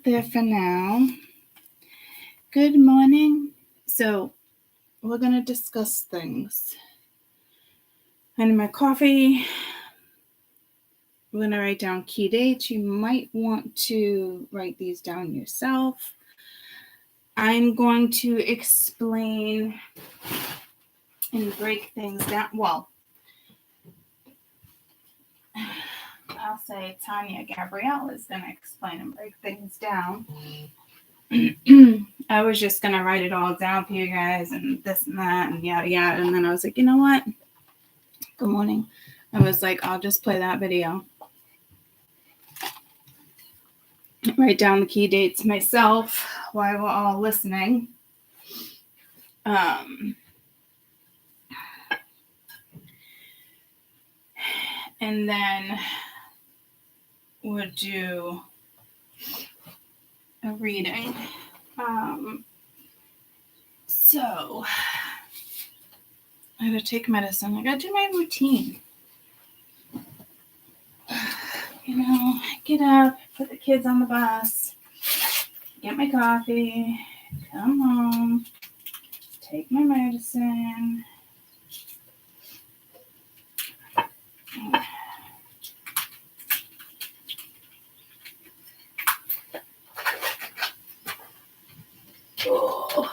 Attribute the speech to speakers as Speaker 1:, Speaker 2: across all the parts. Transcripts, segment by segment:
Speaker 1: that there for now. Good morning. So we're going to discuss things. I need my coffee. We're going to write down key dates. You might want to write these down yourself. I'm going to explain and break things down. Well, I'll say Tanya Gabrielle is going to explain and break things down. I was just going to write it all down for you guys and this and that and yada yada. And then I was like, you know what? Good morning. I was like, I'll just play that video. Write down the key dates myself while we're all listening. And then we'll do a reading. So I gotta take medicine. I gotta do my routine. You know, get up, put the kids on the bus, get my coffee, come home, take my medicine. Oh.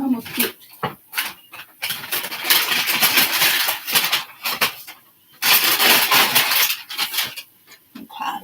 Speaker 1: Almost cute. Okay.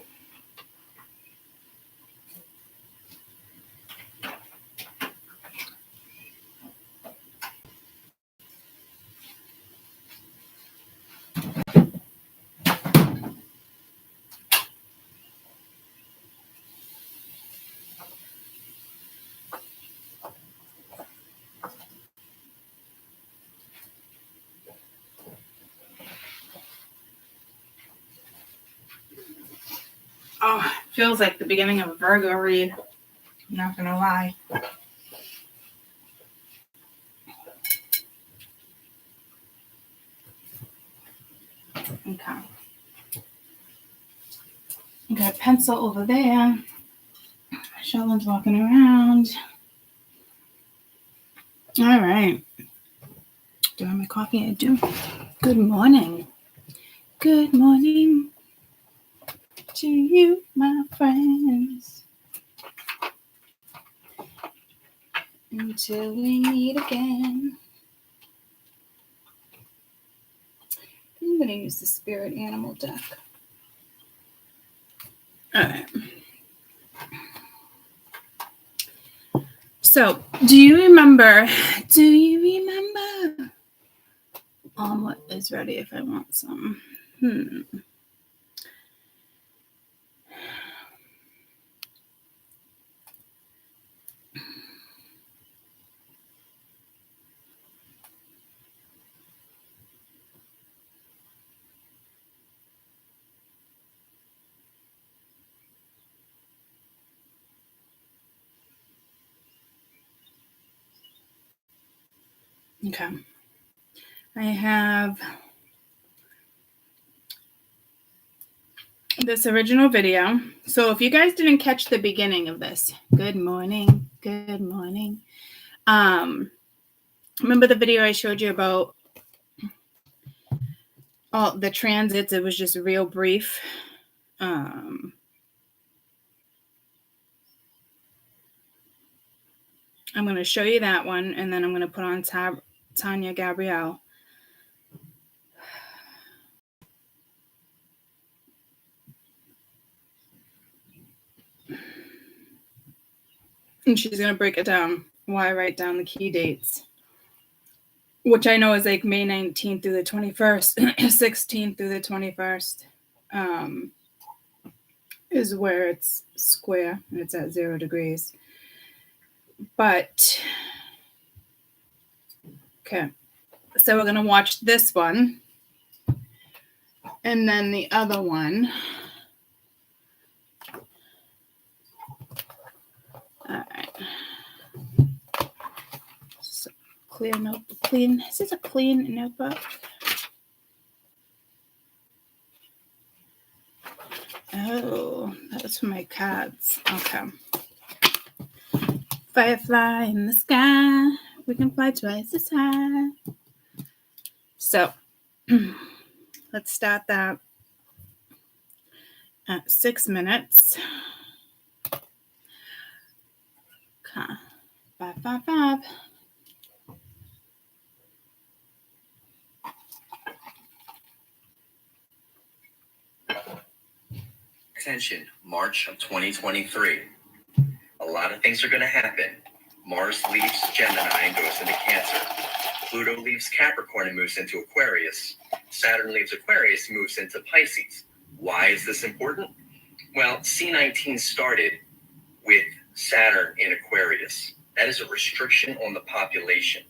Speaker 1: Oh, feels like the beginning of a Virgo read. I'm not gonna lie. Okay. I got a pencil over there. Sheldon's walking around. All right. Do I have my coffee? I do. Good morning. Good morning to you, my friends. Until we meet again. I'm going to use the spirit animal deck. All right. So, do you remember? Omelet is ready if I want some. Okay. I have this original video. So if you guys didn't catch the beginning of this, good morning. Good morning. Remember the video I showed you about all the transits? It was just real brief. I'm going to show you that one, and then I'm going to put on Tanya Gabrielle. And she's going to break it down while I write down the key dates, which I know is like May 19th through the 21st, 16th through the 21st, is where it's square, and it's at 0 degrees. But, okay, so we're going to watch this one, and then the other one. Is this a clean notebook? Oh, that was for my cats. Okay. Firefly in the sky. We can fly twice as high. So, let's start that at 6 minutes. Okay. 555.
Speaker 2: Attention, March of 2023. A lot of things are going to happen. Mars leaves Gemini and goes into Cancer. Pluto leaves Capricorn and moves into Aquarius. Saturn leaves Aquarius and moves into Pisces. Why is this important? Well, C19 started with Saturn in Aquarius. That is a restriction on the population.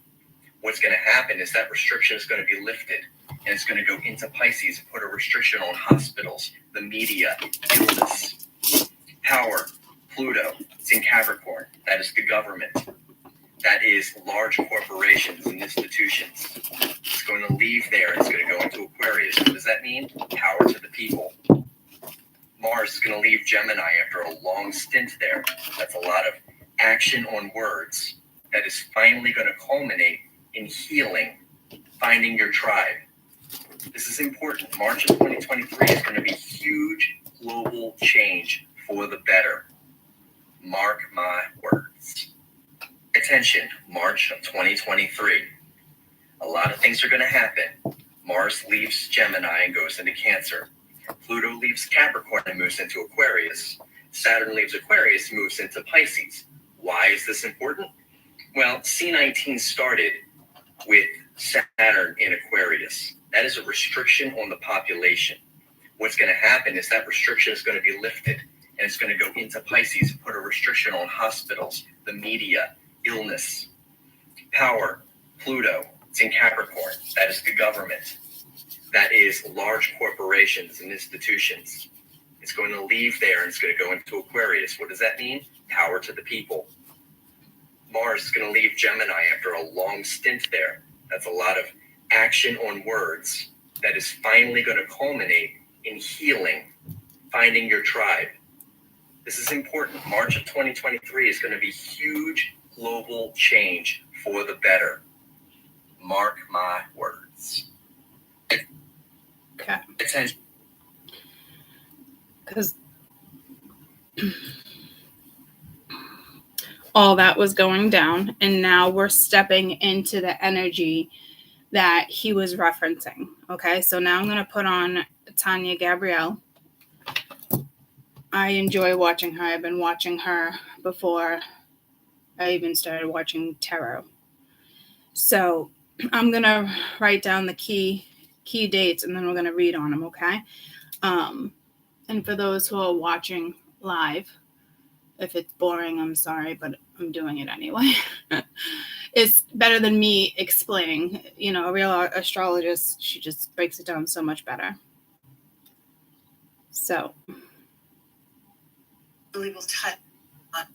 Speaker 2: What's going to happen is that restriction is going to be lifted, and it's going to go into Pisces and put a restriction on hospitals, the media, illness, power. Pluto, it's in Capricorn. That is the government. That is large corporations and institutions. It's going to leave there and it's going to go into Aquarius. What does that mean? Power to the people. Mars is going to leave Gemini after a long stint there. That's a lot of action on words. That is finally going to culminate in healing, finding your tribe. This is important. March of 2023 is going to be huge global change for the better. Mark my words. Attention, March of 2023. A lot of things are going to happen. Mars leaves Gemini and goes into Cancer. Pluto leaves Capricorn and moves into Aquarius. Saturn leaves Aquarius and moves into Pisces. Why is this important? Well, C19 started with Saturn in Aquarius. That is a restriction on the population. What's going to happen is that restriction is going to be lifted, and it's going to go into Pisces and put a restriction on hospitals, the media, illness, power. Pluto, it's in Capricorn. That is the government. That is large corporations and institutions. It's going to leave there and it's going to go into Aquarius. What does that mean? Power to the people. Mars is going to leave Gemini after a long stint there. That's a lot of action on words. That is finally going to culminate in healing, finding your tribe. This is important. March of 2023 is going to be huge global change for the better. Mark my words.
Speaker 1: Okay.
Speaker 2: Attention.
Speaker 1: Because all that was going down, and now we're stepping into the energy that he was referencing. Okay, so now I'm going to put on Tanya Gabrielle. I enjoy watching her. I've been watching her before I even started watching tarot. So I'm going to write down the key dates, and then we're going to read on them, okay? And for those who are watching live, if it's boring, I'm sorry, but I'm doing it anyway. It's better than me explaining. You know, a real astrologist, she just breaks it down so much better. So
Speaker 3: we will touch on.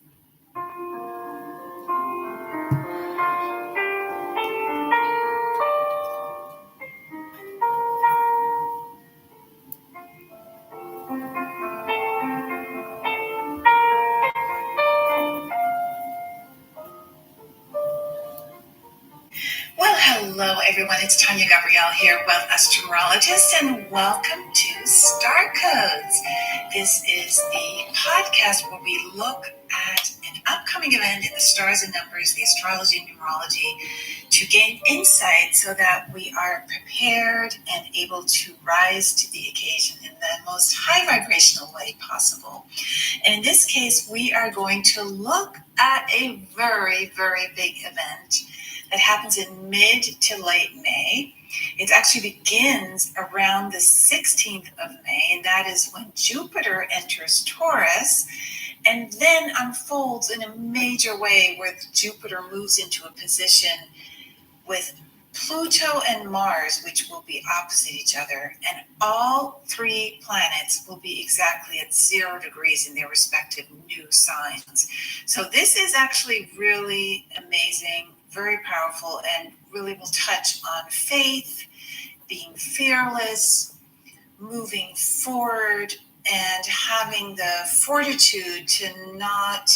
Speaker 3: Well, hello everyone. It's Tanya Gabrielle here, wealth astrologist, and welcome to Star Codes. This is the podcast where we look at an upcoming event in the stars and numbers, the astrology and numerology, to gain insight so that we are prepared and able to rise to the occasion in the most high vibrational way possible. And in this case, we are going to look at a very, very big event that happens in mid to late May. It actually begins around the 16th of May, and that is when Jupiter enters Taurus, and then unfolds in a major way where Jupiter moves into a position with Pluto and Mars, which will be opposite each other, and all three planets will be exactly at 0 degrees in their respective new signs. So this is actually really amazing, very powerful, and really will touch on faith, being fearless, moving forward, and having the fortitude to not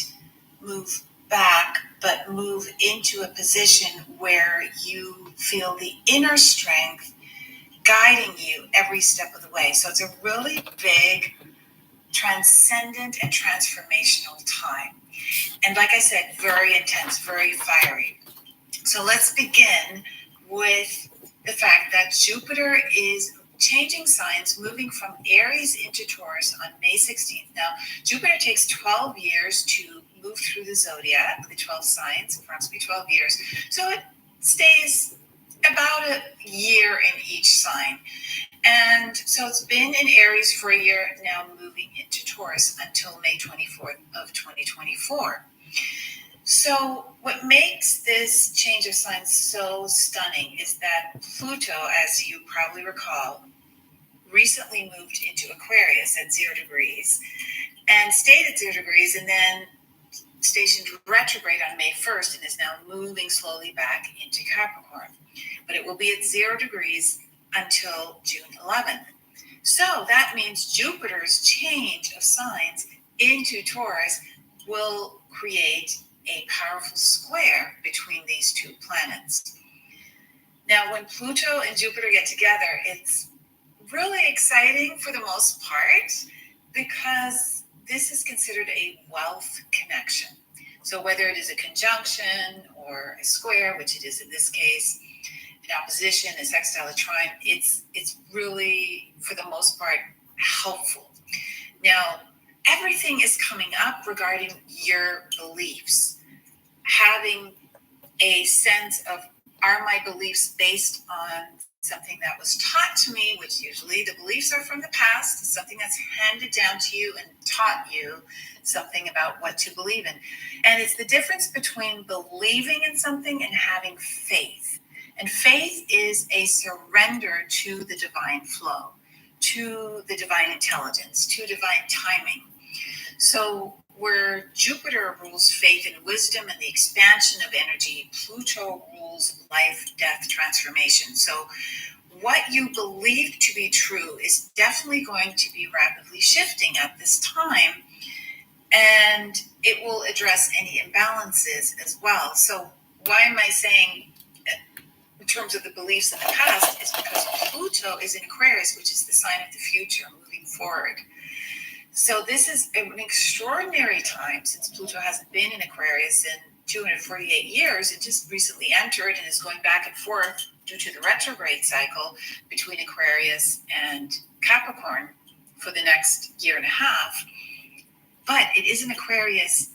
Speaker 3: move back, but move into a position where you feel the inner strength guiding you every step of the way. So it's a really big, transcendent, and transformational time. And like I said, very intense, very fiery. So let's begin with the fact that Jupiter is changing signs, moving from Aries into Taurus on May 16th. Now, Jupiter takes 12 years to move through the zodiac, the 12 signs, approximately 12 years. So it stays about a year in each sign. And so it's been in Aries for a year, now moving into Taurus until May 24th of 2024. So what makes this change of signs so stunning is that Pluto, as you probably recall, recently moved into Aquarius at 0 degrees and stayed at 0 degrees and then stationed retrograde on May 1st and is now moving slowly back into Capricorn. But it will be at 0 degrees until June 11th. So that means Jupiter's change of signs into Taurus will create a powerful square between these two planets. Now, when Pluto and Jupiter get together, it's really exciting for the most part because this is considered a wealth connection. So whether it is a conjunction or a square, which it is in this case, an opposition, a sextile, a trine, it's really, for the most part, helpful. Now, everything is coming up regarding your beliefs. Having a sense of, are my beliefs based on something that was taught to me, which usually the beliefs are from the past, something that's handed down to you and taught you something about what to believe in. And it's the difference between believing in something and having faith. And faith is a surrender to the divine flow, to the divine intelligence, to divine timing. So where Jupiter rules faith and wisdom and the expansion of energy, Pluto rules life, death, transformation. So what you believe to be true is definitely going to be rapidly shifting at this time, and it will address any imbalances as well. So why am I saying in terms of the beliefs in the past is because Pluto is in Aquarius, which is the sign of the future moving forward. So this is an extraordinary time since Pluto hasn't been in Aquarius in 248 years. It just recently entered and is going back and forth due to the retrograde cycle between Aquarius and Capricorn for the next year and a half. But it is in Aquarius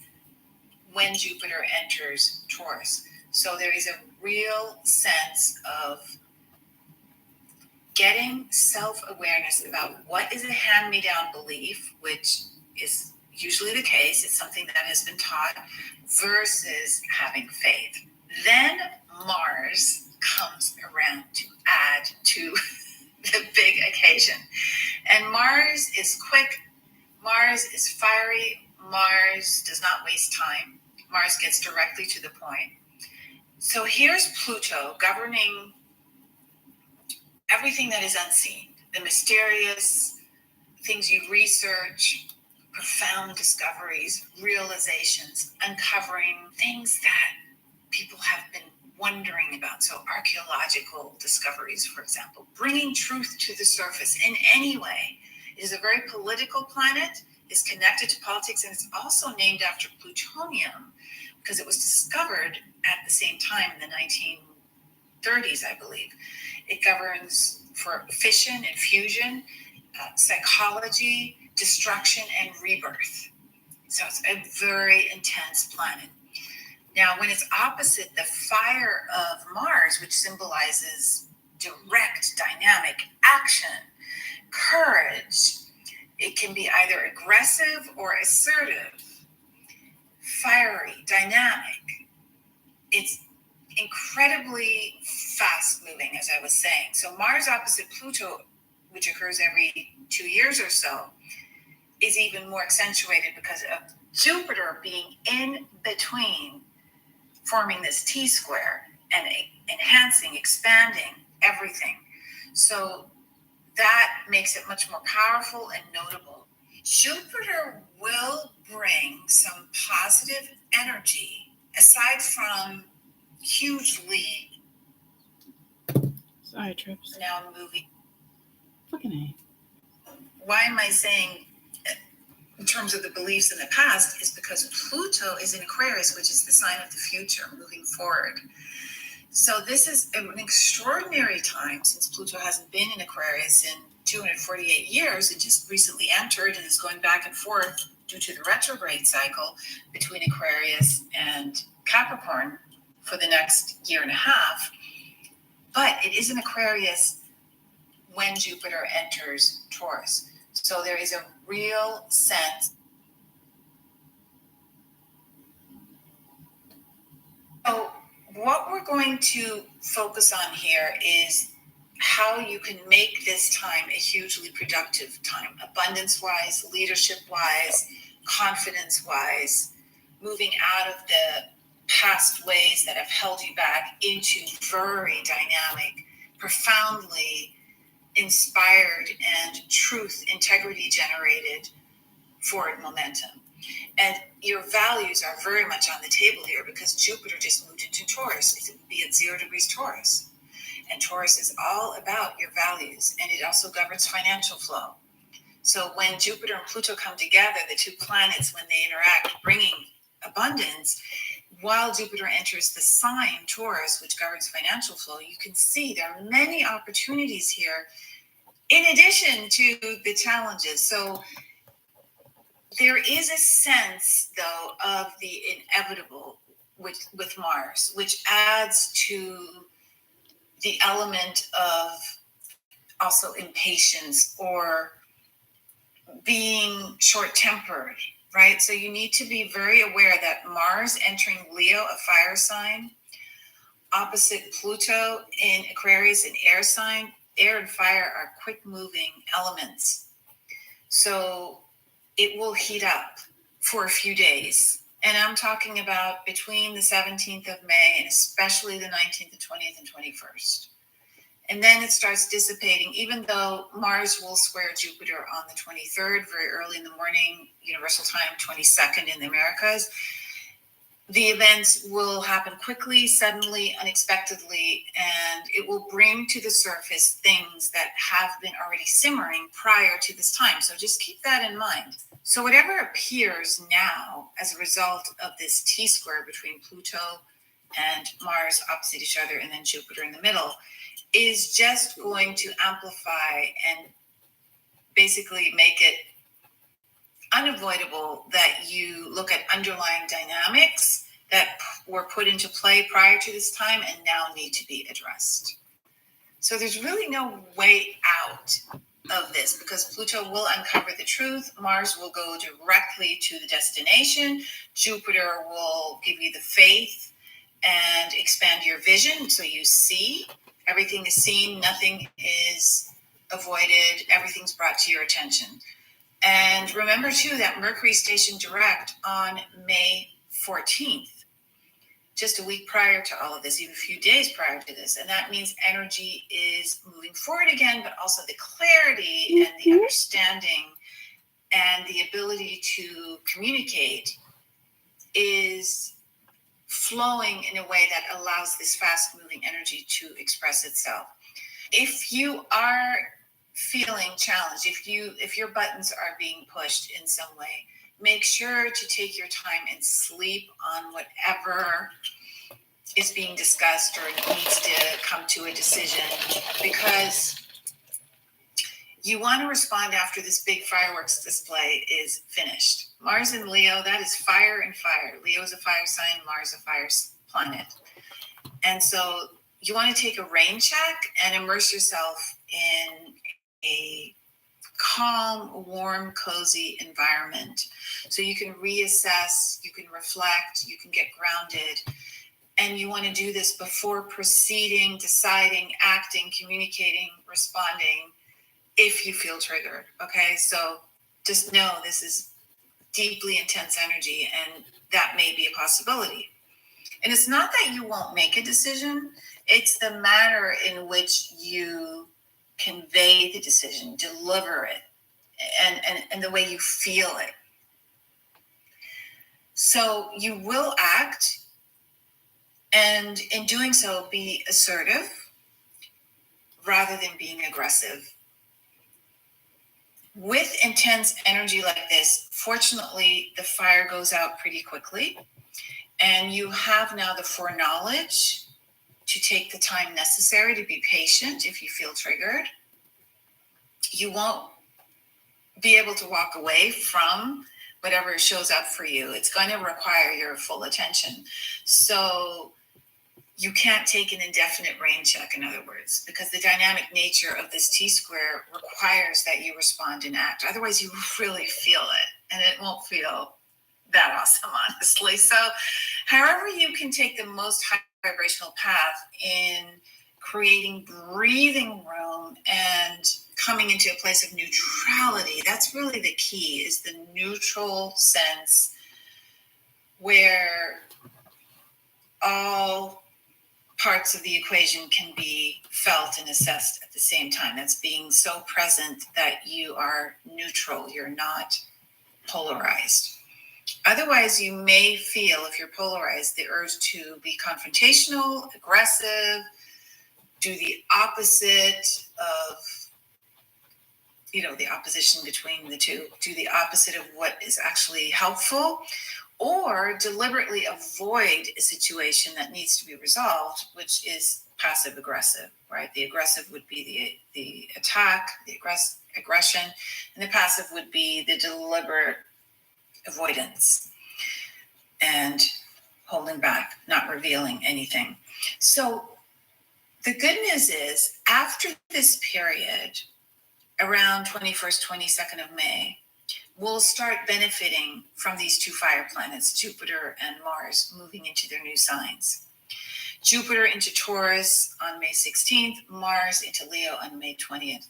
Speaker 3: when Jupiter enters Taurus. So there is a real sense of getting self-awareness about what is a hand-me-down belief, which is usually the case, it's something that has been taught, versus having faith. Then Mars comes around to add to the big occasion. And Mars is quick, Mars is fiery, Mars does not waste time, Mars gets directly to the point. So here's Pluto governing everything that is unseen, the mysterious things you research, profound discoveries, realizations, uncovering things that people have been wondering about. So archaeological discoveries, for example, bringing truth to the surface in any way. It is a very political planet, is connected to politics, and it's also named after plutonium because it was discovered at the same time in the 1930s, I believe. It governs for fission and fusion, psychology, destruction, and rebirth. So it's a very intense planet. Now, when it's opposite the fire of Mars, which symbolizes direct, dynamic action, courage, it can be either aggressive or assertive, fiery, dynamic. It's incredibly fast moving, as I was saying. So Mars opposite Pluto, which occurs every 2 years or so, is even more accentuated because of Jupiter being in between forming this T square and enhancing, expanding everything. So that makes it much more powerful and notable. Jupiter will bring some positive energy aside from hugely.
Speaker 1: Sorry, Trips.
Speaker 3: Now moving.
Speaker 1: Fucking A.
Speaker 3: Why am I saying in terms of the beliefs in the past is because Pluto is in Aquarius, which is the sign of the future moving forward. So this is an extraordinary time since Pluto hasn't been in Aquarius in 248 years. It just recently entered and is going back and forth due to the retrograde cycle between Aquarius and Capricorn for the next year and a half. But it is in Aquarius when Jupiter enters Taurus. So there is a real sense. So what we're going to focus on here is how you can make this time a hugely productive time, abundance-wise, leadership-wise, confidence-wise, moving out of the past ways that have held you back into very dynamic, profoundly inspired and truth, integrity generated forward momentum. And your values are very much on the table here because Jupiter just moved into Taurus. It would be at 0 degrees Taurus. And Taurus is all about your values, and it also governs financial flow. So when Jupiter and Pluto come together, the two planets, when they interact, bringing abundance, while Jupiter enters the sign Taurus, which governs financial flow, you can see there are many opportunities here in addition to the challenges. So there is a sense, though, of the inevitable with Mars, which adds to the element of also impatience or being short-tempered, right? So you need to be very aware that Mars entering Leo, a fire sign, opposite Pluto in Aquarius, an air sign. Air and fire are quick-moving elements. So it will heat up for a few days. And I'm talking about between the 17th of May and especially the 19th, the 20th, and 21st. And then it starts dissipating, even though Mars will square Jupiter on the 23rd, very early in the morning, Universal Time, 22nd in the Americas. The events will happen quickly, suddenly, unexpectedly, and it will bring to the surface things that have been already simmering prior to this time. So just keep that in mind. So whatever appears now as a result of this T square between Pluto and Mars opposite each other and then Jupiter in the middle is just going to amplify and basically make it unavoidable that you look at underlying dynamics that were put into play prior to this time and now need to be addressed. So there's really no way out of this because Pluto will uncover the truth. Mars will go directly to the destination. Jupiter will give you the faith and expand your vision so you see. Everything is seen, nothing is avoided, everything's brought to your attention. And remember, too, that Mercury stationed direct on May 14th, just a week prior to all of this, even a few days prior to this. And that means energy is moving forward again, but also the clarity and the understanding and the ability to communicate is flowing in a way that allows this fast-moving energy to express itself. If you are feeling challenged, if your buttons are being pushed in some way, make sure to take your time and sleep on whatever is being discussed or needs to come to a decision, because you want to respond after this big fireworks display is finished. Mars in Leo, that is fire and fire. Leo is a fire sign, Mars a fire planet. And so you want to take a rain check and immerse yourself in a calm, warm, cozy environment. So you can reassess, you can reflect, you can get grounded. And you want to do this before proceeding, deciding, acting, communicating, responding, if you feel triggered. Okay, so just know this is deeply intense energy and that may be a possibility. And it's not that you won't make a decision, it's the manner in which you convey the decision, deliver it, and the way you feel it. So you will act, and in doing so, be assertive rather than being aggressive. With intense energy like this, fortunately, the fire goes out pretty quickly, and you have now the foreknowledge to take the time necessary to be patient if you feel triggered. You won't be able to walk away from whatever shows up for you. It's going to require your full attention. So you can't take an indefinite rain check, in other words, because the dynamic nature of this T-square requires that you respond and act. Otherwise, you really feel it, and it won't feel that awesome, honestly. So however you can take the most high vibrational path in creating breathing room and coming into a place of neutrality, that's really the key, is the neutral sense where all parts of the equation can be felt and assessed at the same time. That's being so present that you are neutral, you're not polarized. Otherwise, you may feel, if you're polarized, the urge to be confrontational, aggressive, do the opposite of, the opposition between the two, do the opposite of what is actually helpful, or deliberately avoid a situation that needs to be resolved, which is passive aggressive, right? The aggressive would be the attack, the aggression, and the passive would be the deliberate avoidance and holding back, not revealing anything. So the good news is, after this period, around 21st, 22nd of May, we'll start benefiting from these two fire planets, Jupiter and Mars, moving into their new signs. Jupiter into Taurus on May 16th, Mars into Leo on May 20th.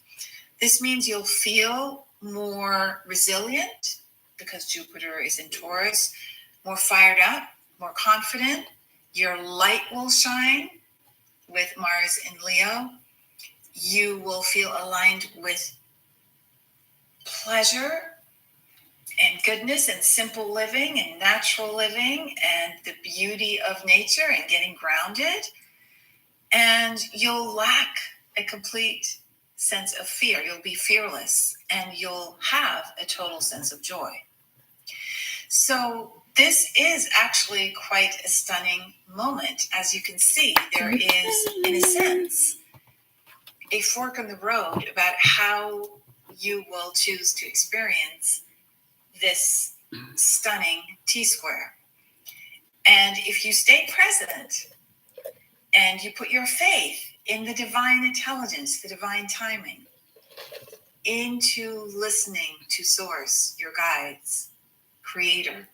Speaker 3: This means you'll feel more resilient because Jupiter is in Taurus, more fired up, more confident. Your light will shine with Mars in Leo. You will feel aligned with pleasure and goodness and simple living and natural living and the beauty of nature and getting grounded. And you'll lack a complete sense of fear. You'll be fearless, and you'll have a total sense of joy. So this is actually quite a stunning moment. As you can see, there is, in a sense, a fork in the road about how you will choose to experience this stunning T-square. And if you stay present and you put your faith in the divine intelligence, the divine timing, into listening to Source, your guides, Creator,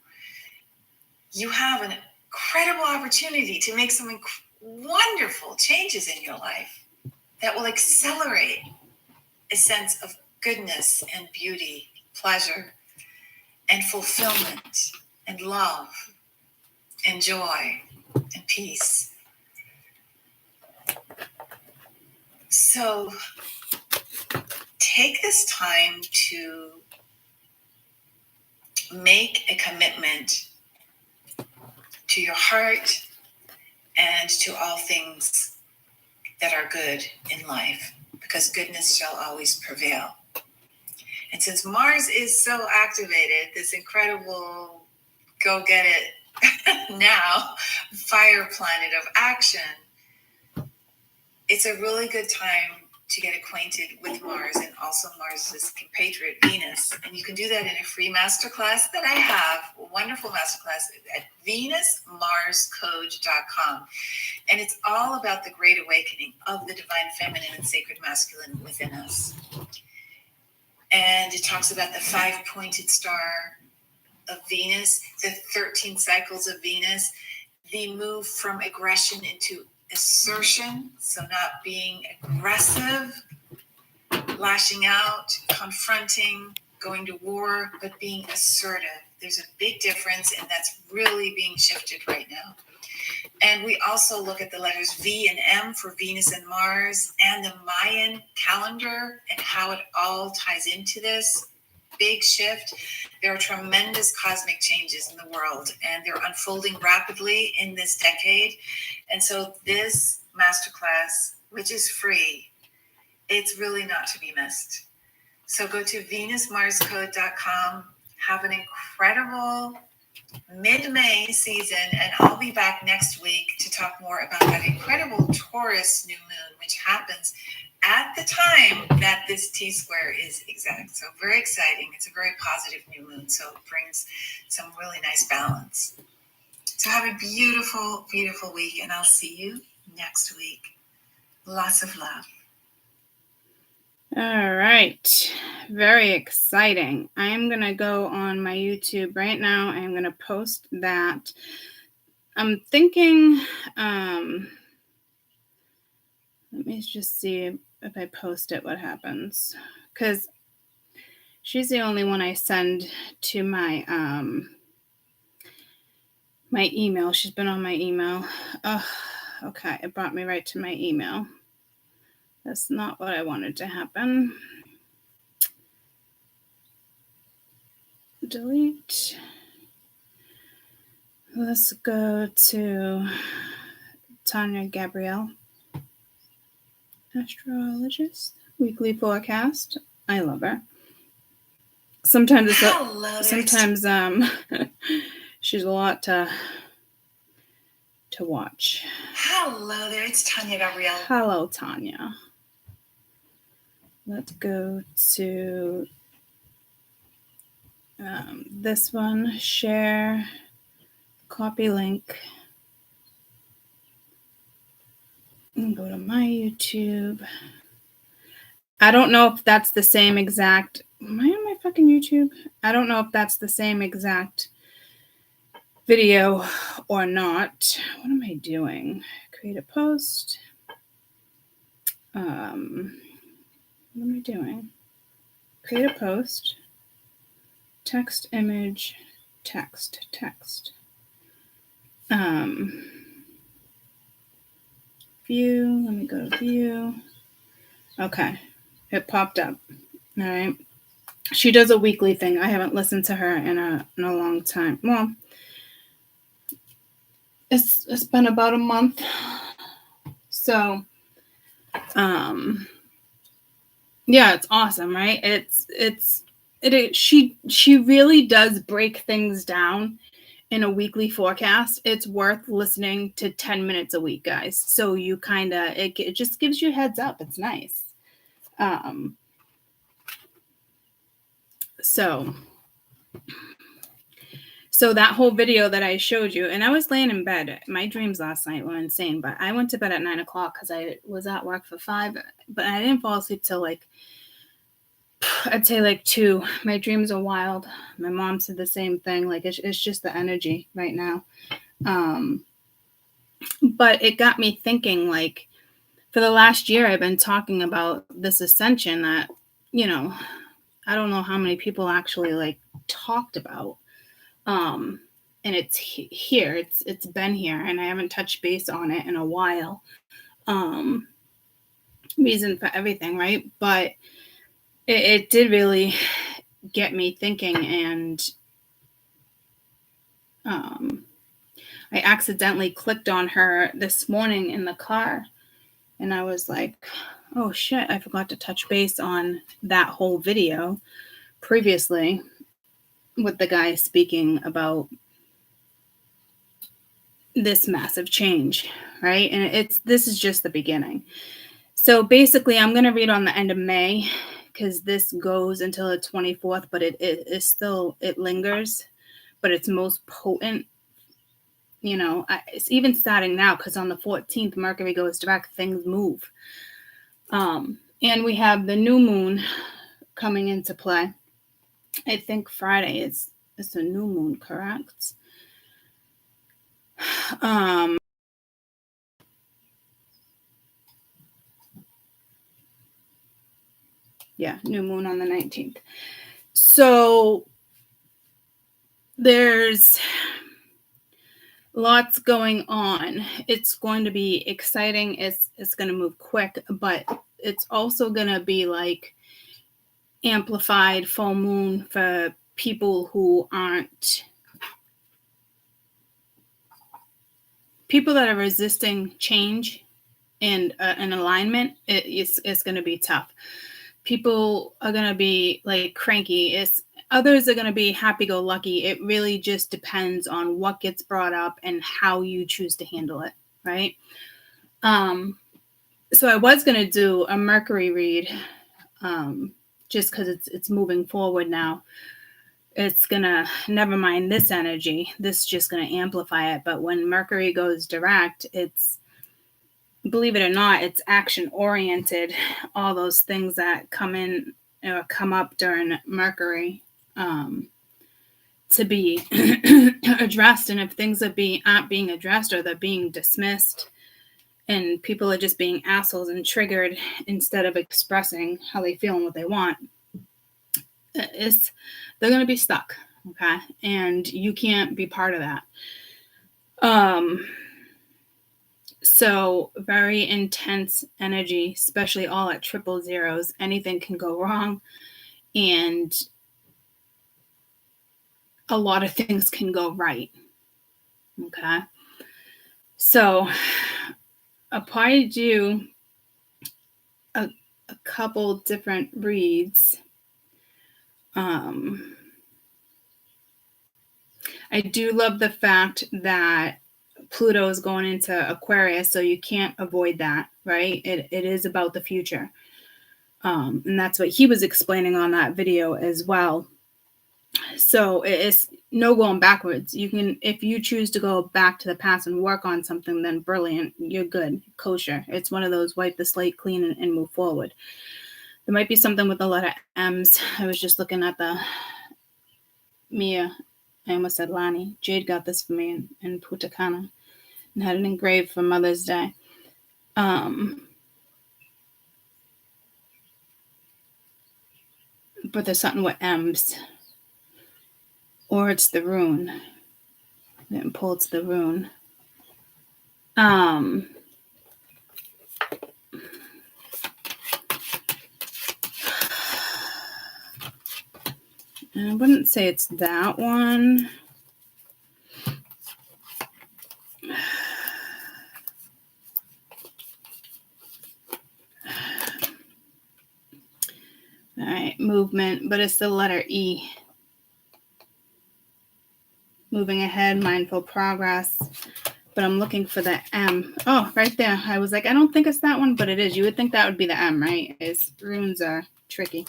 Speaker 3: you have an incredible opportunity to make some wonderful changes in your life that will accelerate a sense of goodness and beauty, pleasure, and fulfillment, and love, and joy, and peace. So take this time to make a commitment to your heart and to all things that are good in life, because goodness shall always prevail. And since Mars is so activated, this incredible go get it now fire planet of action, it's a really good time to get acquainted with Mars and also Mars's compatriot Venus. And you can do that in a free masterclass that I have, a wonderful masterclass at venusmarscode.com. And it's all about the great awakening of the divine feminine and sacred masculine within us. And it talks about the 5-pointed star of Venus, the 13 cycles of Venus, the move from aggression into assertion, so not being aggressive, lashing out, confronting, going to war, but being assertive. There's a big difference, and that's really being shifted right now. And we also look at the letters V and M for Venus and Mars, and the Mayan calendar and how it all ties into this big shift. There are tremendous cosmic changes in the world, and they're unfolding rapidly in this decade. And so this masterclass, which is free, it's really not to be missed. So go to venusmarscode.com, have an incredible mid-May season, and I'll be back next week to talk more about that incredible Taurus new moon, which happens at the time that this T square is exact. So very exciting. It's a very positive new moon, so it brings some really nice balance. So have a beautiful, beautiful week, and I'll see you next week. Lots of love.
Speaker 1: All right. Very exciting. I am going to go on my YouTube right now. I'm going to post that. I'm thinking, let me just see if I post it, what happens. Because she's the only one I send to my my email. She's been on my email. Oh, okay. It brought me right to my email. That's not what I wanted to happen. Delete. Let's go to Tanya Gabrielle, astrologist, weekly forecast. I love her. Sometimes she's a lot to watch.
Speaker 3: Hello there, it's Tanya Gabrielle.
Speaker 1: Hello, Tanya. Let's go to this one, share, copy link, and go to my YouTube. I don't know if that's the same exact, am I on my fucking YouTube? I don't know if that's the same exact video or not. What am I doing? Create a post. What am I doing? Create a post. Text, image, text. View. Let me go to view. Okay. It popped up. All right. She does a weekly thing. I haven't listened to her in a long time. Well, it's been about a month. So, yeah, it's awesome, right? She really does break things down in a weekly forecast. It's worth listening to 10 minutes a week, guys. So you kind of, it just gives you a heads up. It's nice. So that whole video that I showed you, and I was laying in bed. My dreams last night were insane, but I went to bed at 9 o'clock because I was at work for 5, but I didn't fall asleep till I'd say 2. My dreams are wild. My mom said the same thing. It's just the energy right now. But it got me thinking, for the last year, I've been talking about this ascension that, I don't know how many people actually talked about. And it's here. It's been here, and I haven't touched base on it in a while. Reason for everything, right? But it did really get me thinking, and I accidentally clicked on her this morning in the car, and I was like, oh shit, I forgot to touch base on that whole video previously with the guy speaking about this massive change, right? And this is just the beginning. So basically, I'm going to read on the end of May, because this goes until the 24th, but it is still, it lingers, but it's most potent. It's even starting now, because on the 14th, Mercury goes direct, things move. And we have the new moon coming into play. I think Friday it's a new moon, correct? Yeah, new moon on the 19th. So there's lots going on. It's going to be exciting. It's going to move quick, but it's also going to be like amplified full moon for people who aren't, people that are resisting change and an alignment. It's going to be tough. People are going to be like cranky. Others are going to be happy-go-lucky. It really just depends on what gets brought up and how you choose to handle it, right? So I was going to do a Mercury read, just because it's moving forward now. It's going to, never mind this energy, this is just going to amplify it. But when Mercury goes direct, it's, believe it or not, it's action-oriented. All those things that come up during Mercury to be addressed, and if things aren't being addressed or they're being dismissed and people are just being assholes and triggered instead of expressing how they feel and what they want, they're going to be stuck, okay? And you can't be part of that. So very intense energy, especially all at 000. Anything can go wrong, and a lot of things can go right. Okay. So I'll probably do a couple different reads. I do love the fact that Pluto is going into Aquarius, so you can't avoid that, right? It is about the future. And that's what he was explaining on that video as well. So it's no going backwards. You can, if you choose to go back to the past and work on something, then brilliant, you're good, kosher. It's one of those wipe the slate clean and move forward. There might be something with the letter M's. I was just looking at the Mia, I almost said Lani. Jade got this for me in Punta Cana and had it engraved for Mother's Day. But there's something with M's. Or it's the rune. I didn't pull it's the rune. I wouldn't say it's that one. All right, movement, but it's the letter E. Moving ahead, mindful progress. But I'm looking for the M. Oh, right there. I was like, I don't think it's that one, but it is. You would think that would be the M, right? Runes are tricky.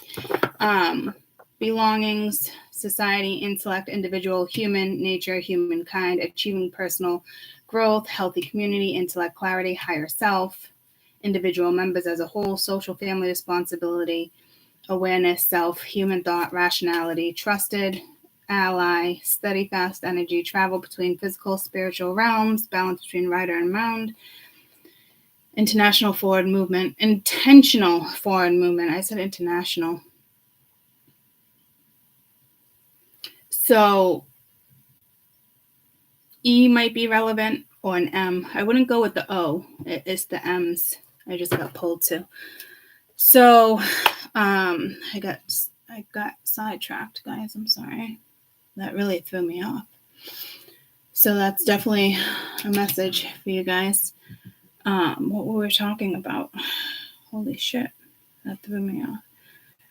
Speaker 1: Belongings, society, intellect, individual, human, nature, humankind, achieving personal growth, healthy community, intellect, clarity, higher self, individual members as a whole, social family responsibility, awareness, self, human thought, rationality, trusted, ally, steadfast energy, travel between physical, spiritual realms, balance between rider and mound, international forward movement, intentional forward movement. I said international. So E might be relevant, or an M. I wouldn't go with the O. It's the M's. I just got pulled to. So I got sidetracked, guys. I'm sorry. That really threw me off. So that's definitely a message for you guys. What were we talking about? Holy shit. That threw me off.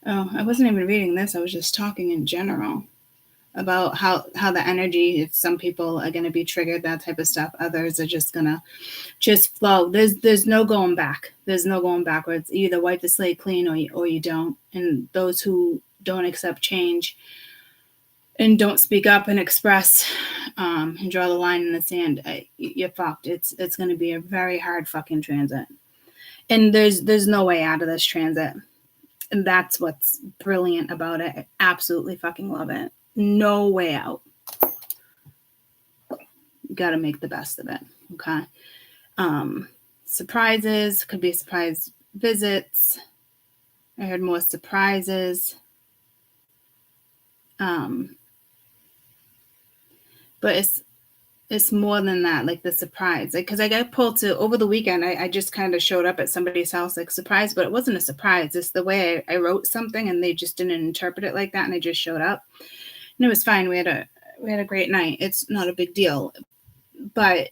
Speaker 1: Oh, I wasn't even reading this. I was just talking in general about how the energy, if some people are going to be triggered, that type of stuff. Others are just going to just flow. There's no going back. There's no going backwards. You either wipe the slate clean or you don't. And those who don't accept change and don't speak up and express and draw the line in the sand, you're fucked. It's going to be a very hard fucking transit. And there's no way out of this transit. And that's what's brilliant about it. I absolutely fucking love it. No way out. You got to make the best of it. Okay. Surprises, could be surprise visits. I heard more surprises. But it's more than that, like the surprise. Like, because I got pulled to over the weekend, I just kind of showed up at somebody's house like surprise, but it wasn't a surprise. It's the way I wrote something and they just didn't interpret it like that, and I just showed up. And it was fine. We had a great night. It's not a big deal. But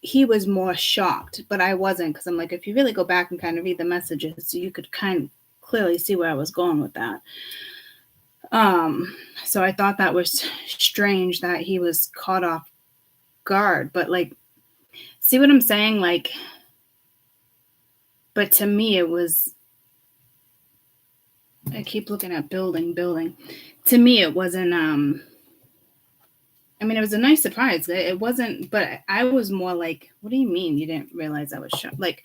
Speaker 1: he was more shocked, but I wasn't, because I'm like, if you really go back and kind of read the messages, you could kind of clearly see where I was going with that. So I thought that was strange that he was caught off guard, but like, see what I'm saying? Like, but to me, it was, I keep looking at building. To me, it wasn't, I mean, it was a nice surprise. It wasn't, but I was more like, what do you mean you didn't realize I was shocked? Like,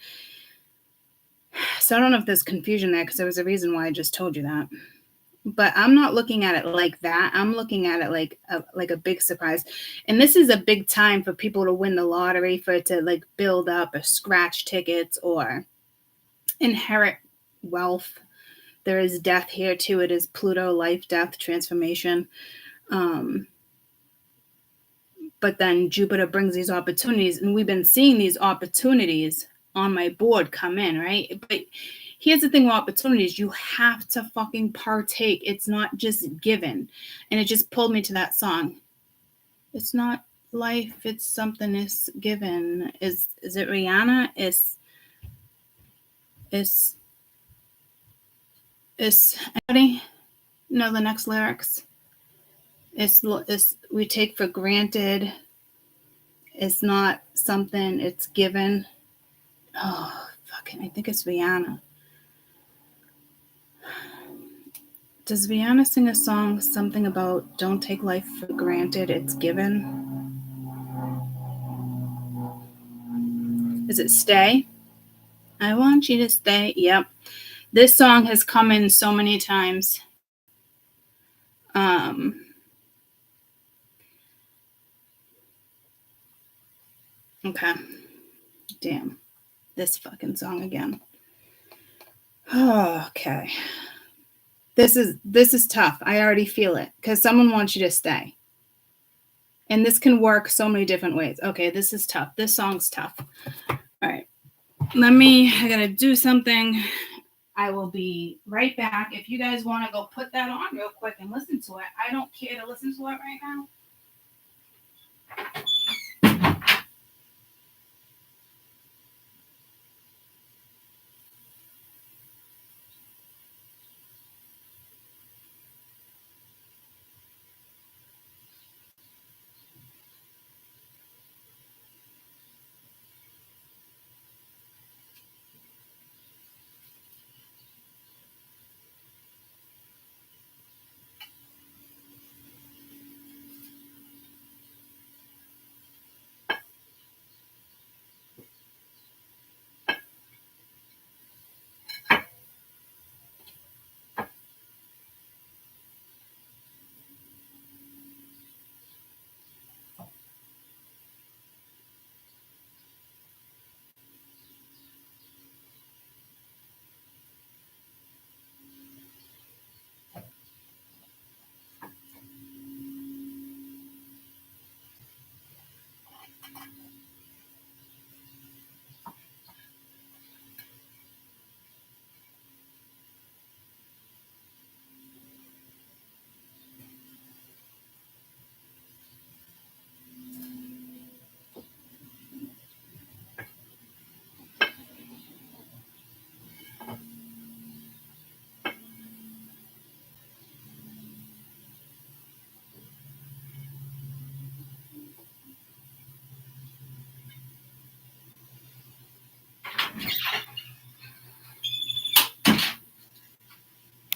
Speaker 1: so I don't know if there's confusion there, because there was a reason why I just told you that. But I'm not looking at it like that. I'm looking at it like a big surprise. And this is a big time for people to win the lottery, for it to like build up, or scratch tickets, or inherit wealth. There is death here too. It is Pluto, life, death, transformation. But then Jupiter brings these opportunities, and we've been seeing these opportunities on my board come in, right? But here's the thing with opportunities, you have to fucking partake. It's not just given. And it just pulled me to that song. It's not life, it's something is given. Is it Rihanna? Is anybody know the next lyrics? It's we take for granted. It's not something, it's given. Oh, fucking, I think it's Rihanna. Does Rihanna sing a song, something about don't take life for granted, it's given? Is it Stay? I want you to stay. Yep. This song has come in so many times. Okay. Damn. This fucking song again. Oh, okay. This is tough. I already feel it, because someone wants you to stay. And this can work so many different ways. Okay, this is tough. This song's tough. All right. I gotta do something. I will be right back. If you guys want to go put that on real quick and listen to it, I don't care to listen to it right now.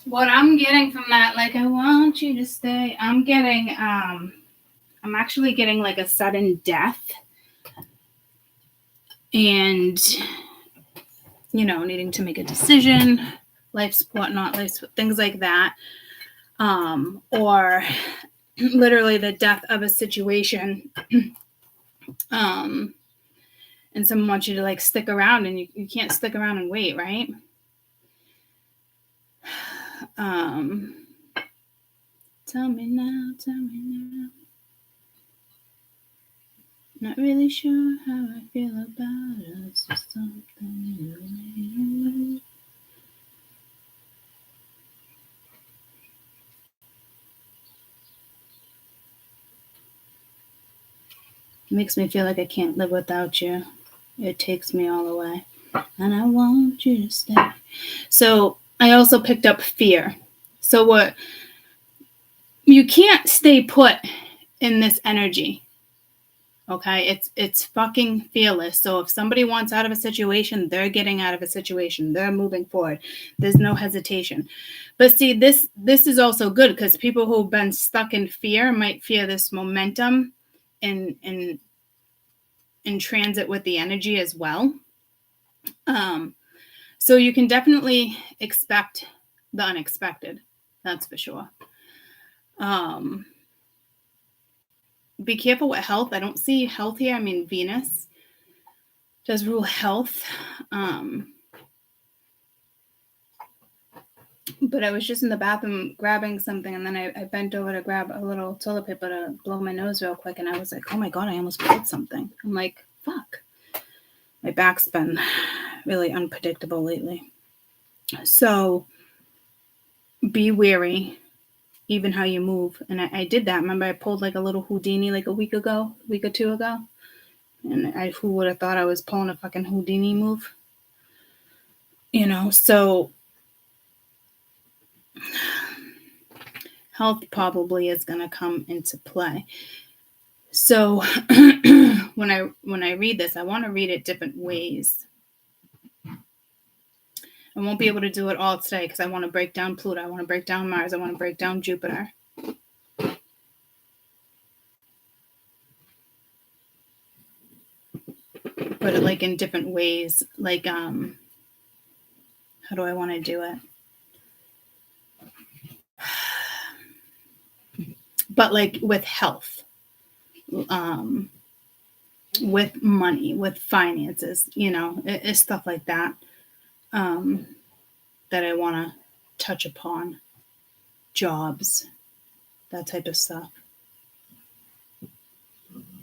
Speaker 1: What I'm getting from that, like, I want you to stay, I'm actually getting like a sudden death, and, needing to make a decision, life support, not life support, things like that. Or literally the death of a situation. And someone wants you to like stick around, and you can't stick around and wait, right? Tell me now. Not really sure how I feel about us. Or something new. It makes me feel like I can't live without you. It takes me all away. And I want you to stay. So I also picked up fear. So what? You can't stay put in this energy. Okay, it's fucking fearless. So if somebody wants out of a situation, they're getting out of a situation. They're moving forward. There's no hesitation. But see, this is also good because people who've been stuck in fear might fear this momentum in transit with the energy as well. So you can definitely expect the unexpected. That's for sure. Be careful with health. I don't see health here. I mean, Venus does rule health. But I was just in the bathroom grabbing something, and then I bent over to grab a little toilet paper to blow my nose real quick, and I was like, oh my God, I almost pulled something. I'm like, fuck. My back's been really unpredictable lately. So be wary, even how you move. And I did that. Remember, I pulled like a little Houdini like a week or two ago? And who would have thought I was pulling a fucking Houdini move? You know, so health probably is going to come into play. So when I read this, I want to read it different ways. I won't be able to do it all today because I want to break down Pluto. I want to break down Mars. I want to break down Jupiter. But like in different ways. Like, how do I want to do it? But like with health, with money, with finances, you know, it's stuff like that that I want to touch upon. Jobs, that type of stuff.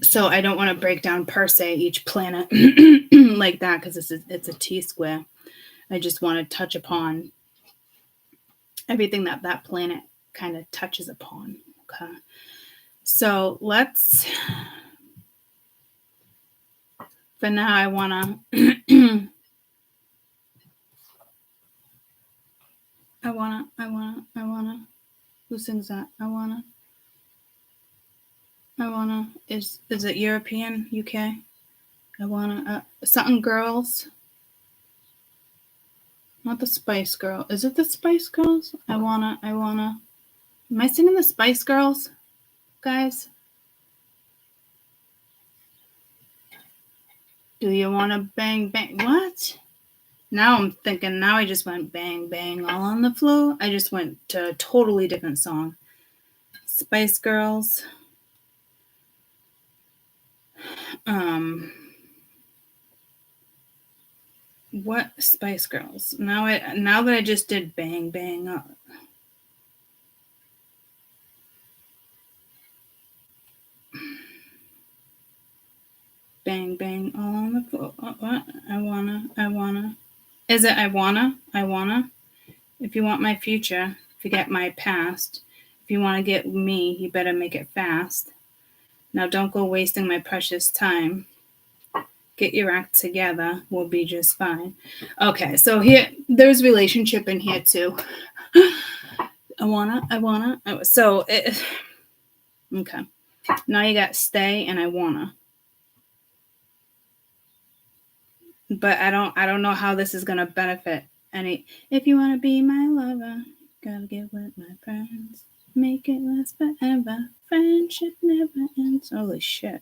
Speaker 1: So I don't want to break down per se each planet like that because it's a T square. I just want to touch upon everything that planet kind of touches upon. Okay. So for now, I want to, who sings that? Is it European, UK? Something Girls. Not the Spice Girl. Is it the Spice Girls? Am I singing the Spice Girls, guys? Do you want to bang, bang? What? Now I'm thinking, now I just went bang, bang, all on the floor. I just went to a totally different song. Spice Girls. What Spice Girls? Now that I just did bang, bang. Bang, bang, all on the floor. What? I wanna. Is it I wanna? If you want my future, forget my past. If you want to get me, you better make it fast. Now don't go wasting my precious time. Get your act together. We'll be just fine. Okay, so here, there's relationship in here too. I wanna. So, okay. Now you got stay and I wanna. But I don't know how this is gonna benefit any. If you wanna be my lover, gotta get with my friends. Make it last forever. Friendship never ends. Holy shit.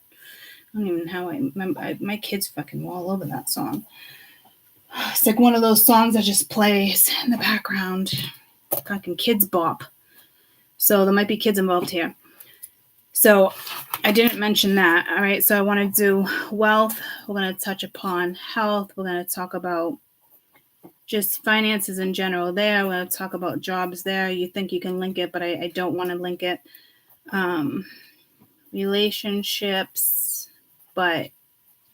Speaker 1: I don't even know how I remember. My kids fucking were all over that song. It's like one of those songs that just plays in the background. Fucking kids bop. So there might be kids involved here. So I didn't mention that. All right. So I want to do wealth. We're going to touch upon health. We're going to talk about just finances in general there. We're going to talk about jobs there. You think you can link it, but I don't want to link it. Relationships. but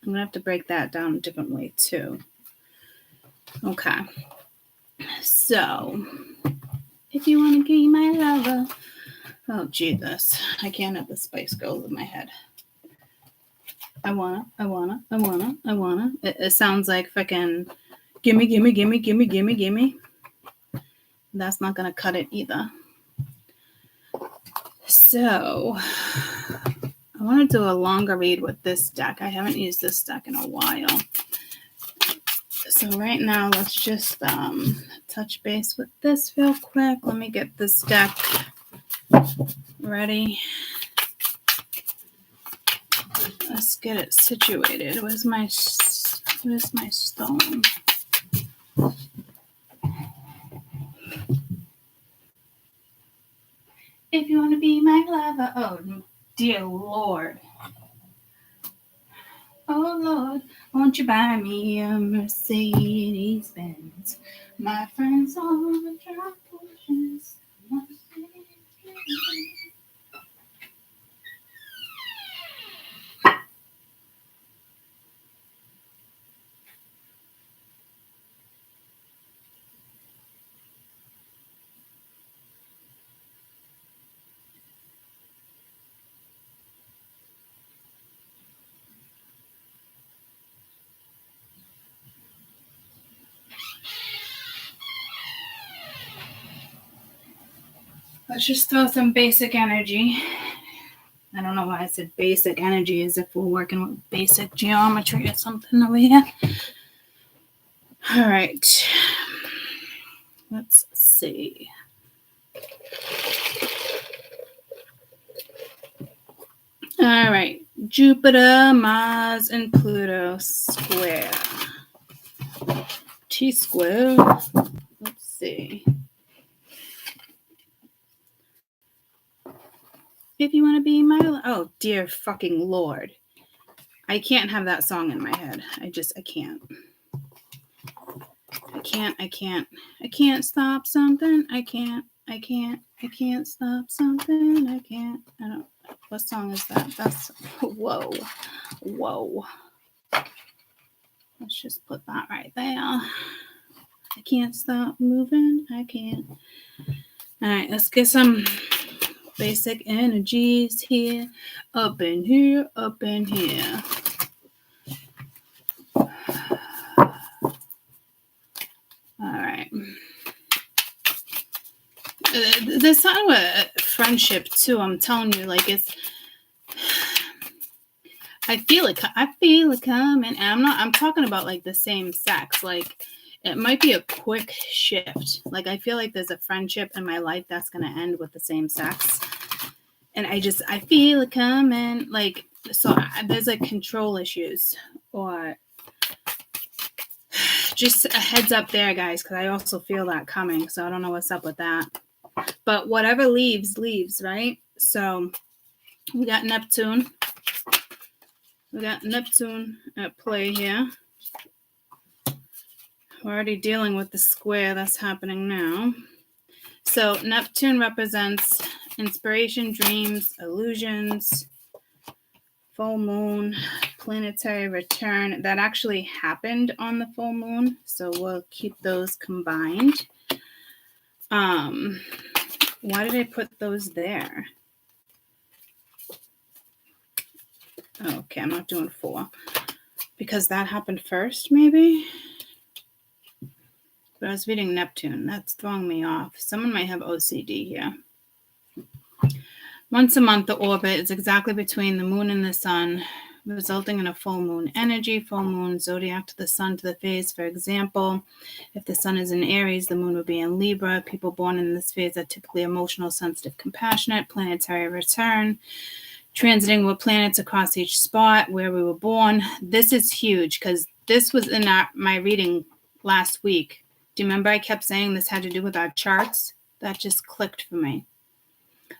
Speaker 1: I'm going to have to break that down a different way too. Okay. So, if you want to be my lover. Oh, Jesus. I can't have the Spice Girls in my head. I wanna. It sounds like fucking gimme. That's not going to cut it either. So, I want to do a longer read with this deck. I haven't used this deck in a while. So right now, let's just touch base with this real quick. Let me get this deck ready. Let's get it situated. Where's my stone? If you want to be my lover. Oh, dear Lord. Oh, Lord, won't you buy me a Mercedes Benz? My friends all drive Porsches. Let's just throw some basic energy. I don't know why I said basic energy, as if we're working with basic geometry or something over here. All right. Let's see. All right. Jupiter, Mars, and Pluto square. T square. Let's see. If you want to be my... Oh, dear fucking Lord. I can't have that song in my head. I can't. I can't stop something. I can't stop something. I don't... What song is that? That's... Whoa. Let's just put that right there. I can't stop moving. I can't. All right, let's get some basic energies here. Up in here. All right. There's something with friendship too. I'm telling you, like I feel it coming. And I'm talking about like the same sex. Like it might be a quick shift. Like I feel like there's a friendship in my life that's going to end with the same sex. And I feel it coming. Like, so there's like control issues or just a heads up there, guys, because I also feel that coming. So I don't know what's up with that. But whatever leaves, right? So we got Neptune. We got Neptune at play here. We're already dealing with the square that's happening now. So Neptune represents inspiration, dreams, illusions, full moon, planetary return. That actually happened on the full moon. So we'll keep those combined. Why did I put those there? Okay, I'm not doing 4 because that happened first, maybe. But I was reading Neptune. That's throwing me off. Someone might have OCD here. Once a month, the orbit is exactly between the moon and the sun, resulting in a full moon energy. Full moon zodiac to the sun to the phase. For example, if the sun is in Aries, the moon would be in Libra. People born in this phase are typically emotional, sensitive, compassionate. Planetary return. Transiting with planets across each spot where we were born. This is huge because this was in my reading last week. Do you remember I kept saying this had to do with our charts? That just clicked for me.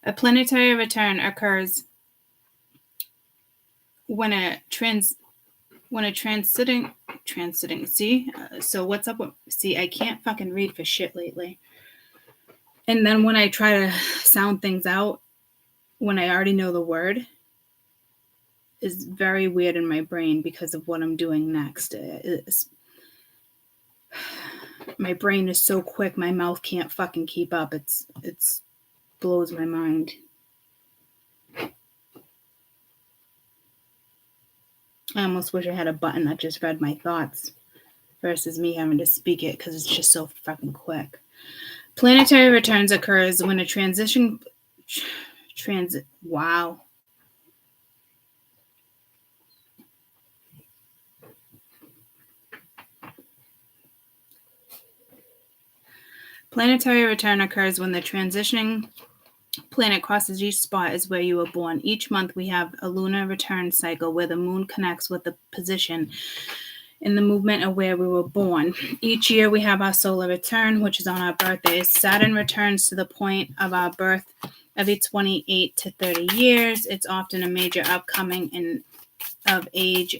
Speaker 1: A planetary return occurs when a transiting. See, so what's up with? See, I can't fucking read for shit lately. And then when I try to sound things out, when I already know the word, is very weird in my brain because of what I'm doing next. My brain is so quick, my mouth can't fucking keep up. It's blows my mind. I almost wish I had a button that just read my thoughts versus me having to speak it because it's just so fucking quick. Planetary returns occurs when a wow. Planetary return occurs when the transitioning planet crosses each spot is where you were born. Each month we have a lunar return cycle where the moon connects with the position in the movement of where we were born. Each year we have our solar return, which is on our birthdays. Saturn returns to the point of our birth every 28 to 30 years. It's often a major upcoming and of age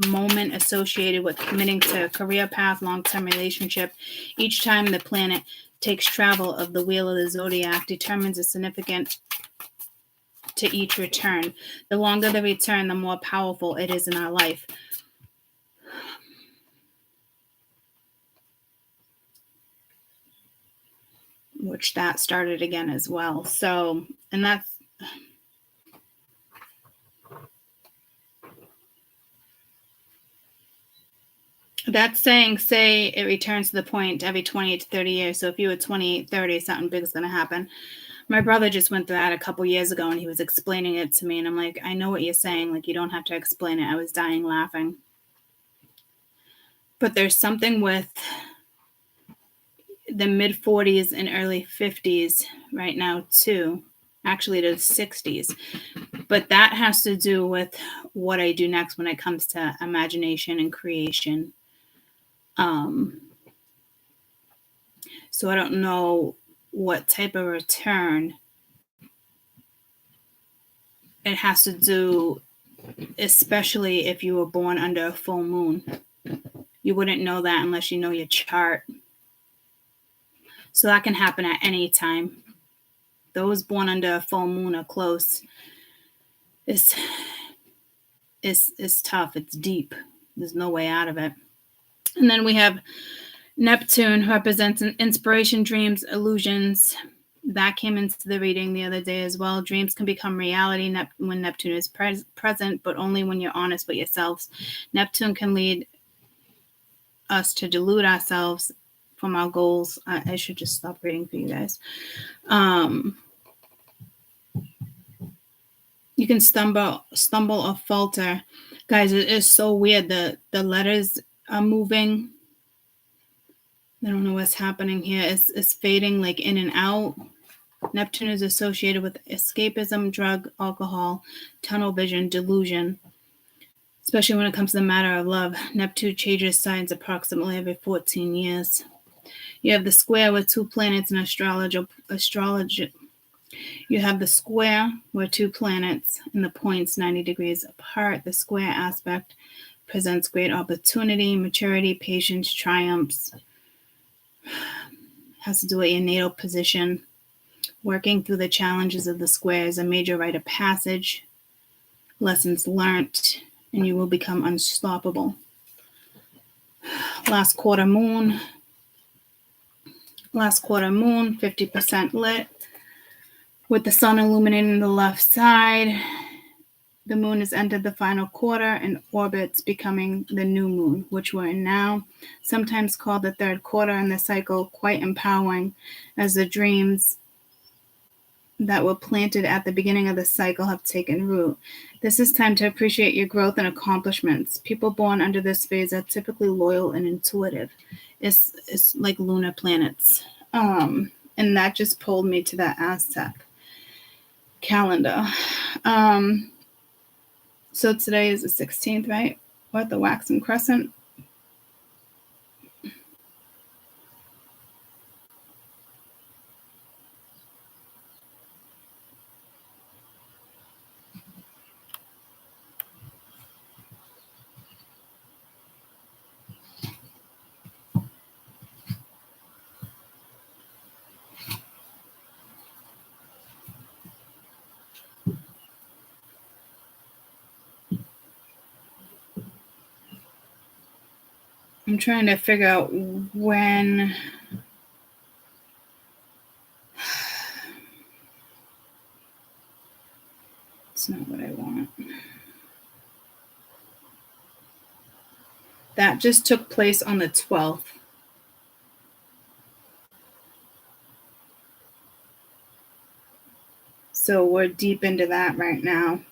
Speaker 1: moment associated with committing to a career path, long-term relationship. Each time the planet takes travel of the wheel of the zodiac determines the significance to each return. The longer the return, the more powerful it is in our life. Which that started again as well. So, and that's saying, say it returns to the point every 28 to 30 years. So if you were 28, 30, something big is going to happen. My brother just went through that a couple years ago and he was explaining it to me. And I'm like, I know what you're saying. Like, you don't have to explain it. I was dying laughing. But there's something with the mid 40s and early 50s right now, too. Actually, the 60s. But that has to do with what I do next when it comes to imagination and creation. So I don't know what type of return it has to do, especially if you were born under a full moon. You wouldn't know that unless you know your chart. So that can happen at any time. Those born under a full moon or close is tough. It's deep. There's no way out of it. And then we have Neptune, represents inspiration, dreams, illusions. That came into the reading the other day as well. Dreams can become reality when Neptune is present, but only when you're honest with yourselves. Neptune can lead us to delude ourselves from our goals. I should just stop reading for you guys. You can stumble or falter. Guys, it is so weird. The letters are moving. I don't know what's happening here. It's fading like in and out. Neptune is associated with escapism, drug, alcohol, tunnel vision, delusion, especially when it comes to the matter of love. Neptune changes signs approximately every 14 years. You have the square with two planets in astrology. You have the square where two planets and the points 90 degrees apart. The square aspect presents great opportunity, maturity, patience, triumphs. Has to do with your natal position. Working through the challenges of the square is a major rite of passage. Lessons learned, and you will become unstoppable. Last quarter moon, 50% lit. With the sun illuminating the left side, the moon has entered the final quarter and orbits, becoming the new moon, which we're in now, sometimes called the third quarter in the cycle, quite empowering as the dreams that were planted at the beginning of the cycle have taken root. This is time to appreciate your growth and accomplishments. People born under this phase are typically loyal and intuitive. It's like lunar planets. And that just pulled me to that Aztec calendar. So today is the 16th, right? What, the waxing crescent? I'm trying to figure out when. It's not what I want. That just took place on the 12th. So we're deep into that right now.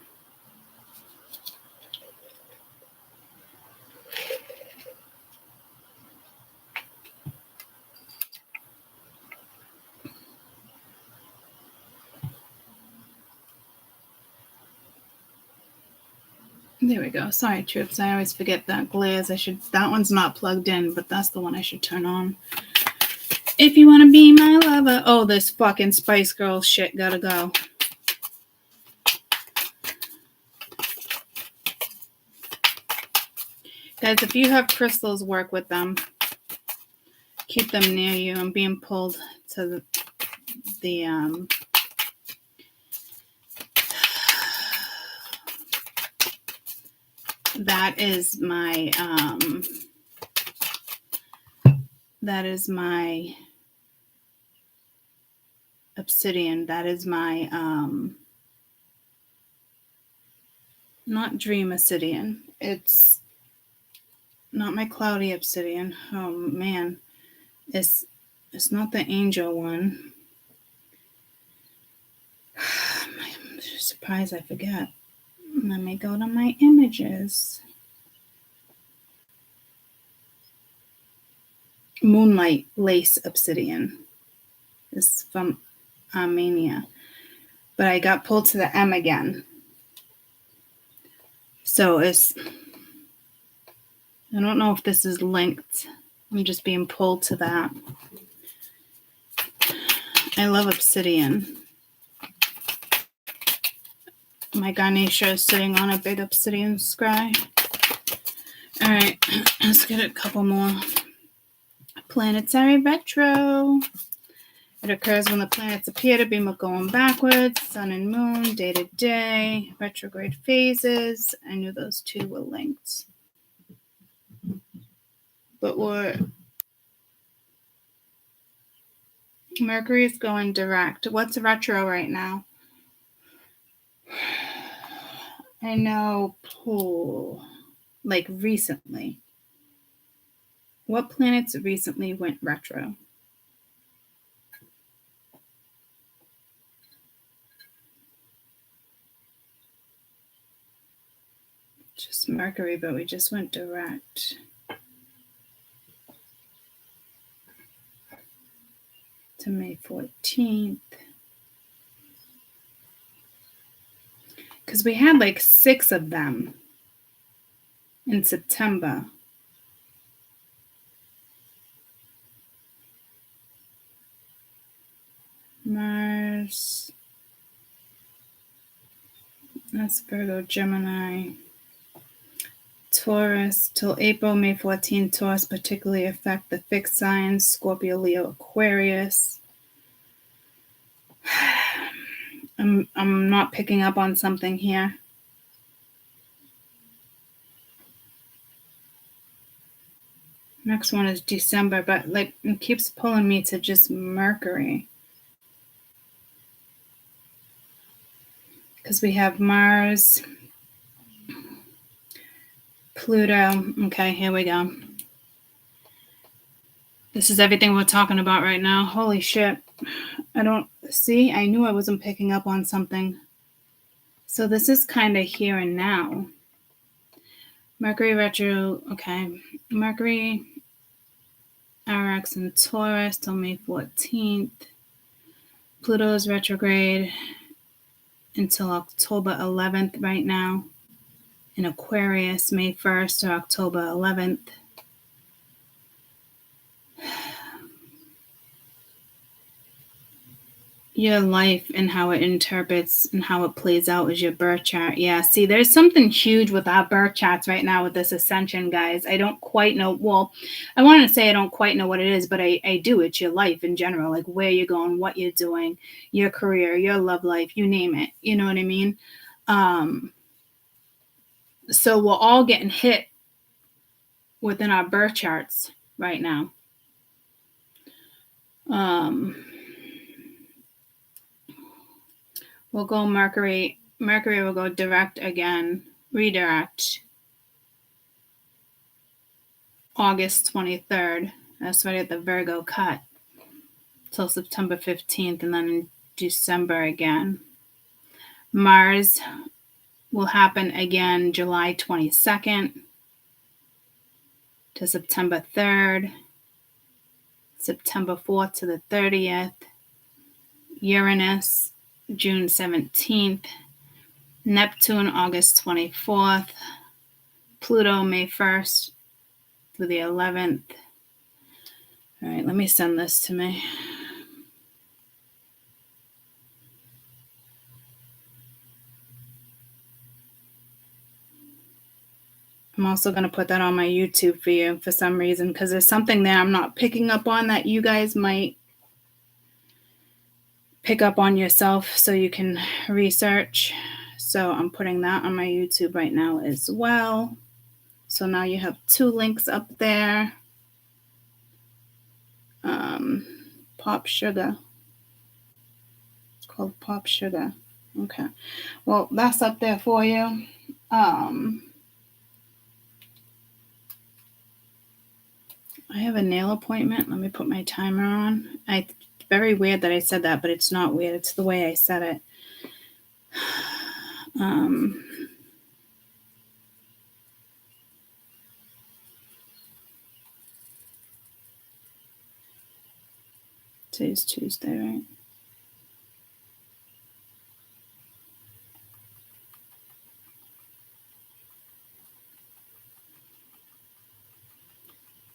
Speaker 1: There we go. Sorry, troops. I always forget that glares. That one's not plugged in, but that's the one I should turn on. If you want to be my lover. Oh, this fucking Spice Girls shit gotta go. Guys, if you have crystals, work with them. Keep them near you. I'm being pulled to the that is my obsidian. That is my not dream obsidian. It's not my cloudy obsidian. Oh man. It's not the angel one. I'm surprised I forget. Let me go to my images. Moonlight lace obsidian. This is from Armenia. But I got pulled to the M again. So I don't know if this is linked. I'm just being pulled to that. I love obsidian. My Ganesha is sitting on a big obsidian scry. All right, let's get a couple more. Planetary retro. It occurs when the planets appear to be going backwards. Sun and moon, day to day. Retrograde phases. I knew those two were linked. But Mercury is going direct. What's retro right now? I know, like recently. What planets recently went retro? Just Mercury, but we just went direct. To May 14th. Because we had like 6 of them in September. Mars. That's Virgo, Gemini. Taurus till April, May 14. Taurus particularly affect the fixed signs, Scorpio, Leo, Aquarius. I'm not picking up on something here. Next one is December, but like it keeps pulling me to just Mercury. Because we have Mars, Pluto. Okay, here we go. This is everything we're talking about right now. Holy shit. I knew I wasn't picking up on something. So this is kind of here and now. Mercury retro, okay. Mercury, RX and Taurus till May 14th. Pluto is retrograde until October 11th right now. In Aquarius, May 1st to October 11th. Your life and how it interprets and how it plays out is your birth chart. Yeah, see, there's something huge with our birth charts right now with this ascension, guys. I don't quite know. Well, I wanted to say I don't quite know what it is, but I do. It's your life in general, like where you're going, what you're doing, your career, your love life, you name it. You know what I mean? So we're all getting hit within our birth charts right now. We'll go Mercury. Mercury will go direct again, redirect, August 23rd. That's right at the Virgo cut till September 15th, and then in December again. Mars will happen again July 22nd to September 3rd, September 4th to the 30th, Uranus June 17th, Neptune August 24th, Pluto May 1st through the 11th. All right, let me send this to me. I'm also going to put that on my YouTube for you for some reason, because there's something there I'm not picking up on that you guys might pick up on yourself so you can research. So I'm putting that on my YouTube right now as well. So now you have 2 links up there. Pop Sugar. It's called Pop Sugar. Okay. Well, that's up there for you. I have a nail appointment. Let me put my timer on. Very weird that I said that, but it's not weird. It's the way I said it. Today's Tuesday, right?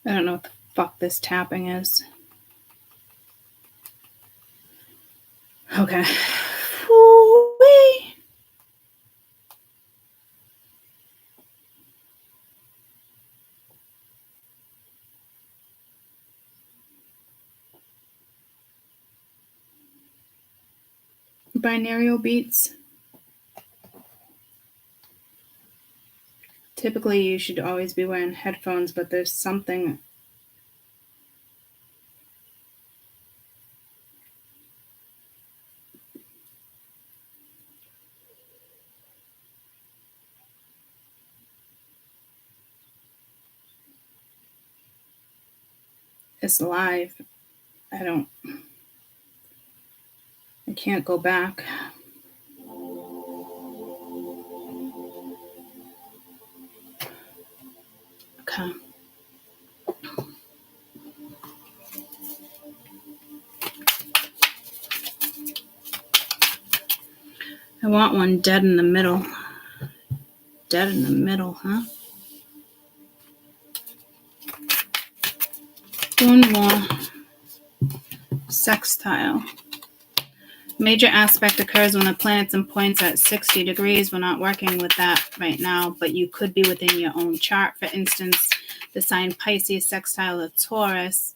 Speaker 1: I don't know what the fuck this tapping is. Okay. Woo-wee. Binaural beats. Typically, you should always be wearing headphones, but there's something. It's live. I can't go back. Okay. I want one dead in the middle. Dead in the middle, huh? One more. Sextile. Major aspect occurs when the planets and points at 60 degrees. We're not working with that right now, but you could be within your own chart. For instance, the sign Pisces sextile to Taurus.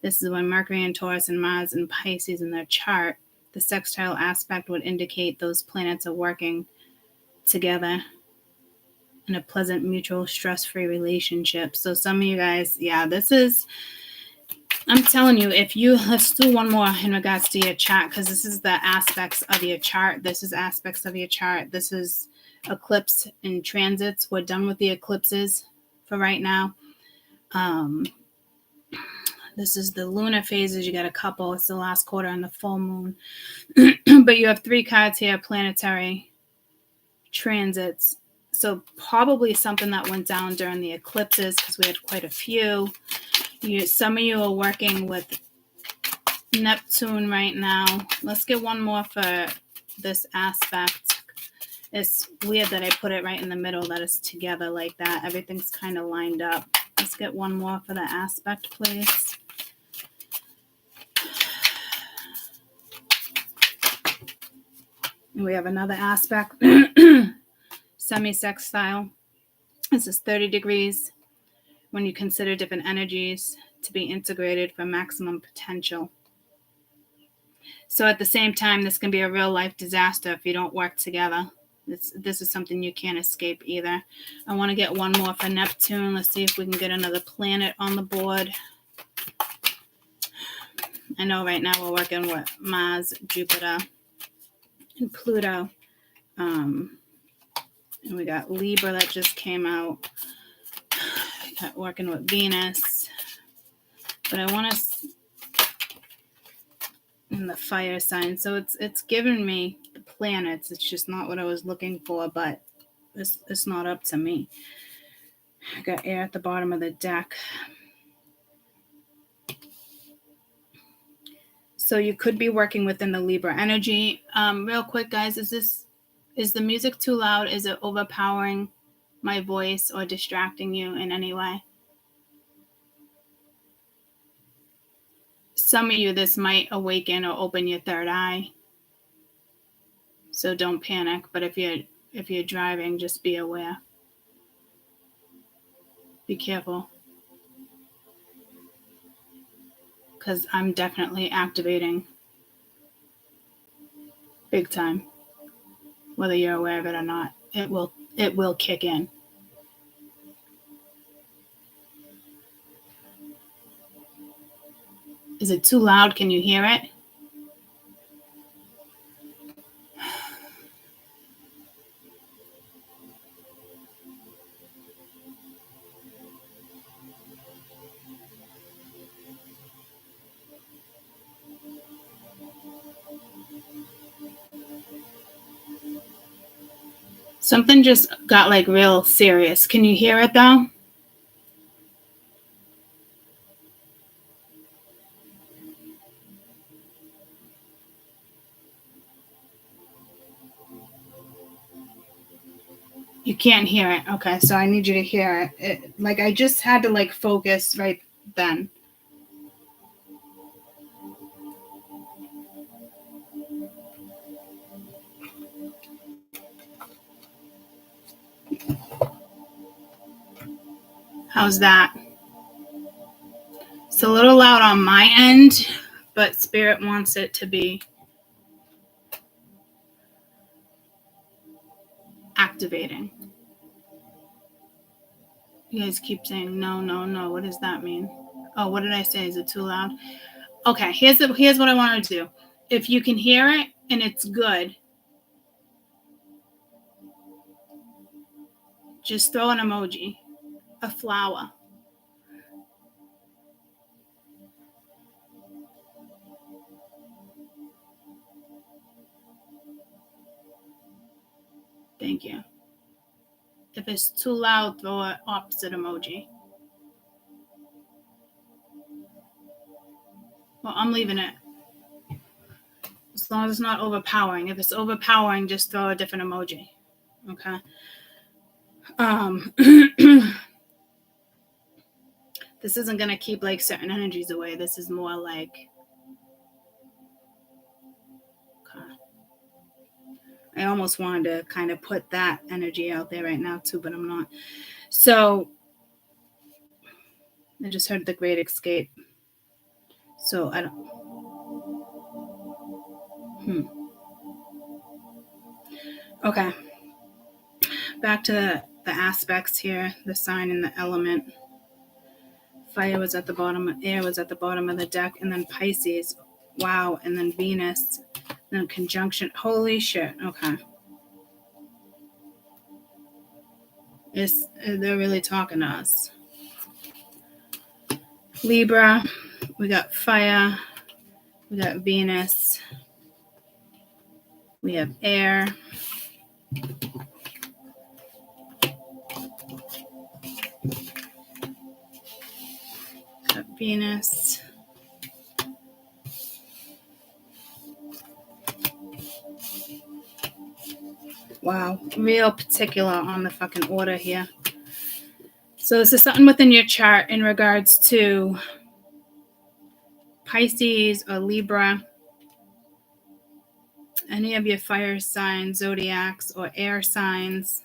Speaker 1: This is when Mercury and Taurus and Mars and Pisces in their chart. The sextile aspect would indicate those planets are working together in a pleasant, mutual, stress-free relationship. So some of you guys, this is... I'm telling you, let's do one more in regards to your chart, because this is the aspects of your chart. This is aspects of your chart. This is eclipse and transits. We're done with the eclipses for right now. This is the lunar phases. You got a couple. It's the last quarter and the full moon. But you have 3 cards here, planetary transits. So probably something that went down during the eclipses, because we had quite a few. Some of you are working with Neptune right now. Let's get one more for this aspect. It's weird that I put it right in the middle, that it's together like that. Everything's kind of lined up. Let's get one more for the aspect, please. We have another aspect. Semi-sextile. This is 30 degrees. When you consider different energies to be integrated for maximum potential. So at the same time, this can be a real life disaster if you don't work together. This is something you can't escape either. I want to get one more for Neptune. Let's see if we can get another planet on the board. I know right now we're working with Mars, Jupiter, and Pluto. And we got Libra that just came out. Got working with Venus. But I want to in the fire sign. So it's given me the planets. It's just not what I was looking for, but it's not up to me. I got air at the bottom of the deck. So you could be working within the Libra energy. Real quick, guys, is the music too loud? Is it overpowering my voice or distracting you in any way? Some of you, this might awaken or open your third eye. So don't panic. But if you're driving, just be aware. Be careful. Because I'm definitely activating big time. Whether you're aware of it or not, it will kick in. Is it too loud? Can you hear it? Something just got like real serious. Can you hear it though? You can't hear it. Okay, so I need you to hear it. Like I just had to like focus right then. How's that? It's a little loud on my end, but Spirit wants it to be activating. You guys keep saying no, no, no. What does that mean? Oh, what did I say? Is it too loud? Okay, here's what I want to do. If you can hear it and it's good, just throw an emoji, a flower. Thank you. If it's too loud, throw an opposite emoji. Well, I'm leaving it. As long as it's not overpowering. If it's overpowering, just throw a different emoji. Okay. This isn't going to keep like certain energies away. This is more like, okay. I almost wanted to kind of put that energy out there right now too, but I'm not. So I just heard the Great Escape. So I don't. Okay. Back to the aspects here, the sign and the element. Fire was at the bottom, air was at the bottom of the deck, and then Pisces. Wow. And then Venus, and then conjunction. Holy shit. Okay. They're really talking to us. Libra, we got fire, we got Venus, we have air. Got Venus. Wow, real particular on the fucking order here. So this is something within your chart in regards to Pisces or Libra, any of your fire signs, zodiacs, or air signs.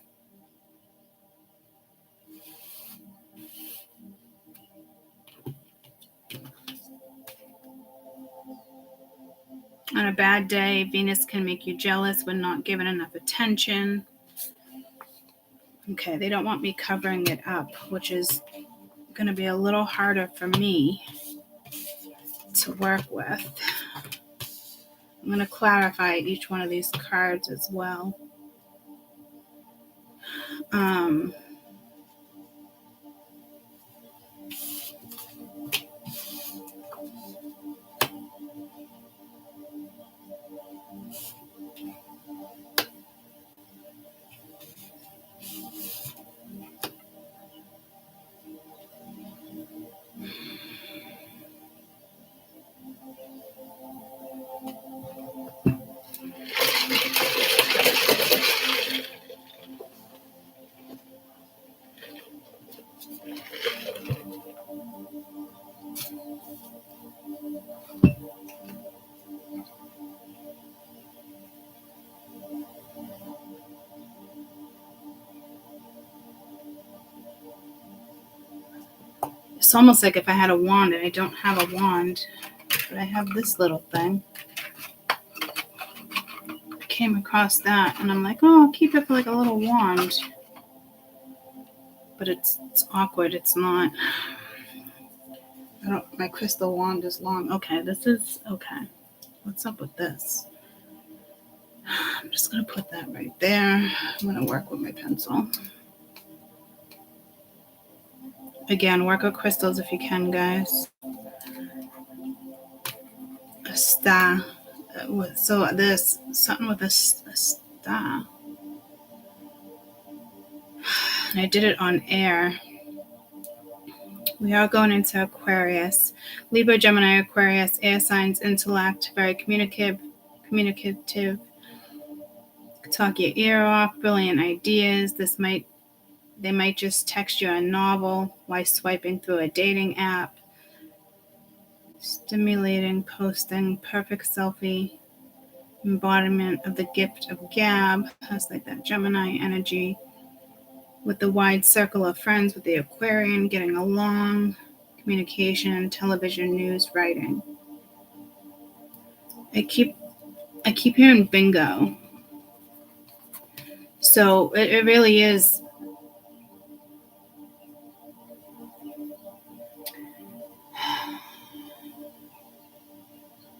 Speaker 1: On a bad day, Venus can make you jealous when not given enough attention. Okay, they don't want me covering it up, which is going to be a little harder for me to work with. I'm going to clarify each one of these cards as well. It's almost like if I had a wand, and I don't have a wand, but I have this little thing. I came across that, and I'm like, oh, I'll keep it for like a little wand. But it's awkward. It's not. My crystal wand is long. Okay, this is okay. What's up with this? I'm just gonna put that right there. I'm gonna work with my pencil. Again, work with crystals if you can, guys. A star. So this, something with a star. I did it on air. We are going into Aquarius. Libra, Gemini, Aquarius, air signs, intellect, very communicative. Talk your ear off, brilliant ideas. They might just text you a novel while swiping through a dating app. Stimulating, posting, perfect selfie, embodiment of the gift of gab. Has like that Gemini energy. With the wide circle of friends, with the Aquarian, getting along, communication, television, news, writing. I keep hearing bingo. So it really is.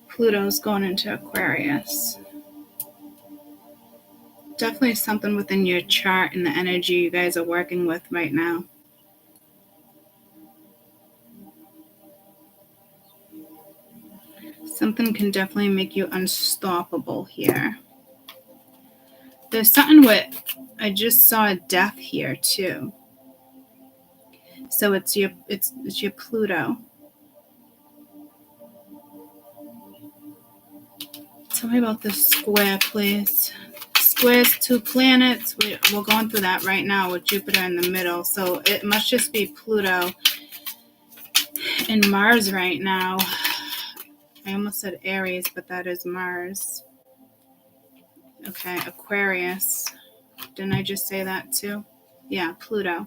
Speaker 1: Pluto's going into Aquarius. Definitely something within your chart and the energy you guys are working with right now. Something can definitely make you unstoppable here. There's something with, I just saw death here too. So it's your Pluto. Tell me about this square, please. Squares, 2 planets. We're going through that right now with Jupiter in the middle. So it must just be Pluto and Mars right now. I almost said Aries, but that is Mars. Okay, Aquarius. Didn't I just say that too? Yeah, Pluto.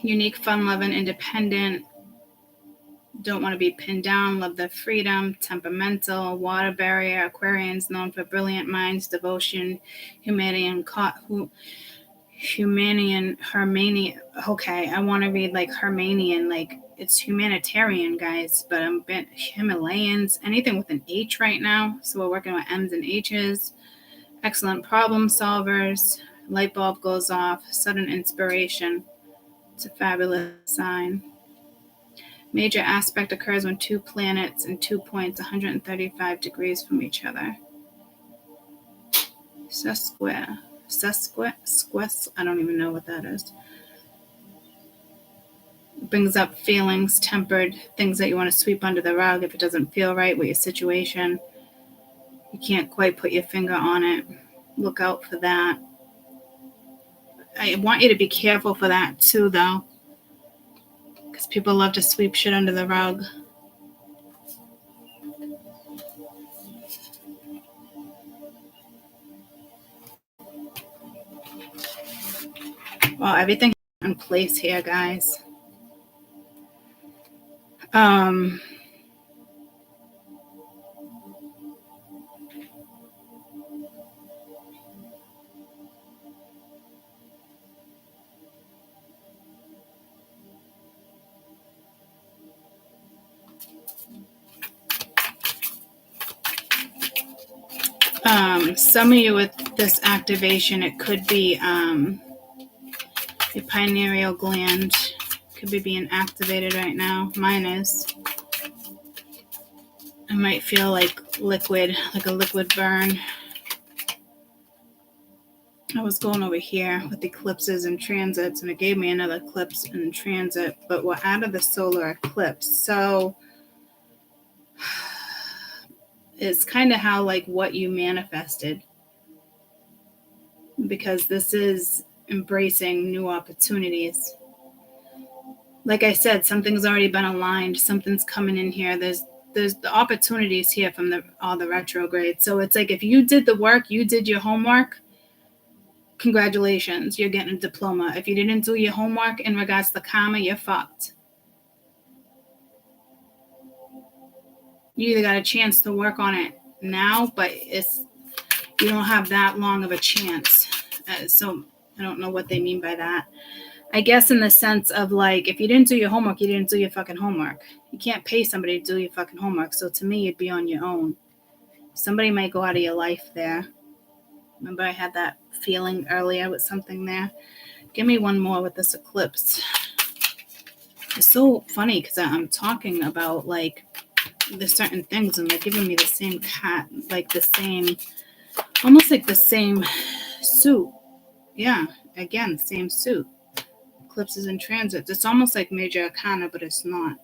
Speaker 1: Unique, fun-loving, independent. Don't want to be pinned down. Love their freedom. Temperamental. Water barrier. Aquarians known for brilliant minds, devotion, humanity, Hermanian. Okay, I want to read like Hermanian, like it's humanitarian, guys, but I'm Himalayans, anything with an H right now. So we're working with M's and H's. Excellent problem solvers. Light bulb goes off. Sudden inspiration. It's a fabulous sign. Major aspect occurs when 2 planets and 2 points 135 degrees from each other. Square. I don't even know what that is. It brings up feelings, tempered, things that you want to sweep under the rug if it doesn't feel right with your situation. You can't quite put your finger on it. Look out for that. I want you to be careful for that too, though, because people love to sweep shit under the rug. Well, everything in place here, guys. Some of you with this activation, it could be your pineal gland could be being activated right now. Mine is. I might feel like a liquid burn. I was going over here with eclipses and transits, and it gave me another eclipse and transit, but we're out of the solar eclipse. So it's kind of how like what you manifested, because this is embracing new opportunities. Like I said, something's already been aligned. Something's coming in here. There's the opportunities here from all the retrogrades. So it's like if you did the work, you did your homework, congratulations, you're getting a diploma. If you didn't do your homework in regards to karma, you're fucked. You either got a chance to work on it now, but you don't have that long of a chance. So I don't know what they mean by that. I guess in the sense of like, if you didn't do your homework, you didn't do your fucking homework. You can't pay somebody to do your fucking homework. So to me, you'd be on your own. Somebody might go out of your life there. Remember I had that feeling earlier with something there. Give me one more with this eclipse. It's so funny because I'm talking about like the certain things and they're giving me the same cat, like the same, almost like the same suit. Yeah, again, same suit. Eclipses and transits. It's almost like major arcana, but it's not.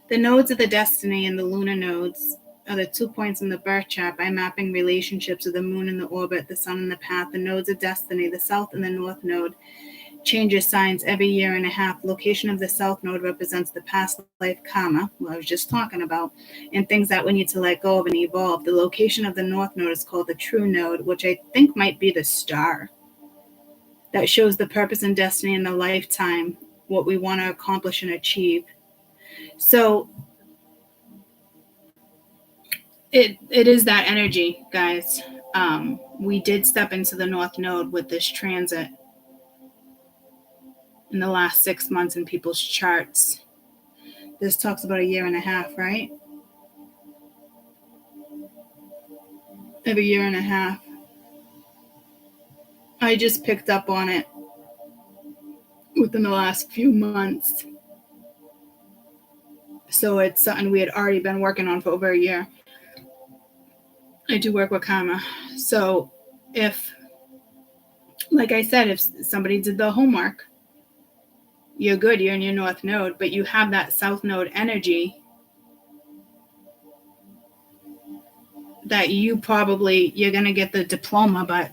Speaker 1: The nodes of the destiny and the lunar nodes are the 2 points in the birth chart by mapping relationships of the moon in the orbit, the sun in the path. The nodes of destiny, the south and the north node, changes signs every year and a half. Location of the south node represents the past life karma, what I was just talking about, and things that we need to let go of and evolve. The location of the north node is called the true node, which I think might be the star. That shows the purpose and destiny in the lifetime, what we want to accomplish and achieve. So it is that energy, guys. We did step into the north node with this transit in the last 6 months in people's charts. This talks about a year and a half, right? Every year and a half. I just picked up on it within the last few months. So it's something we had already been working on for over a year. I do work with karma. So if, like I said, if somebody did the homework, you're good, you're in your north node, but you have that south node energy that you're going to get the diploma, but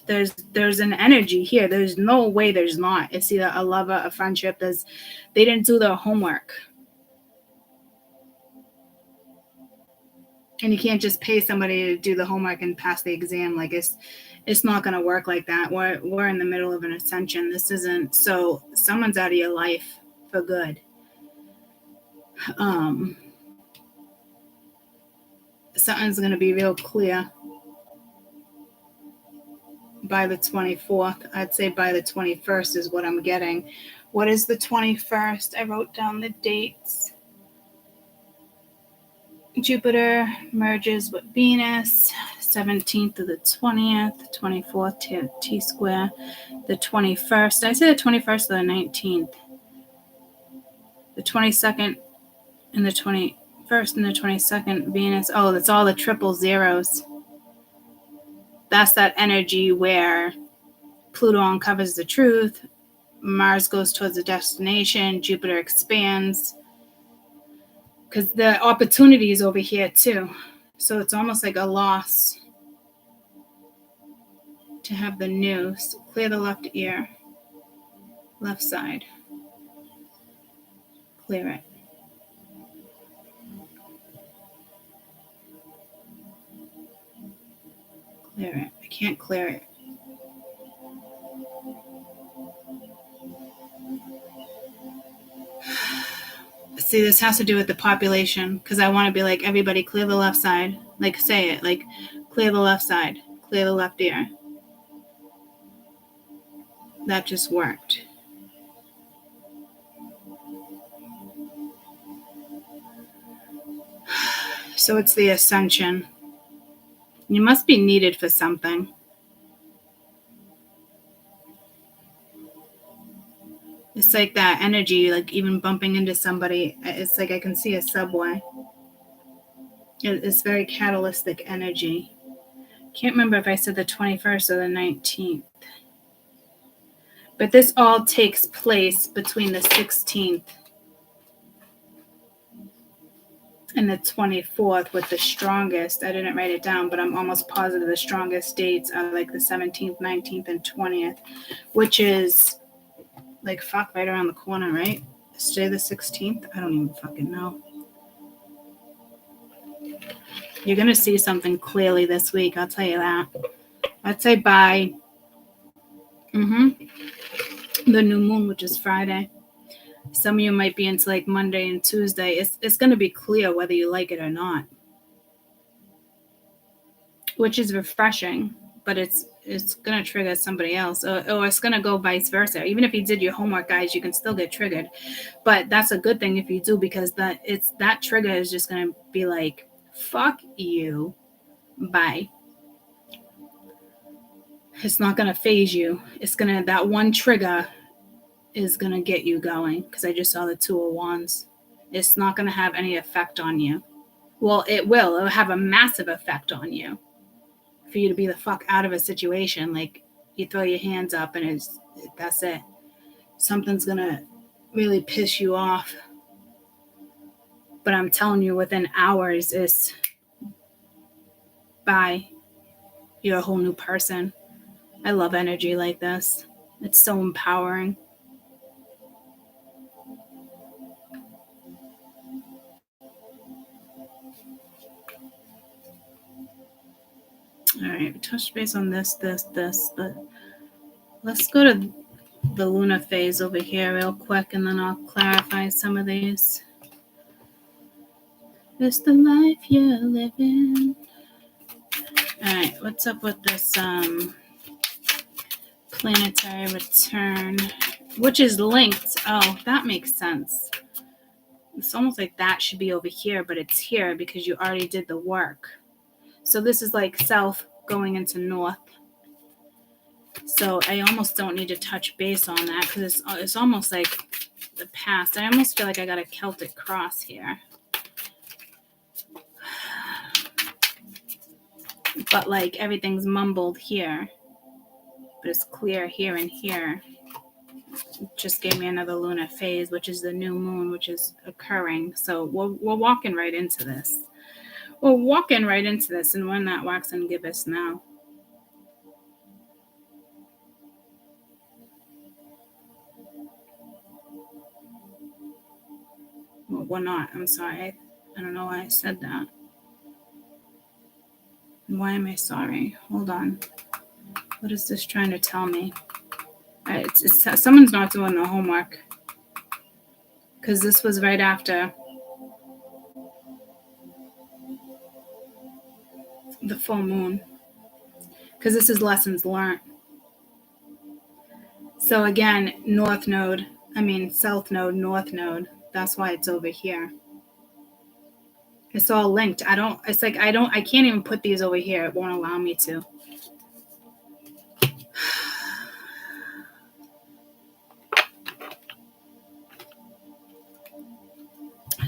Speaker 1: there's an energy here. There's no way there's not. It's either a love or a friendship. They didn't do their homework. And you can't just pay somebody to do the homework and pass the exam. Like it's not going to work like that. We're in the middle of an ascension. This isn't, so someone's out of your life for good. Something's going to be real clear by the 24th. I'd say by the 21st is what I'm getting. What is the 21st? I wrote down the dates. Jupiter merges with Venus, 17th to the 20th, 24th T Square, the 21st. I say the 21st to the 19th. The 22nd and the 21st and the 22nd, Venus. Oh, that's all the triple zeros. That's that energy where Pluto uncovers the truth, Mars goes towards the destination, Jupiter expands. Because the opportunity is over here too. So it's almost like a loss to have the news. Clear the left ear, left side. Clear it. Clear it. I can't clear it. See, this has to do with the population, because I want to be like, everybody clear the left side. Like, say it, like, clear the left side, clear the left ear. That just worked. So it's the ascension. You must be needed for something. It's like that energy, like even bumping into somebody. It's like I can see a subway. It's very catalytic energy. Can't remember if I said the 21st or the 19th. But this all takes place between the 16th and the 24th with the strongest. I didn't write it down, but I'm almost positive the strongest dates are like the 17th, 19th, and 20th, which is like fuck right around the corner, right? Stay the 16th? I don't even fucking know. You're going to see something clearly this week, I'll tell you that. I'd say by the new moon, which is Friday. Some of you might be into like Monday and Tuesday. It's going to be clear whether you like it or not, which is refreshing, but it's going to trigger somebody else, or it's going to go vice versa. Even if you did your homework, guys, you can still get triggered, but that's a good thing if you do, because that trigger is just going to be like, fuck you, bye. It's not going to phase you. It's going to, that one trigger is going to get you going, because I just saw the Two of Wands. It's not going to have any effect on you. Well, it will. It'll have a massive effect on you for you to be the fuck out of a situation. Like, you throw your hands up and that's it. Something's going to really piss you off. But I'm telling you, within hours, it's bye. You're a whole new person. I love energy like this. It's so empowering. All right, touch base on this, but let's go to the lunar phase over here real quick, and then I'll clarify some of these. It's the life you're living. All right, what's up with this planetary return, which is linked? Oh, that makes sense. It's almost like that should be over here, but it's here because you already did the work. So this is like south going into north. So I almost don't need to touch base on that, because it's almost like the past. I almost feel like I got a Celtic cross here. But like everything's mumbled here. But it's clear here and here. It just gave me another lunar phase, which is the new moon, which is occurring. So we're walking right into this. We're walking right into this, and we're in that wax and gibbous now. Well, we're not. I'm sorry. I don't know why I said that. Why am I sorry? Hold on. What is this trying to tell me? It's someone's not doing the homework, because this was right after the full moon, because this is lessons learned. So again, south node, north node. That's why it's over here. It's all linked. I can't even put these over here. It won't allow me to.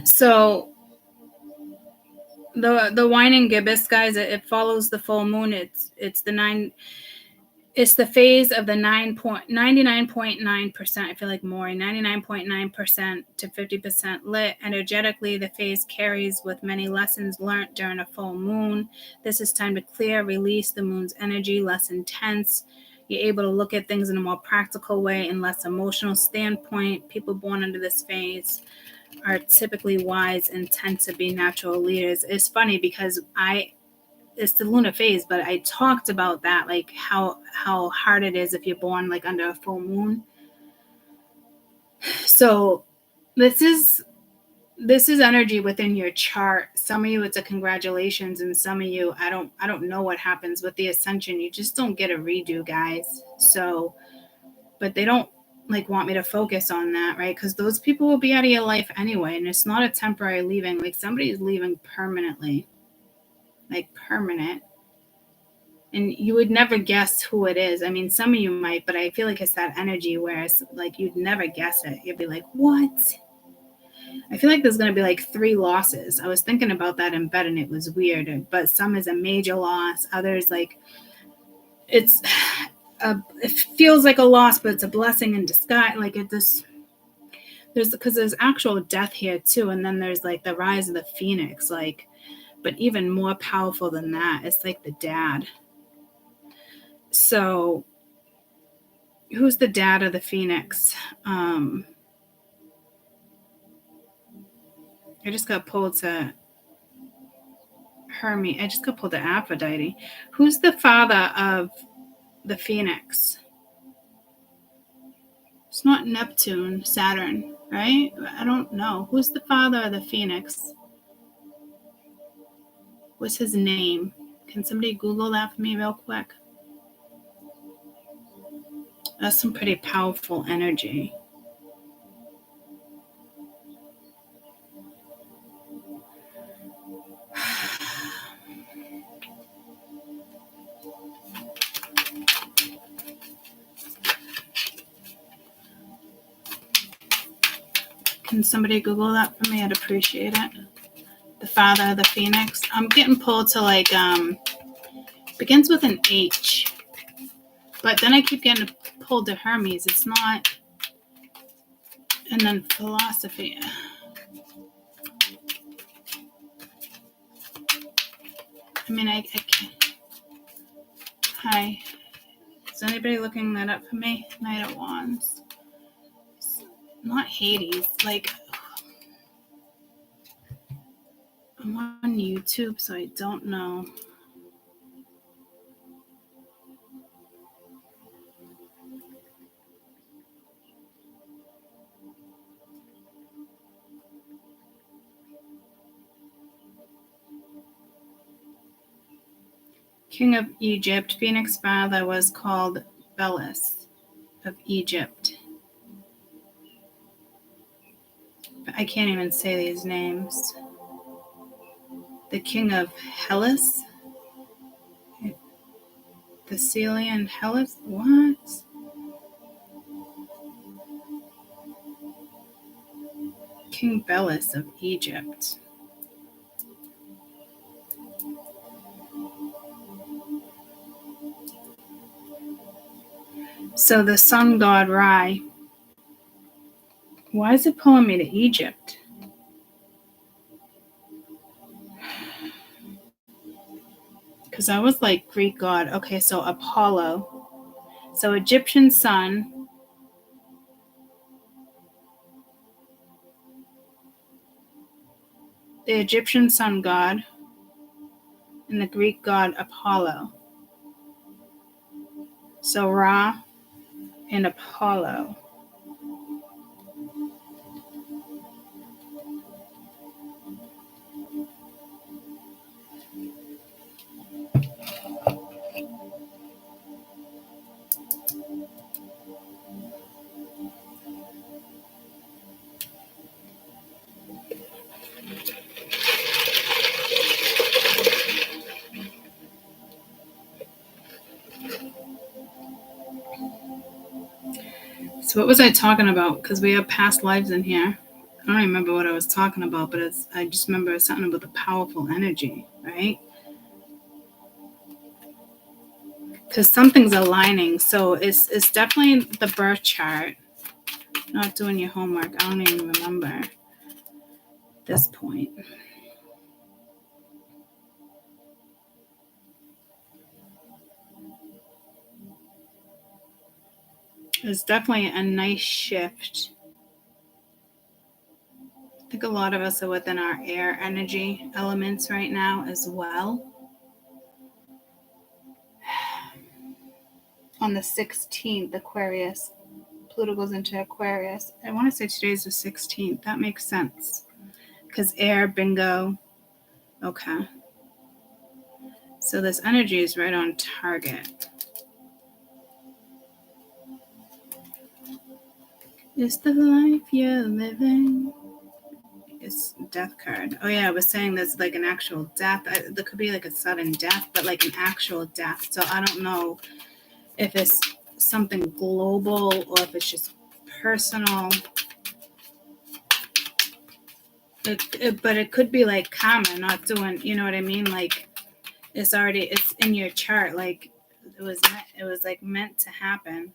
Speaker 1: So the wine and gibbous, guys, it follows the full moon. It's the phase of the 99.9%. I feel like more 99.9% to 50% lit. Energetically, the phase carries with many lessons learned during a full moon. This is time to clear, release the moon's energy, less intense. You're able to look at things in a more practical way and less emotional standpoint. People born under this phase are typically wise and tend to be natural leaders. It's funny because it's the lunar phase, but I talked about that, like how hard it is if you're born like under a full moon. So this is this is energy within your chart. Some of you, it's a congratulations, and some of you, I don't know what happens with the ascension. You just don't get a redo, guys. So, but they don't like want me to focus on that, right? Because those people will be out of your life anyway, and it's not a temporary leaving. Like somebody's leaving permanently, like permanent. And you would never guess who it is. I mean, some of you might, but I feel like it's that energy where it's like you'd never guess it. You'd be like, what? I feel like there's going to be like 3 losses. I was thinking about that in bed and it was weird. But some is a major loss. Others, like, it feels like a loss, but it's a blessing in disguise. Like there's actual death here too. And then there's like the rise of the phoenix. Like, but even more powerful than that, it's like the dad. So who's the dad of the phoenix? I just got pulled to Hermes. I just got pulled to Aphrodite. Who's the father of the phoenix? It's not Neptune, Saturn, right? I don't know. Who's the father of the phoenix? What's his name? Can somebody Google that for me real quick? That's some pretty powerful energy. Can somebody Google that for me? I'd appreciate it. The father of the phoenix. I'm getting pulled to like, begins with an H. But then I keep getting pulled to Hermes. It's not. And then philosophy. I mean, I can't. Hi. Is anybody looking that up for me? Knight of Wands. Not Hades. Like, I'm on YouTube, so I don't know. King of Egypt. Phoenix father was called Belus of Egypt. I can't even say these names. The king of Hellas. Thessalian Hellas? What? King Belus of Egypt. So the sun god Ra. Why is it pulling me to Egypt? Because I was like Greek god. Okay, so Apollo. So Egyptian sun. The Egyptian sun god. And the Greek god Apollo. So Ra and Apollo. So what was I talking about? Because we have past lives in here. I don't remember what I was talking about, but I just remember something about the powerful energy, right? Because something's aligning. So it's definitely the birth chart. Not doing your homework. I don't even remember at this point. It's definitely a nice shift. I think a lot of us are within our air energy elements right now as well. On the 16th, Aquarius. Pluto goes into Aquarius. I want to say today's the 16th. That makes sense. Because air, bingo. Okay. So this energy is right on target. It's the life you're living. It's death card. Oh yeah, I was saying there's like an actual death. There could be like a sudden death, but like an actual death. So I don't know if it's something global or if it's just personal. But it could be like karma, not doing, you know what I mean? Like it's in your chart. Like it was like meant to happen.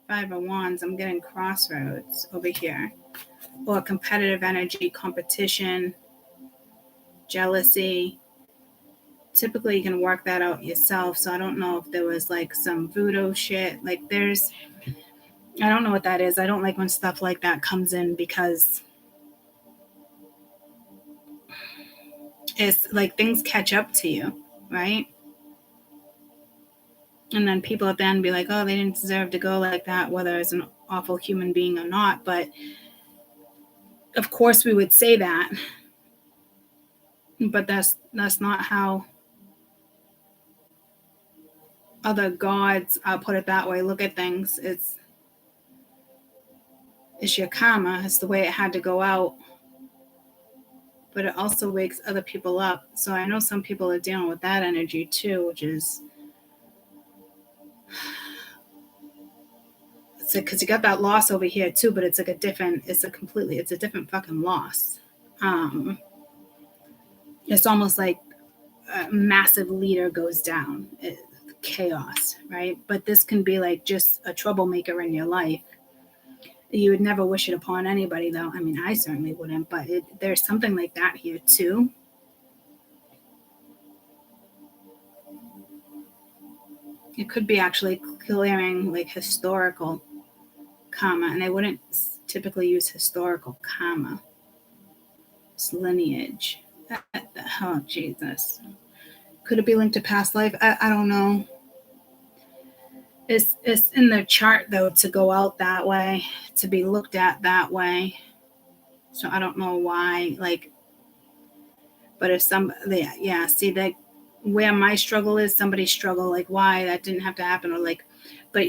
Speaker 1: 5 of Wands. I'm getting crossroads over here. Or competitive energy, competition, jealousy. Typically you can work that out yourself. So I don't know if there was like some voodoo shit. Like I don't know what that is. I don't like when stuff like that comes in because it's like things catch up to you, right? And then people at the end be like, oh, they didn't deserve to go like that, whether it's an awful human being or not. But of course we would say that. But that's not how other gods, I'll put it that way, look at things. It's your karma. It's the way it had to go out. But it also wakes other people up. So I know some people are dealing with that energy too, which is, it's like, because you got that loss over here too, but it's like it's a different fucking loss. It's almost like a massive leader goes down. Chaos, right? But this can be like just a troublemaker in your life. You would never wish it upon anybody, though. I mean, I certainly wouldn't, but there's something like that here, too. It could be actually clearing, like, historical karma, and I wouldn't typically use historical karma. It's lineage. Oh, Jesus. Could it be linked to past life? I don't know. It's in the chart, though, to go out that way, to be looked at that way. So I don't know why, like, but if somebody, yeah, see, like, where my struggle is, somebody's struggle, like, why that didn't have to happen, or like, but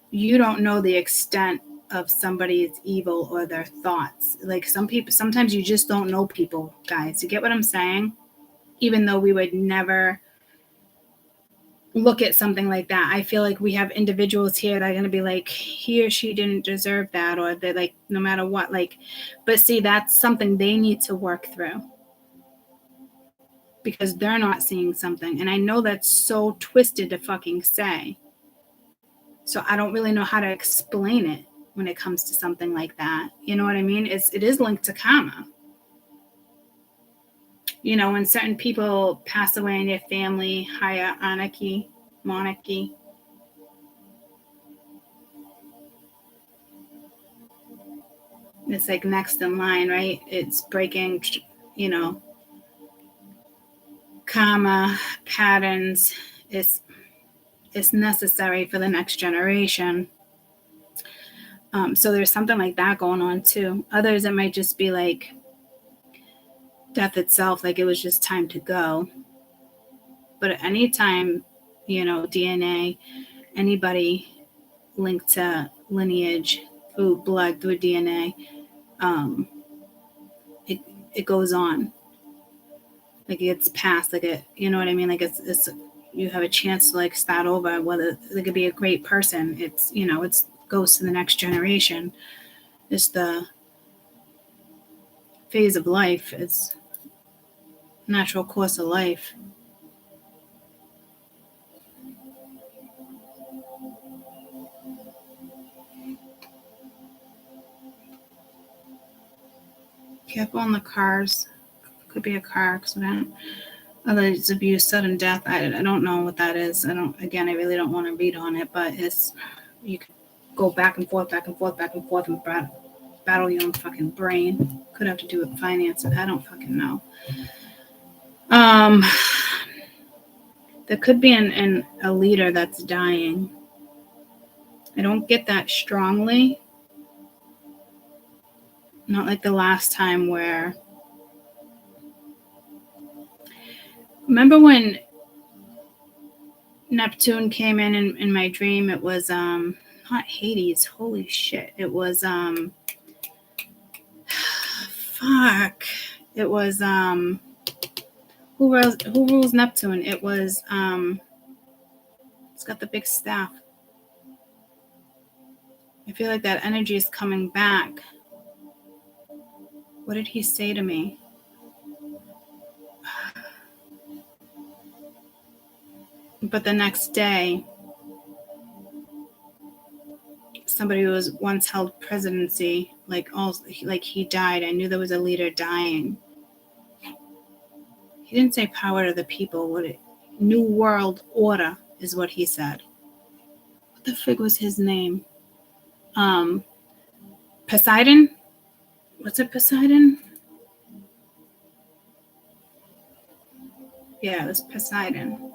Speaker 1: you don't know the extent of somebody's evil or their thoughts. Like, some people, sometimes you just don't know people, guys. You get what I'm saying? Even though we would never look at something like that. I feel like we have individuals here that are going to be like, he or she didn't deserve that, or they're like, no matter what, like, but see, that's something they need to work through because they're not seeing something. And I know that's so twisted to fucking say. So I don't really know how to explain it when it comes to something like that. You know what I mean? It is linked to karma. You know, when certain people pass away in your family, hierarchy, monarchy. It's like next in line, right? It's breaking, you know, karma patterns. It's necessary for the next generation. So there's something like that going on too. Others, it might just be like death itself, like it was just time to go. But at any time, you know, DNA, anybody linked to lineage through blood, through DNA, it goes on. Like it gets passed, like it, you know what I mean? Like it's you have a chance to like start over. Whether it could be a great person, it's, you know, it's goes to the next generation. It's the phase of life. It's natural course of life. Careful on the cars. Could be a car accident. Others abuse, sudden death. I don't know what that is. I really don't want to read on it, but it's, you could go back and forth, and battle your own fucking brain. Could have to do with finances. I don't fucking know. There could be a leader that's dying. I don't get that strongly. Not like the last time where remember when Neptune came in my dream? It was not Hades. Holy shit! It was fuck. It was who rules Neptune? It was it's got the big staff. I feel like that energy is coming back. What did he say to me? But the next day, somebody who was once held presidency, like he died. I knew there was a leader dying. He didn't say power to the people. New world order is what he said. What the fig was his name? Poseidon? What's it, Poseidon? Yeah, it was Poseidon.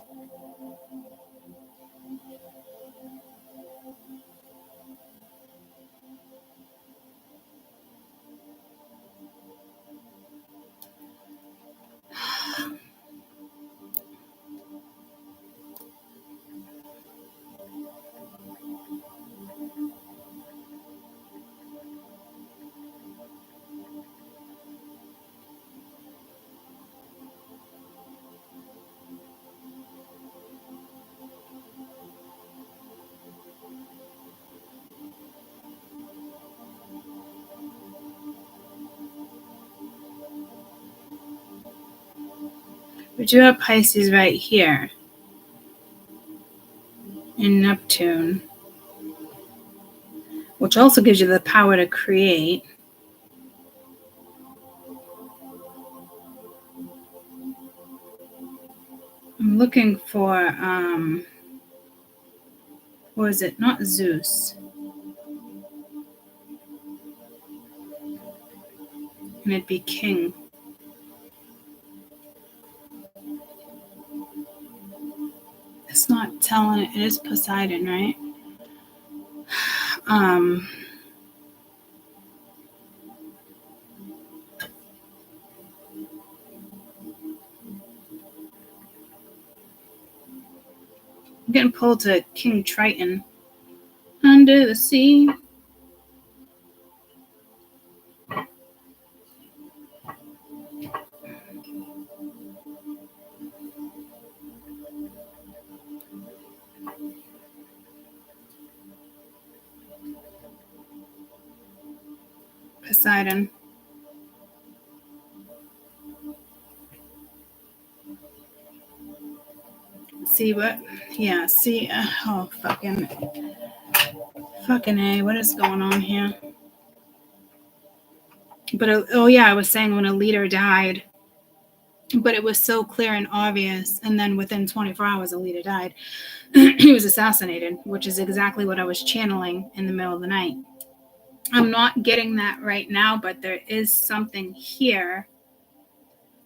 Speaker 1: But you have Pisces right here in Neptune, which also gives you the power to create. I'm looking for, what is it? Not Zeus. And it'd be King. It's not telling it. It is Poseidon, right? I'm getting pulled to King Triton. Under the sea. Poseidon. See what? Yeah, see. Oh, fucking A. What is going on here? But, I was saying when a leader died, but it was so clear and obvious. And then within 24 hours, a leader died. He was assassinated, which is exactly what I was channeling in the middle of the night. I'm not getting that right now, but there is something here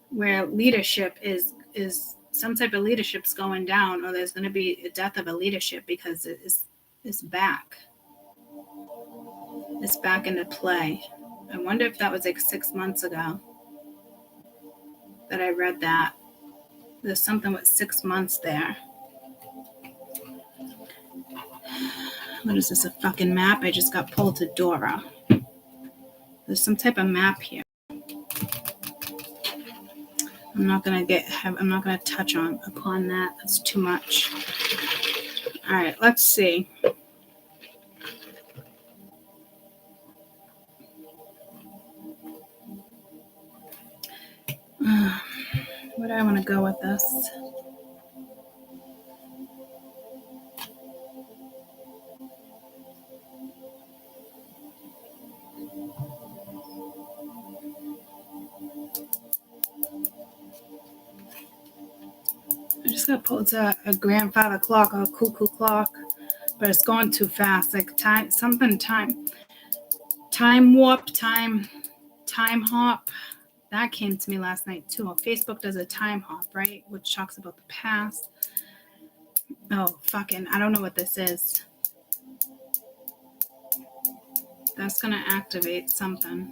Speaker 1: where leadership is some type of leadership's going down, or there's going to be a death of a leadership because it's back. It's back into play. I wonder if that was like 6 months ago that I read that. There's something with 6 months there. What is this, a fucking map? I just got pulled to Dora. There's some type of map here. I'm not gonna touch upon that. That's too much. All right, let's see. Where do I want to go with this? I just got pulled to a grandfather clock, a cuckoo clock, but it's going too fast. Like time warp, time hop. That came to me last night too. Facebook does a time hop, right? Which talks about the past. Oh, fucking, I don't know what this is. That's going to activate something.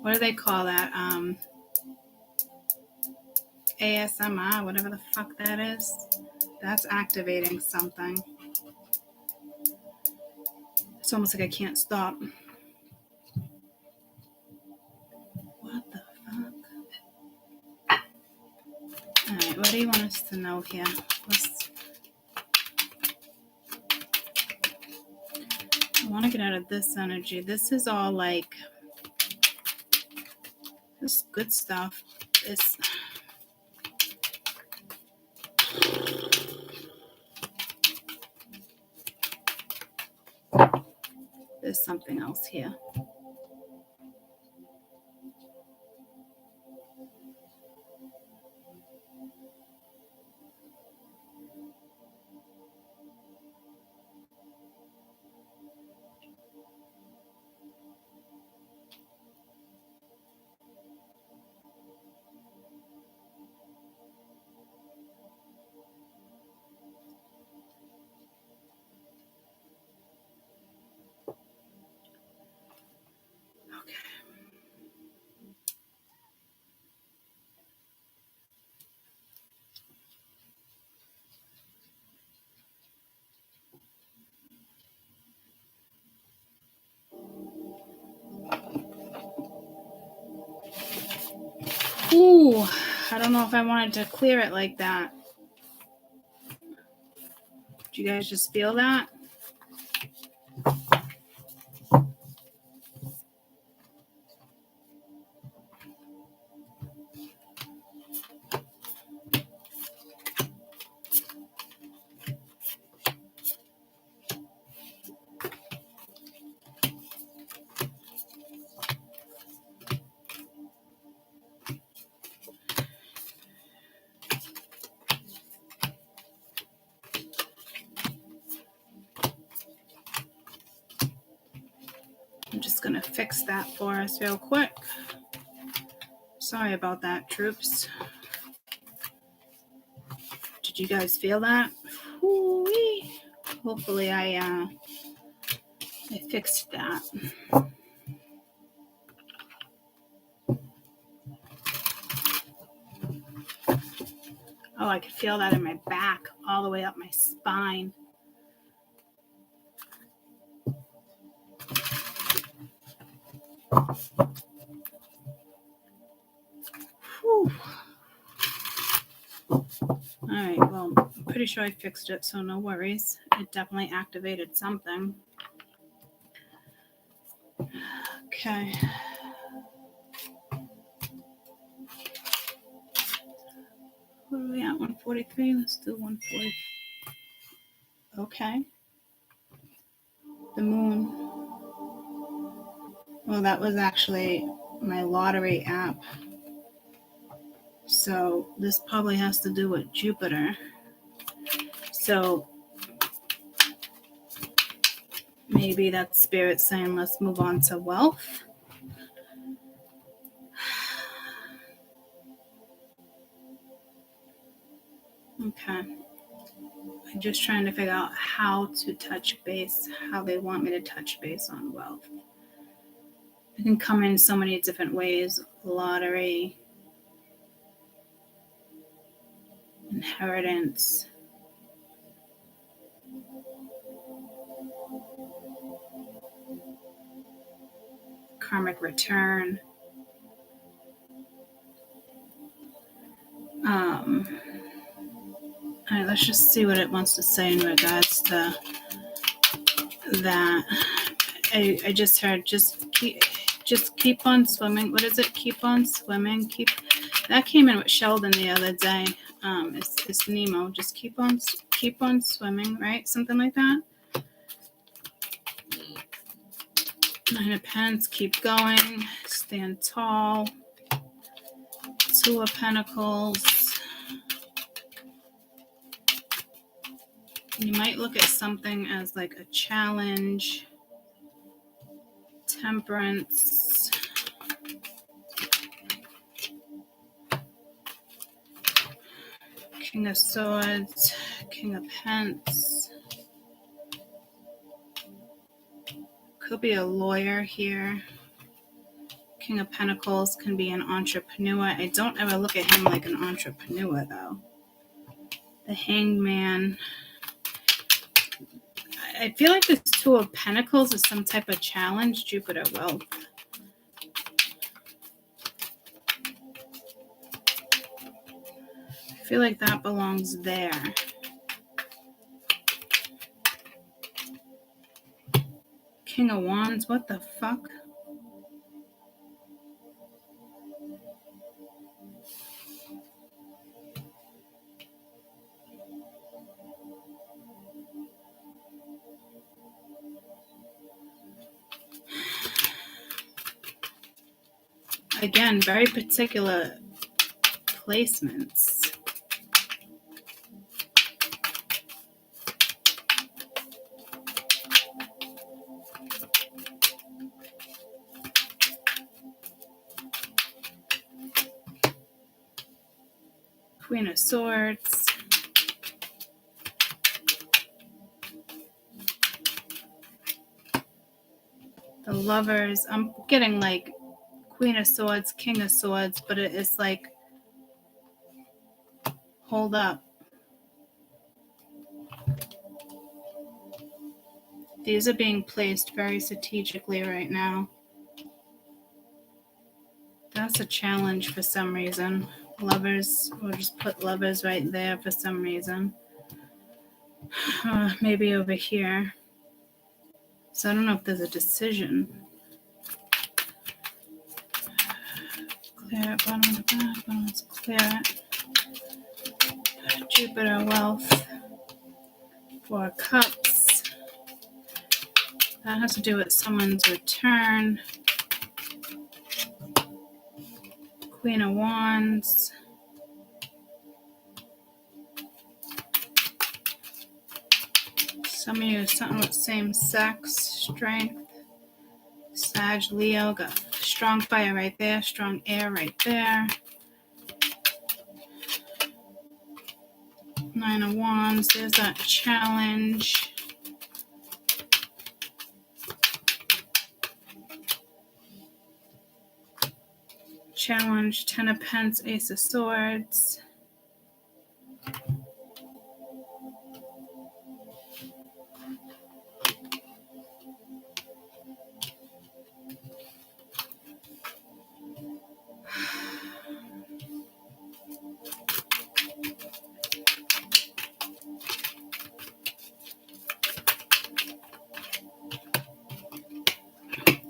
Speaker 1: What do they call that? ASMR, whatever the fuck that is. That's activating something. It's almost like I can't stop. What the fuck? Alright, what do you want us to know here? I want to get out of this energy. This is all like this good stuff. There's something else here. Ooh, I don't know if I wanted to clear it like that. Do you guys just feel that? I'm just going to fix that for us real quick. Sorry about that, troops. Did you guys feel that? Ooh-wee. Hopefully I fixed that. Oh, I could feel that in my back, all the way up my spine. Whew. All right, well, I'm pretty sure I fixed it, so no worries. It definitely activated something. Okay. What are we at? 143? Let's do 140. Okay. The moon. Well, that was actually my lottery app. So this probably has to do with Jupiter. So maybe that's spirit saying let's move on to wealth. Okay. I'm just trying to figure out how to touch base, how they want me to touch base on wealth. It can come in so many different ways. Lottery, inheritance, karmic return. All right, let's just see what it wants to say in regards to that. I just heard just keep on swimming. What is it? Keep on swimming. That came in with Sheldon the other day. It's Nemo. Just keep on swimming, right? Something like that. 9 of Pentacles, keep going, stand tall. 2 of Pentacles. You might look at something as like a challenge. Temperance. King of Swords, King of Pentacles. Could be a lawyer here. King of Pentacles can be an entrepreneur. I don't ever look at him like an entrepreneur, though. The Hangman. I feel like this Two of Pentacles is some type of challenge. Jupiter wealth. I feel like that belongs there. King of Wands. What the fuck? Again, very particular placements. Queen of Swords. The Lovers. I'm getting like Queen of Swords, King of Swords, but it is like, hold up. These are being placed very strategically right now. That's a challenge for some reason. Lovers, we'll just put Lovers right there for some reason. Maybe over here. So I don't know if there's a decision. Clear it, bottom of the back, let's clear it. Jupiter wealth. 4 of Cups. That has to do with someone's return. Queen of Wands. Some of you, something with same sex, strength. Sag, Leo, got strong fire right there, strong air right there. 9 of Wands, there's that challenge. Challenge, 10 of Pence, Ace of Swords.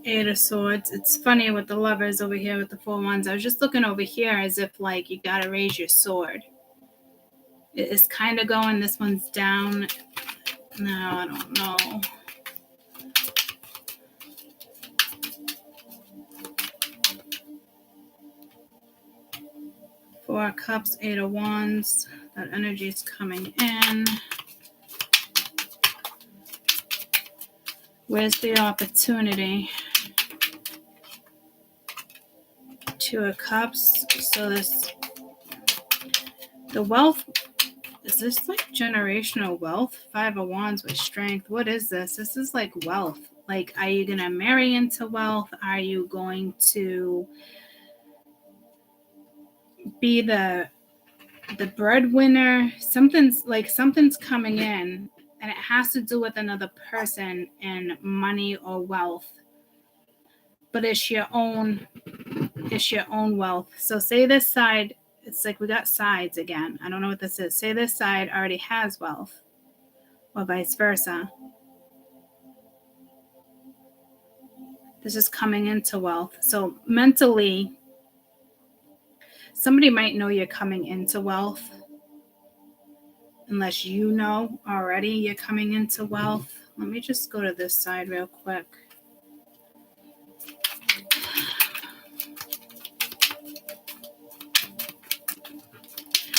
Speaker 1: Eight of Swords. It's funny with the Lovers over here with the 4 Wands. I was just looking over here as if like you gotta raise your sword. It's kind of going. This one's down. No, I don't know. Four of Cups, 8 of Wands. That energy is coming in. Where's the opportunity? 2 of Cups. So the wealth, is this like generational wealth? 5 of Wands with strength. What is this? This is like wealth. Like, are you going to marry into wealth? Are you going to be the breadwinner? Something's coming in, and it has to do with another person and money or wealth. But it's your own wealth. So say this side, it's like we got sides again. I don't know what this is. Say this side already has wealth, or vice versa. This is coming into wealth. So mentally, somebody might know you're coming into wealth, unless you know already you're coming into wealth. Let me just go to this side real quick.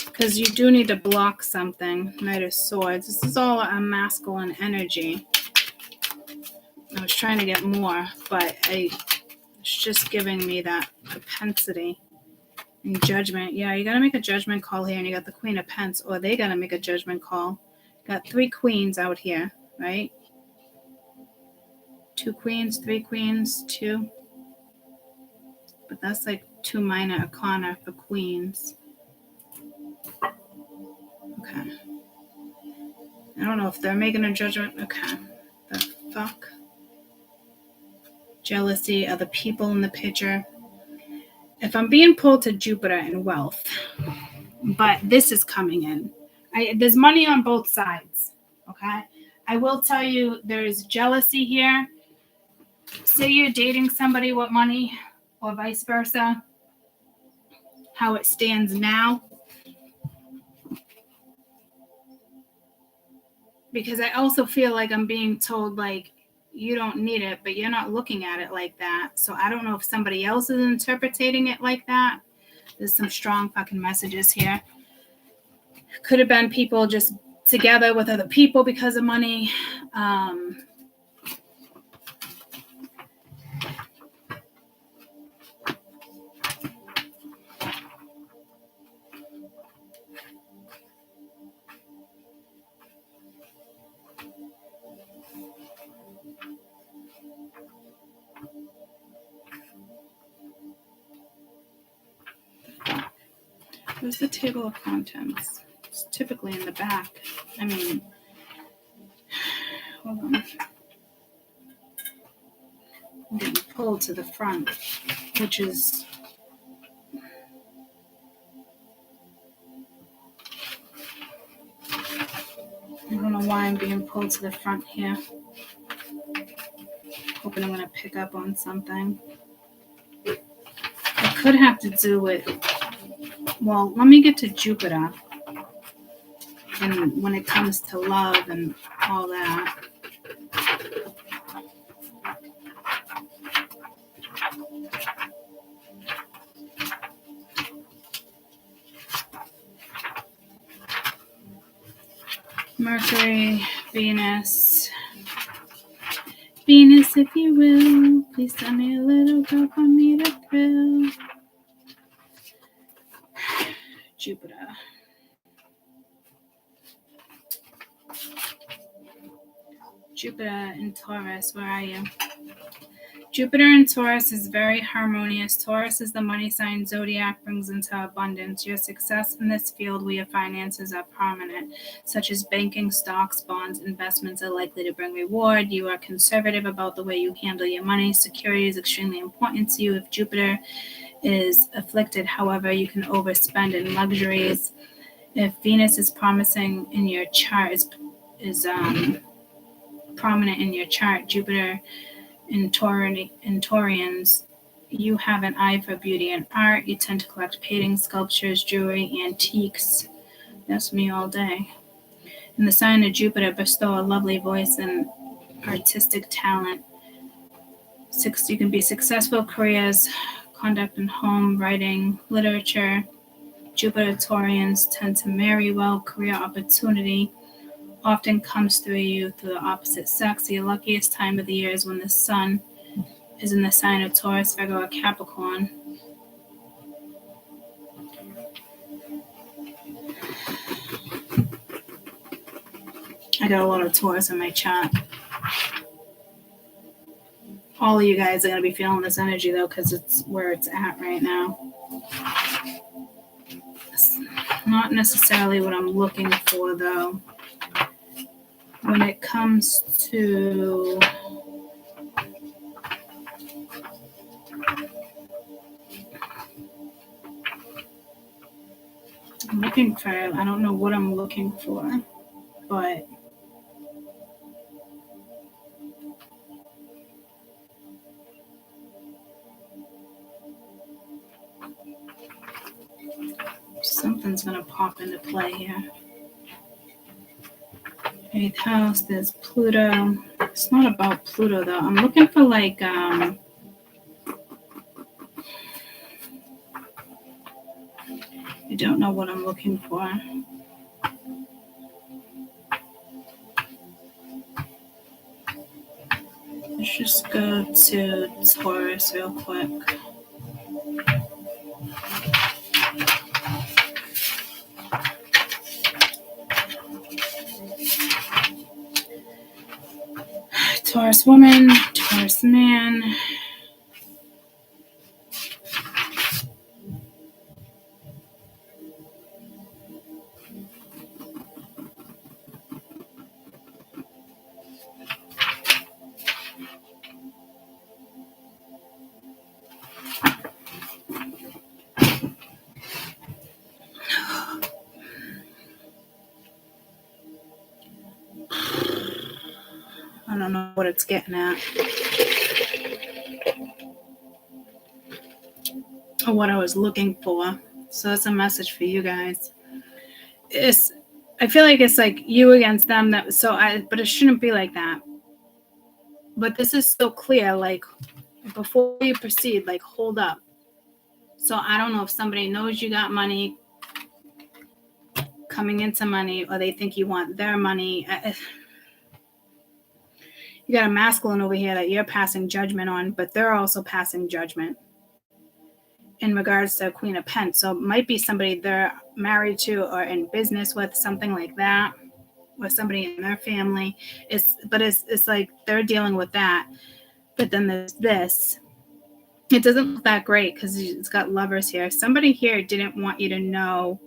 Speaker 1: Because you do need to block something. Knight of Swords. This is all a masculine energy. I was trying to get more, but it's just giving me that propensity and judgment. Yeah, you got to make a judgment call here, and you got the Queen of Pence, or they got to make a judgment call. Got 3 queens out here, right? 2 queens, 3 queens, 2. But that's like 2 minor arcana for queens. Okay. I don't know if they're making a judgment. Okay. The fuck? Jealousy of the people in the picture. If I'm being pulled to Jupiter and wealth, but this is coming in. There's money on both sides. Okay. I will tell you there's jealousy here. Say you're dating somebody with money or vice versa. How it stands now. Because I also feel like I'm being told, like, you don't need it, but you're not looking at it like that. So I don't know if somebody else is interpreting it like that. There's some strong fucking messages here. Could have been people just together with other people because of money. Where's the table of contents? It's typically in the back. I mean, hold on. I'm getting pulled to the front, which is I don't know why I'm being pulled to the front here. Hoping I'm going to pick up on something. It could have to do with, well, let me get to Jupiter. And when it comes to love and all that. Mercury, Venus. Venus, if you will, please send me a little girl for me to thrill. Jupiter. Jupiter in Taurus, where are you? Jupiter in Taurus is very harmonious. Taurus is the money sign zodiac brings into abundance. Your success in this field where your finances are prominent, such as banking, stocks, bonds, investments are likely to bring reward. You are conservative about the way you handle your money. Security is extremely important to you. If Jupiter is afflicted, however, you can overspend in luxuries. If Venus is promising in your chart, is prominent in your chart, Jupiter in Taurians, you have an eye for beauty and art. You tend to collect paintings, sculptures, jewelry, antiques. That's me all day. In the sign of Jupiter, bestow a lovely voice and artistic talent. You can be successful careers, conduct in home, writing, literature. Jupiter Taurians tend to marry well. Career opportunity often comes through you through the opposite sex. Your luckiest time of the year is when the sun is in the sign of Taurus, Virgo, or Capricorn. I got a lot of Taurus in my chart. All of you guys are going to be feeling this energy, though, because it's where it's at right now. It's not necessarily what I'm looking for, though. When it comes to I'm looking for, I don't know what I'm looking for, but something's going to pop into play here. 8th house, there's Pluto. It's not about Pluto, though. I'm looking for, like, I don't know what I'm looking for. Let's just go to Taurus real quick. Taurus woman, Taurus man. don't know what it's getting at. Or what I was looking for. So that's a message for you guys. I feel like it's like you against them. But it shouldn't be like that. But this is so clear. Like, before you proceed, like, hold up. So I don't know if somebody knows you got money coming into money, or they think you want their money. You got a masculine over here that you're passing judgment on, but they're also passing judgment in regards to Queen of Pentacles. So it might be somebody they're married to or in business with, something like that, or somebody in their family. It's like they're dealing with that. But then there's this. It doesn't look that great because it's got Lovers here. Somebody here didn't want you to know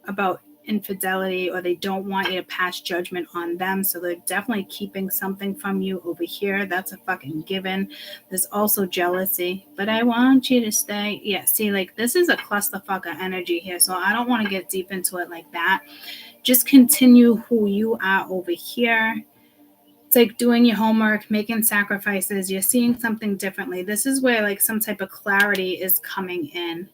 Speaker 1: about infidelity, or they don't want you to pass judgment on them, so they're definitely keeping something from you over here. That's a fucking given. There's also jealousy, but I want you to stay. Yeah, see, like, this is a clusterfuck of energy here, so I don't want to get deep into it like that. Just continue who you are over here. It's like doing your homework, making sacrifices. You're seeing something differently. This is where, like, some type of clarity is coming in.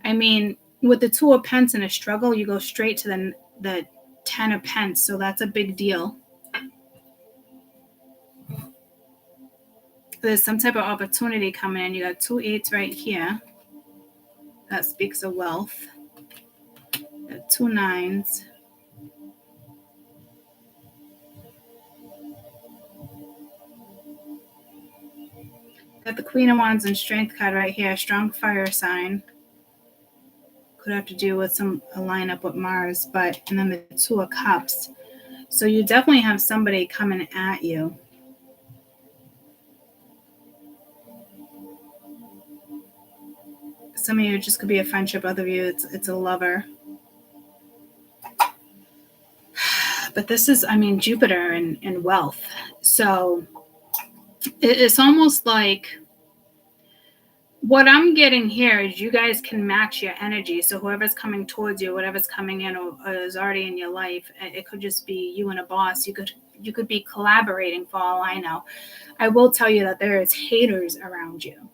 Speaker 1: I mean, with the Two of Pentacles in a struggle, you go straight to the Ten of Pentacles, so that's a big deal. There's some type of opportunity coming in. You got 2 8s right here. That speaks of wealth. 2 9s. Got the Queen of Wands and Strength card right here. Strong fire sign. Could have to do with a lineup with Mars, and then the 2 of Cups. So you definitely have somebody coming at you. Some of you just could be a friendship. Other of you, it's a lover. But this is, I mean, Jupiter and wealth. So it's almost like, what I'm getting here is you guys can match your energy. So whoever's coming towards you, whatever's coming in or is already in your life, it could just be you and a boss. You could be collaborating, for all I know. I will tell you that there is haters around you.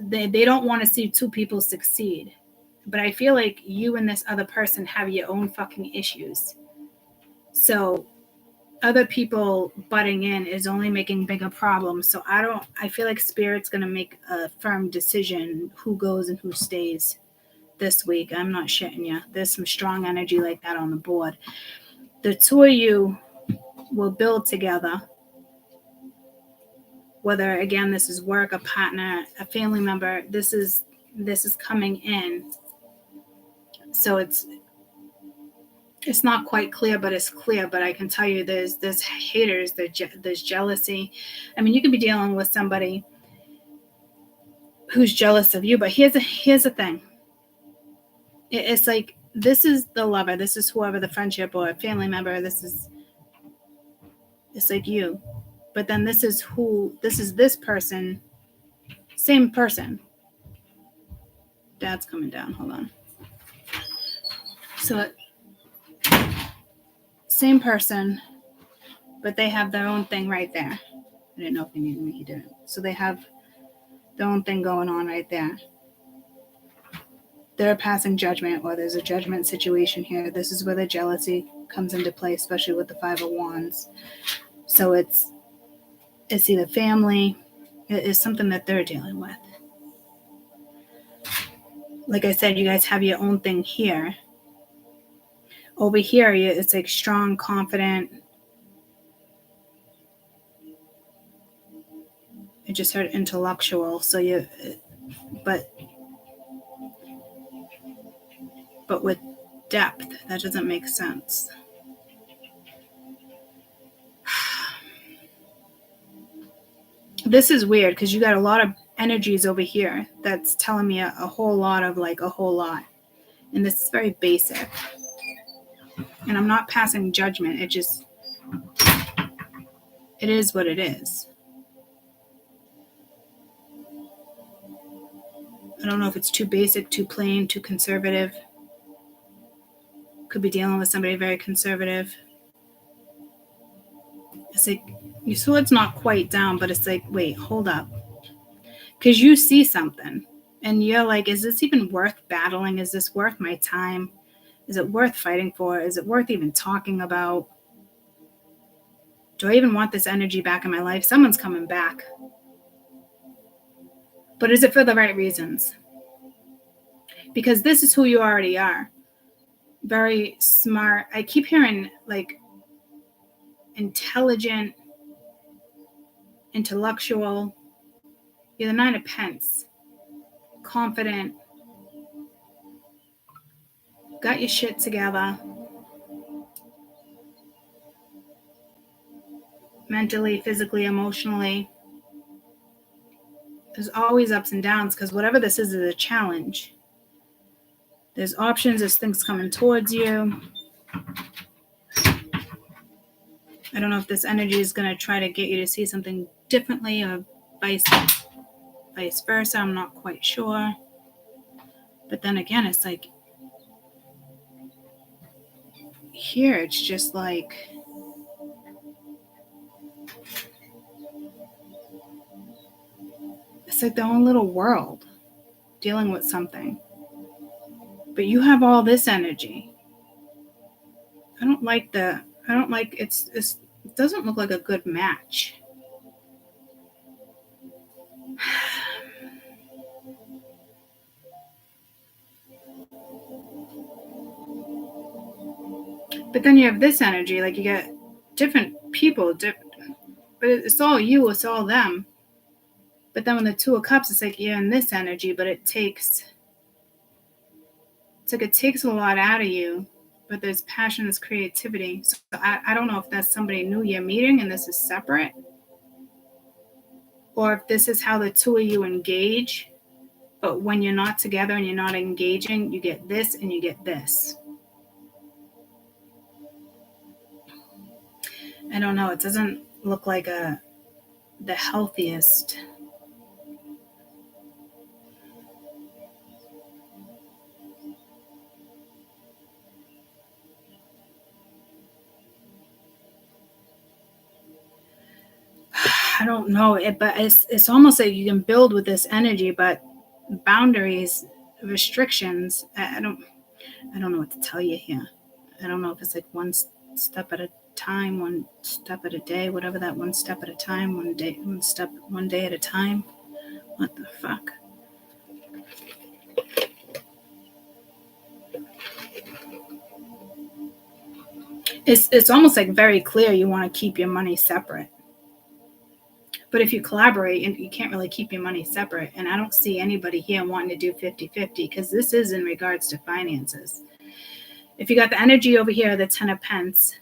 Speaker 1: They don't want to see two people succeed. But I feel like you and this other person have your own fucking issues. So other people butting in is only making bigger problems. So I feel like Spirit's going to make a firm decision who goes and who stays this week. I'm not shitting you. There's some strong energy like that on the board. The two of you will build together. Whether, again, this is work, a partner, a family member, this is coming in. So it's not quite clear, but it's clear. But I can tell you there's haters, there's jealousy. I mean, you could be dealing with somebody who's jealous of you, but here's the thing. It's like, this is the lover. This is whoever, the friendship or a family member. It's like you. But then this is this person, same person. Dad's coming down. Hold on. So same person, but they have their own thing right there. I didn't know if he needed me. He didn't. So they have their own thing going on right there. They're passing judgment, or there's a judgment situation here. This is where the jealousy comes into play, especially with the 5 of Wands. So it's either family, it's something that they're dealing with. Like I said, you guys have your own thing here. Over here, it's like strong, confident. I just heard intellectual. So but with depth, that doesn't make sense. This is weird because you got a lot of energies over here that's telling me a whole lot of, like, a whole lot. And this is very basic. And I'm not passing judgment. It is what it is. I don't know if it's too basic, too plain, too conservative. Could be dealing with somebody very conservative. It's like Your sword's not quite down, but it's like, wait, hold up. Because you see something and you're like, is this even worth battling? Is this worth my time? Is it worth fighting for? Is it worth even talking about? Do I even want this energy back in my life? Someone's coming back. But is it for the right reasons? Because this is who you already are. Very smart. I keep hearing like intelligent, intellectual. You're the Nine of Pence. Confident. Got your shit together. Mentally, physically, emotionally. There's always ups and downs because whatever this is a challenge. There's options, there's things coming towards you. I don't know if this energy is going to try to get you to see something differently or vice versa. I'm not quite sure. But then again, it's like here, it's just like it's like their own little world dealing with something. But you have all this energy. I don't like it doesn't look like a good match. But then you have this energy, like you get different people, but it's all you, it's all them. But then when the Two of Cups, it's like you're in this energy, but it takes a lot out of you. But there's passion, there's creativity. So I don't know if that's somebody new you're meeting and this is separate. Or if this is how the two of you engage. But when you're not together and you're not engaging, you get this and you get this. I don't know. It doesn't look like the healthiest. I don't know it, but it's almost like you can build with this energy, but boundaries, restrictions. I don't know what to tell you here. I don't know if it's like one step at a time, one step at a day, whatever that one step at a time, one day at a time. What the fuck? It's almost like very clear you want to keep your money separate. But if you collaborate, you can't really keep your money separate. And I don't see anybody here wanting to do 50-50 because this is in regards to finances. If you got the energy over here, the 10 of Pence,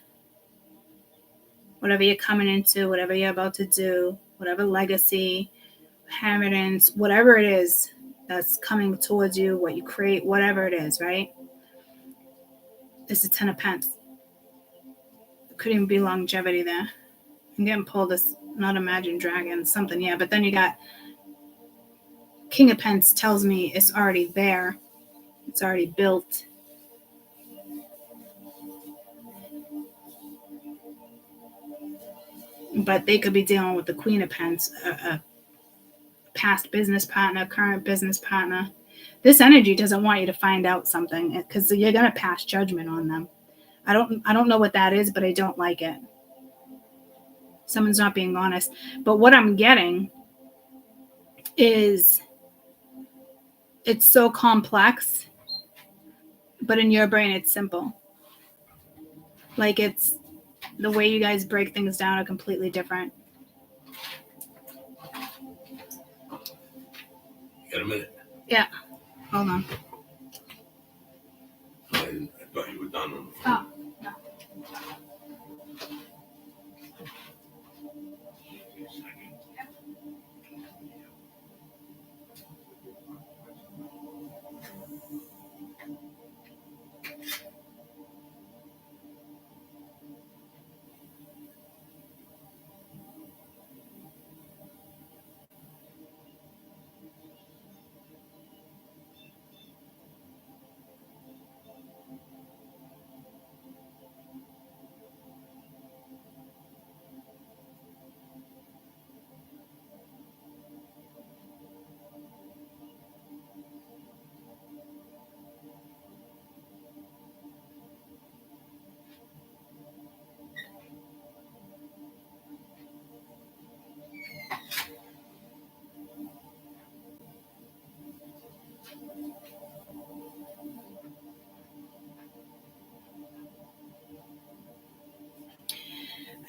Speaker 1: whatever you're coming into, whatever you're about to do, whatever legacy, inheritance, whatever it is that's coming towards you, what you create, whatever it is, right? It's the 10 of Pence. It could even be longevity there. I'm getting pulled as not Imagine Dragons, something, yeah. But then you got King of Pence tells me it's already there. It's already built. But they could be dealing with the Queen of Pence, a past business partner, current business partner. This energy doesn't want you to find out something because you're going to pass judgment on them. I don't know what that is, but I don't like it. Someone's not being honest. But what I'm getting is it's so complex, but in your brain it's simple. Like it's the way you guys break things down are completely different.
Speaker 4: You got a minute?
Speaker 1: Yeah. Hold on.
Speaker 4: I thought you were done on the phone.
Speaker 1: Oh, no.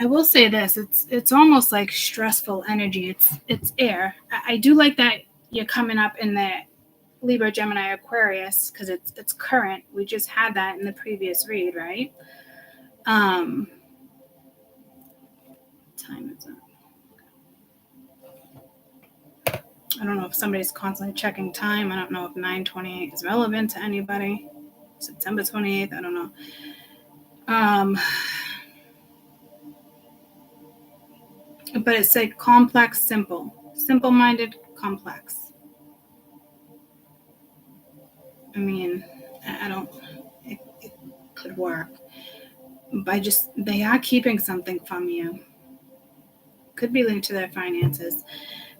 Speaker 1: I will say this: it's almost like stressful energy. It's air. I do like that you're coming up in the Libra, Gemini, Aquarius because it's current. We just had that in the previous read, right? Time is up. I don't know if somebody's constantly checking time. I don't know if 9:28 is relevant to anybody. September 28th. I don't know. But it's like complex, simple-minded, complex. I mean, I don't. It could work. But they are keeping something from you. Could be linked to their finances,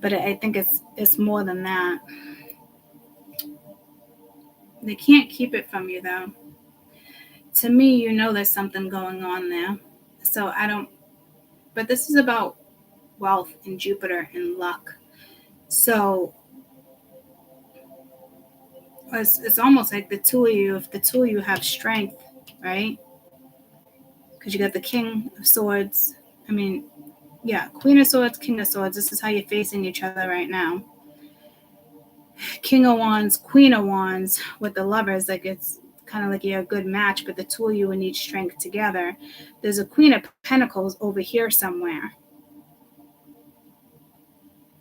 Speaker 1: but I think it's more than that. They can't keep it from you though. To me, there's something going on there. So I don't. But this is about wealth and Jupiter and luck. So it's almost like the two of you. If the two of you have strength, right? Because you got the King of Swords. I mean, yeah, Queen of Swords, King of Swords. This is how you're facing each other right now. King of Wands, Queen of Wands with the Lovers. Like it's kind of like you're a good match, but the two of you would need strength together. There's a Queen of Pentacles over here somewhere.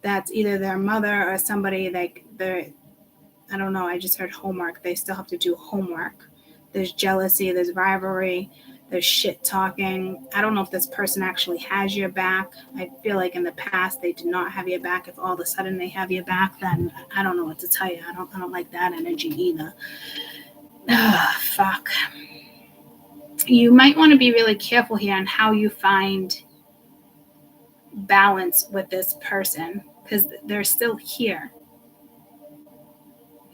Speaker 1: That's either their mother or somebody like I don't know. I just heard homework. They still have to do homework. There's jealousy. There's rivalry. There's shit talking. I don't know if this person actually has your back. I feel like in the past they did not have your back. If all of a sudden they have your back, then I don't know what to tell you. I don't like that energy either. Fuck. You might want to be really careful here on how you find balance with this person because they're still here.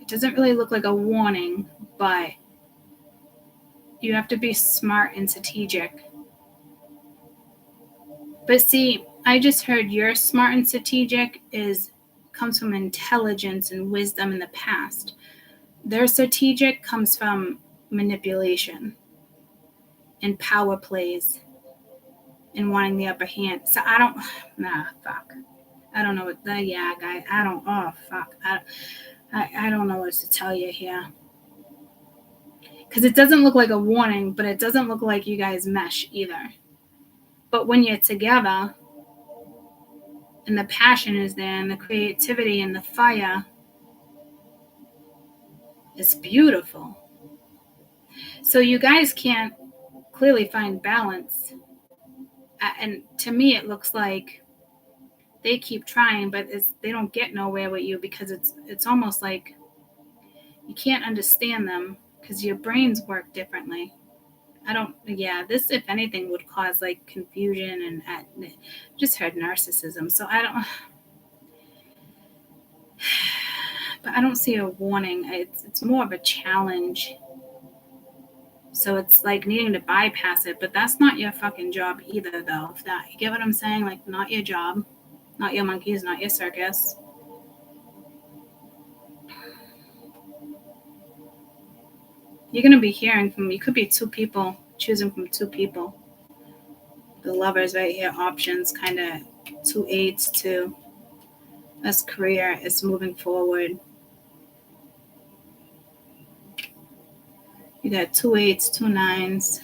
Speaker 1: It doesn't really look like a warning, but you have to be smart and strategic. But see, I just heard your smart and strategic comes from intelligence and wisdom in the past. Their strategic comes from manipulation and power plays and wanting the upper hand. So I don't know what guys. I don't know what to tell you here. Because it doesn't look like a warning, but it doesn't look like you guys mesh either. But when you're together, and the passion is there, and the creativity and the fire, it's beautiful. So you guys can't clearly find balance. And to me, it looks like they keep trying, but they don't get nowhere with you because it's almost like you can't understand them because your brains work differently. This, if anything, would cause like confusion and just heard narcissism. So but I don't see a warning. It's more of a challenge. So it's like needing to bypass it, but that's not your fucking job either, though. You get what I'm saying? Like, not your job, not your monkeys, not your circus. You're going to be hearing you could be two people, choosing from two people. The Lovers right here, options, kind of 2 8s, 2. That's career, it's moving forward. You got 2 8s, 2 9s.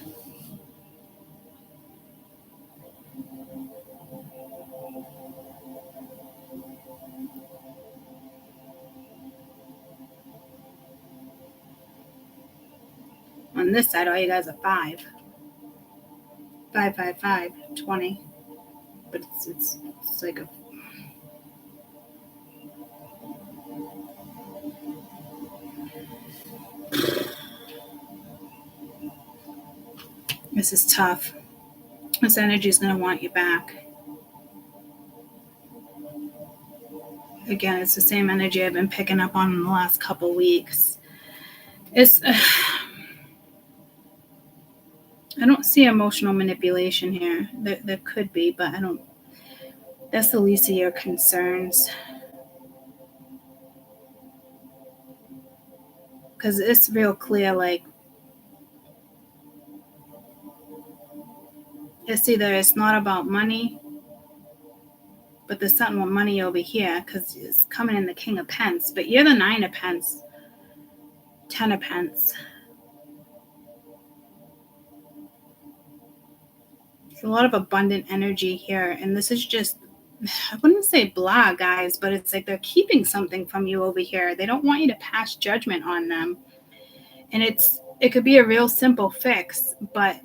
Speaker 1: On this side, all you guys are 5. 5, 5, 5, 20. But it's like a... This is tough. This energy is going to want you back. Again, it's the same energy I've been picking up on in the last couple weeks. I don't see emotional manipulation here. There could be, but I don't. That's the least of your concerns. Because it's real clear, like, It's either it's not about money, but there's something with money over here because it's coming in the King of Pence. But you're the 9 of Pence, 10 of Pence. There's a lot of abundant energy here. And this is just, I wouldn't say blah, guys, but it's like they're keeping something from you over here. They don't want you to pass judgment on them. And it could be a real simple fix, but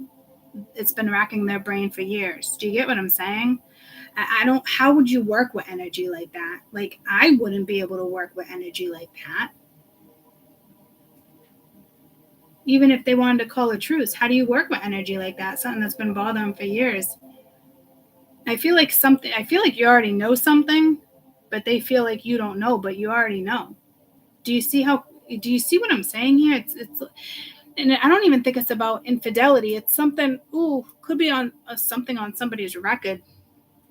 Speaker 1: it's been racking their brain for years. Do you get what I'm saying? How would you work with energy like that? Like, I wouldn't be able to work with energy like that. Even if they wanted to call a truce, how do you work with energy like that? Something that's been bothering them for years. I feel like you already know something, but they feel like you don't know, but you already know. Do you see what I'm saying here? It's and I don't even think it's about infidelity. It's something, could be on something on somebody's record,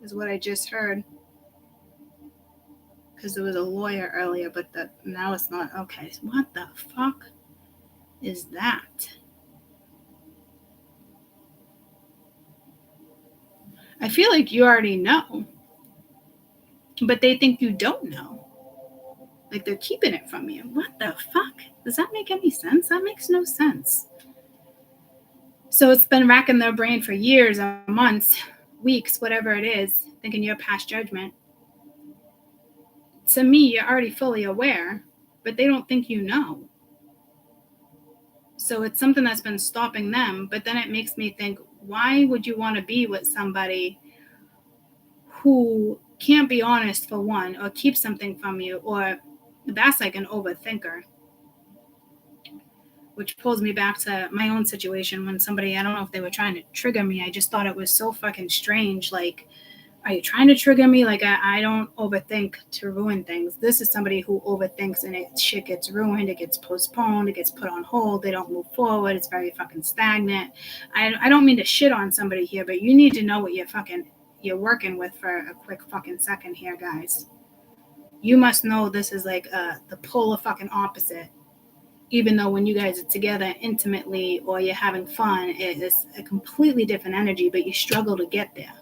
Speaker 1: is what I just heard. Because there was a lawyer earlier, but now it's not. Okay, what the fuck is that? I feel like you already know, but they think you don't know. Like they're keeping it from you. What the fuck? Does that make any sense? That makes no sense. So it's been racking their brain for years or months, weeks, whatever it is, thinking you're past judgment. To me, you're already fully aware, but they don't think you know. So it's something that's been stopping them, but then it makes me think, why would you want to be with somebody who can't be honest, for one, or keep something from you, or that's like an overthinker? Which pulls me back to my own situation when somebody, I don't know if they were trying to trigger me. I just thought it was so fucking strange. Like, are you trying to trigger me? Like, I don't overthink to ruin things. This is somebody who overthinks and shit gets ruined. It gets postponed. It gets put on hold. They don't move forward. It's very fucking stagnant. I don't mean to shit on somebody here, but you need to know what you're working with for a quick fucking second here, guys. You must know this is like the polar fucking opposite. Even though when you guys are together intimately or you're having fun, it is a completely different energy, but you struggle to get there.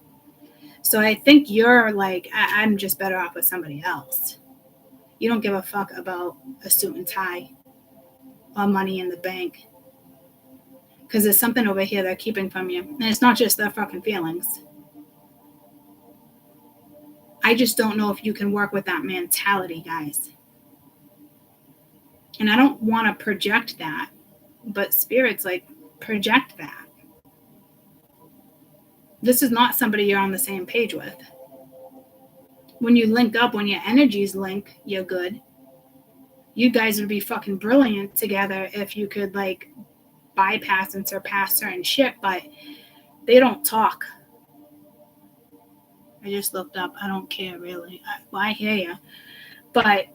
Speaker 1: So I think you're like, I'm just better off with somebody else. You don't give a fuck about a suit and tie or money in the bank. Because there's something over here they're keeping from you. And it's not just their fucking feelings. I just don't know if you can work with that mentality, guys. And I don't want to project that, but Spirit's like, project that. This is not somebody you're on the same page with. When you link up, when your energies link, you're good. You guys would be fucking brilliant together if you could like bypass and surpass certain shit, but they don't talk. I just looked up. I don't care really. I hear you. But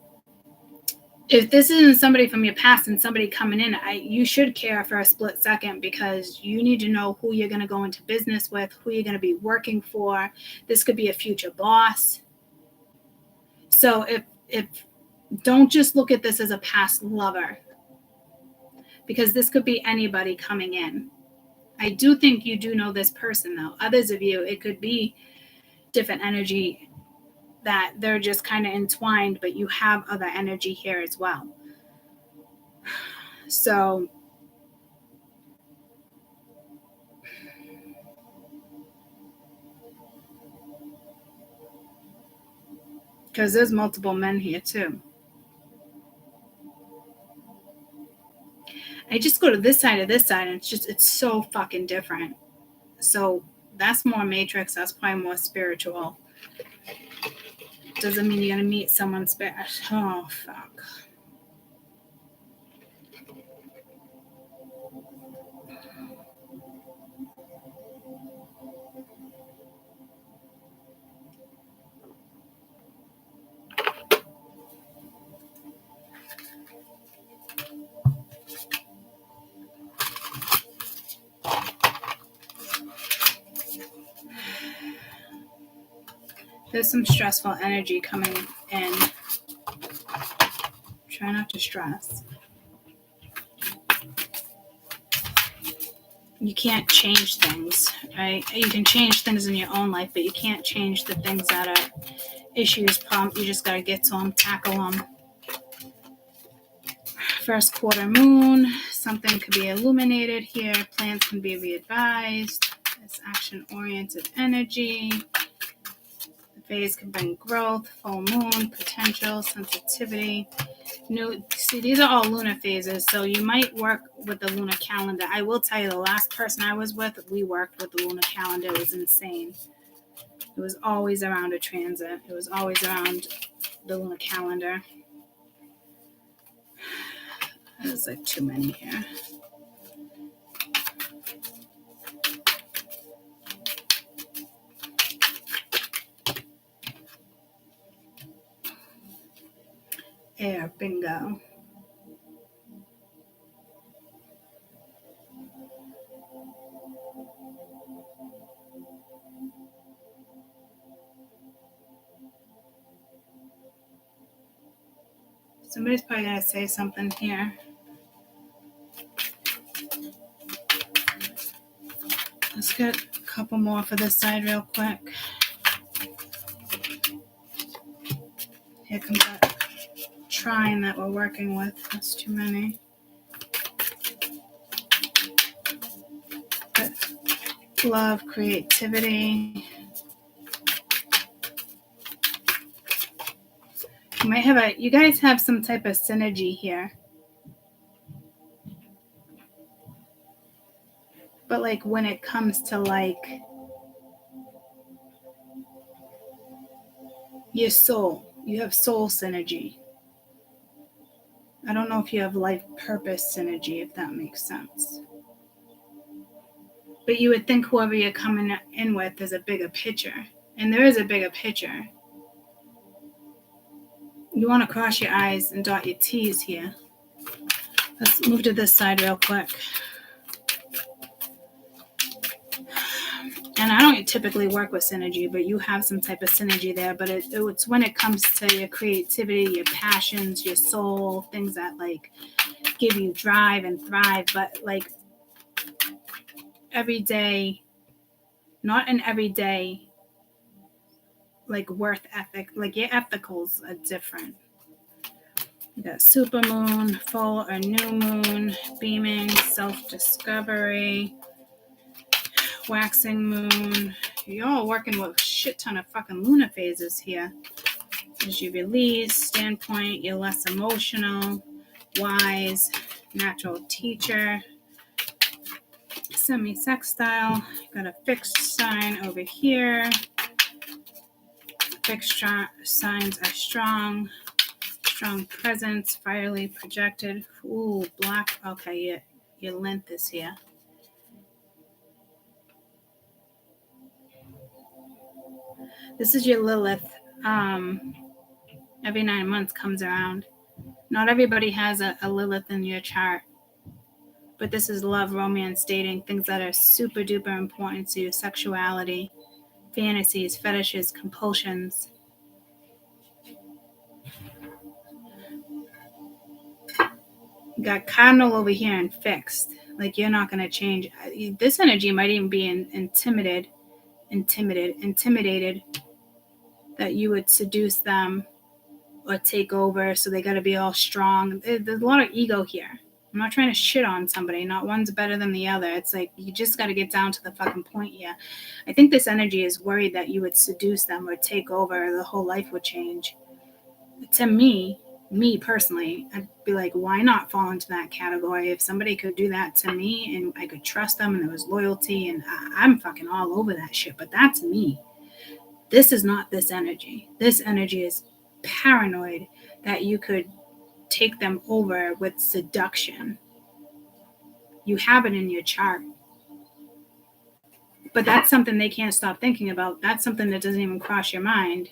Speaker 1: if this isn't somebody from your past and somebody coming in, you should care for a split second, because you need to know who you're going to go into business with, who you're going to be working for. This could be a future boss. So if don't just look at this as a past lover, because this could be anybody coming in. I do think you do know this person, though. Others of you, it could be different energy that they're just kind of entwined, but you have other energy here as well. So because there's multiple men here too. I just go to this side of this side, and it's so fucking different. So that's more matrix. That's probably more spiritual. Doesn't mean you're going to meet someone spiritual. Oh, fuck. There's some stressful energy coming in. Try not to stress. you can't change things, right? You can change things in your own life, but you can't change the things that are issues, problems. You just got to get to them, tackle them. First quarter moon, something could be illuminated here. Plans can be re-advised. It's action-oriented energy. The phase can bring growth, full moon, potential, sensitivity. See, these are all lunar phases, so you might work with the lunar calendar. I will tell you, the last person I was with, we worked with the lunar calendar. It was insane. It was always around a transit. It was always around the lunar calendar. There's like too many here. Air, bingo. Somebody's probably going to say something here. Let's get a couple more for this side real quick. Here comes that trine that we're working with. That's too many. But love, creativity. You guys have some type of synergy here. But like when it comes to like your soul, you have soul synergy. I don't know if you have life purpose synergy, if that makes sense. But you would think whoever you're coming in with is a bigger picture. And there is a bigger picture. You want to cross your I's and dot your T's here. Let's move to this side real quick. And I don't typically work with synergy, but you have some type of synergy there. But it's when it comes to your creativity, your passions, your soul, things that like give you drive and thrive. But like every day, not an everyday like worth ethic, like your ethicals are different. You got supermoon, full or new moon, beaming, self-discovery, waxing moon. You're all working with a shit ton of fucking lunar phases here. As you release, standpoint, you're less emotional, wise, natural teacher, semi-sextile. Got a fixed sign over here. Fixed signs are strong presence, fierily projected. Ooh, black. Okay, your length is here. This is your Lilith. Every 9 months comes around. Not everybody has a Lilith in your chart. But this is love, romance, dating, things that are super duper important to you. Sexuality, fantasies, fetishes, compulsions. You got cardinal over here and fixed. Like you're not going to change. This energy might even be intimidated that you would seduce them or take over. So they got to be all strong. There's a lot of ego here. I'm not trying to shit on somebody. Not one's better than the other. It's like you just got to get down to the fucking point here. I think this energy is worried that you would seduce them or take over. The whole life would change. To me personally, I'd be like, why not fall into that category? If somebody could do that to me and I could trust them and there was loyalty and I'm fucking all over that shit. But that's me. This is not this energy. This energy is paranoid that you could take them over with seduction. You have it in your chart. But that's something they can't stop thinking about. That's something that doesn't even cross your mind.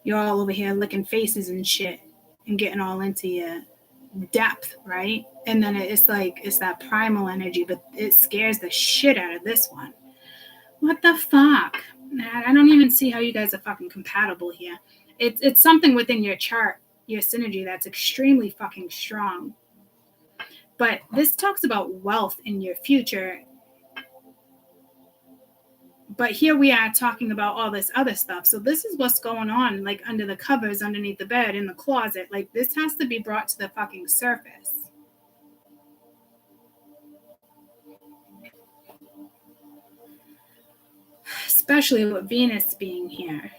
Speaker 1: You're all over here licking faces and shit and getting all into your depth, right? And then it's that primal energy, but it scares the shit out of this one. What the fuck? I don't even see how you guys are fucking compatible here. It's something within your chart, your synergy, that's extremely fucking strong. But this talks about wealth in your future. But here we are talking about all this other stuff. So this is what's going on, like under the covers, underneath the bed, in the closet. Like this has to be brought to the fucking surface. Especially with Venus being here.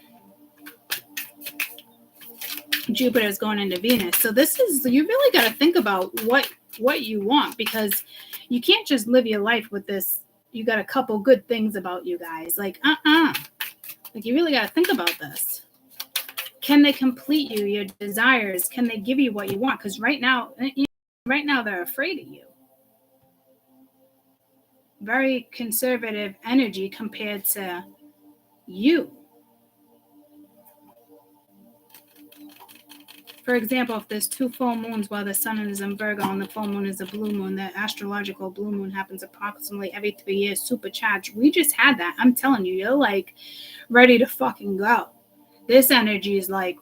Speaker 1: Jupiter is going into Venus. So this is, you really got to think about what you want, because you can't just live your life with this. You got a couple good things about you guys. Like, like you really got to think about this. Can they complete you, your desires? Can they give you what you want? Because right now they're afraid of you. Very conservative energy compared to you. For example, if there's 2 full moons while the sun is in Virgo and the full moon is a blue moon, the astrological blue moon happens approximately every 3 years, supercharged. We just had that. I'm telling you, you're like ready to fucking go. This energy is like,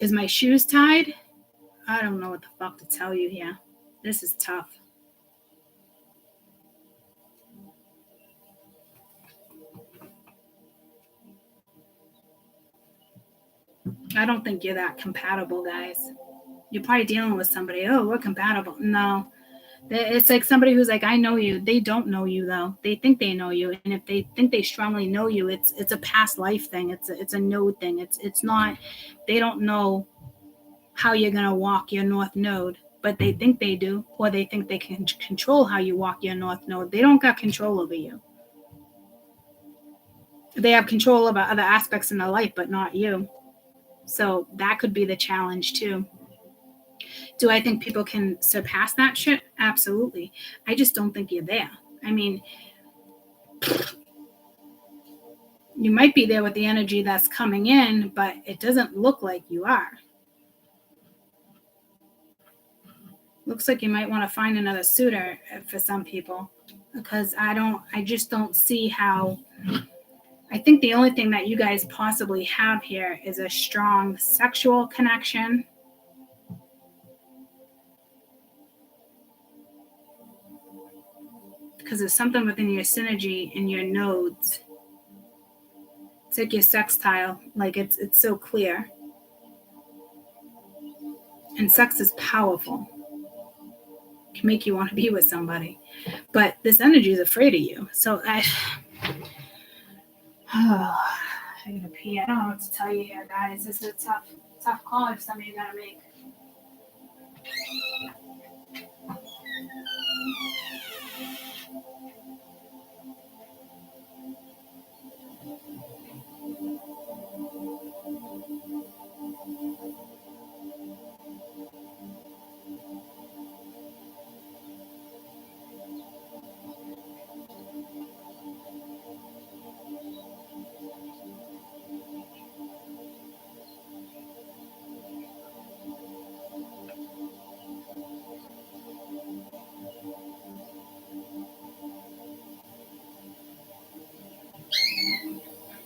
Speaker 1: is my shoes tied? I don't know what the fuck to tell you here. This is tough. I don't think you're that compatible, guys. You're probably dealing with somebody, oh, we're compatible. No. It's like somebody who's like, I know you. They don't know you, though. They think they know you. And if they think they strongly know you, it's a past life thing. It's a node thing. It's not, they don't know how you're going to walk your north node, but they think they do, or they think they can control how you walk your north node. They don't got control over you. They have control over other aspects in their life, but not you. So that could be the challenge too. Do I think people can surpass that shit? Absolutely. I just don't think you're there. I mean, you might be there with the energy that's coming in, but it doesn't look like you are. Looks like you might want to find another suitor for some people, because I just don't see how. I think the only thing that you guys possibly have here is a strong sexual connection. Because there's something within your synergy in your nodes. It's like your sextile. Like it's so clear. And sex is powerful. It can make you want to be with somebody. But this energy is afraid of you. So I gotta pee. I don't know what to tell you here, guys. This is a tough call if some of you gotta make.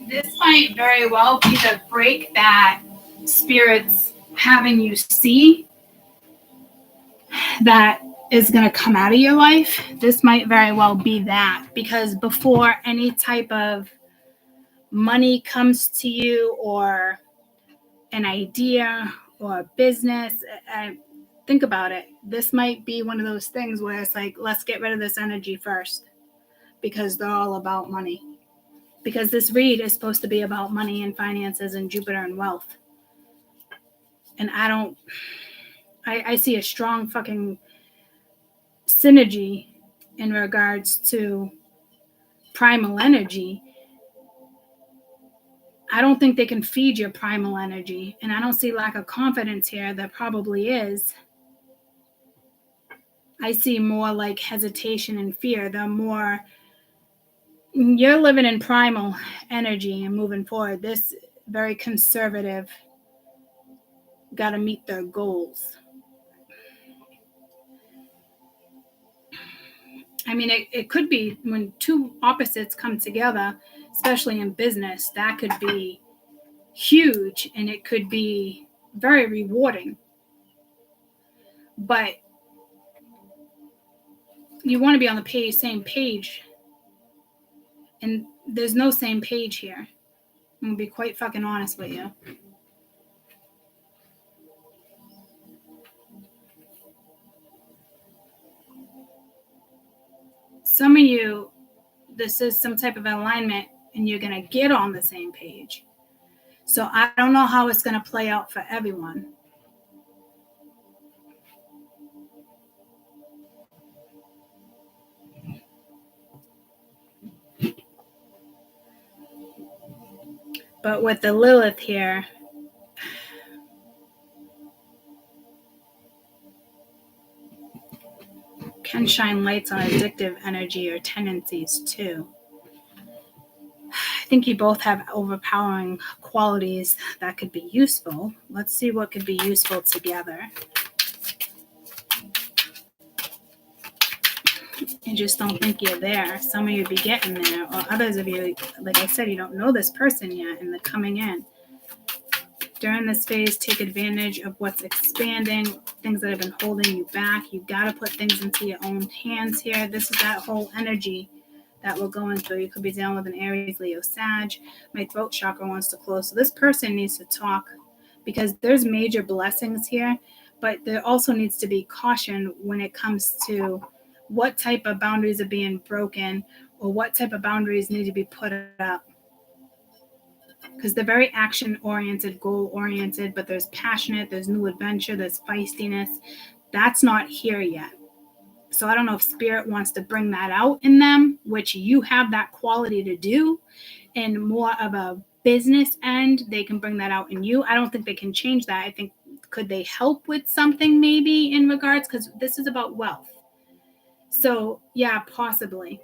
Speaker 1: This might very well be the break that Spirit's having you see that is going to come out of your life. This might very well be that, because before any type of money comes to you or an idea or a business, think about it. This might be one of those things where it's like, let's get rid of this energy first, because they're all about money. Because this read is supposed to be about money and finances and Jupiter and wealth. And I see a strong fucking synergy in regards to primal energy. I don't think they can feed your primal energy. And I don't see lack of confidence here. There probably is. I see more like hesitation and fear. You're living in primal energy and moving forward. This very conservative got to meet their goals. I mean, it could be when 2 opposites come together, especially in business, that could be huge and it could be very rewarding. But you want to be on the same page. And there's no same page here. I'm going to be quite fucking honest with you. Some of you, this is some type of alignment and you're going to get on the same page. So I don't know how it's going to play out for everyone. But with the Lilith here, can shine lights on addictive energy or tendencies too. I think you both have overpowering qualities that could be useful. Let's see what could be useful together. You just don't think you're there. Some of you be getting there, or others of you, like I said, you don't know this person yet and they're coming in. During this phase, take advantage of what's expanding, things that have been holding you back. You got to put things into your own hands here. This is that whole energy that we're going through. You could be dealing with an Aries, Leo, Sag. My throat chakra wants to close. So this person needs to talk because there's major blessings here, but there also needs to be caution when it comes to what type of boundaries are being broken or what type of boundaries need to be put up. Because they're very action-oriented, goal-oriented, but there's passionate, there's new adventure, there's feistiness. That's not here yet. So I don't know if Spirit wants to bring that out in them, which you have that quality to do, and more of a business end, they can bring that out in you. I don't think they can change that. I think, could they help with something maybe in regards, because this is about wealth. So yeah, possibly.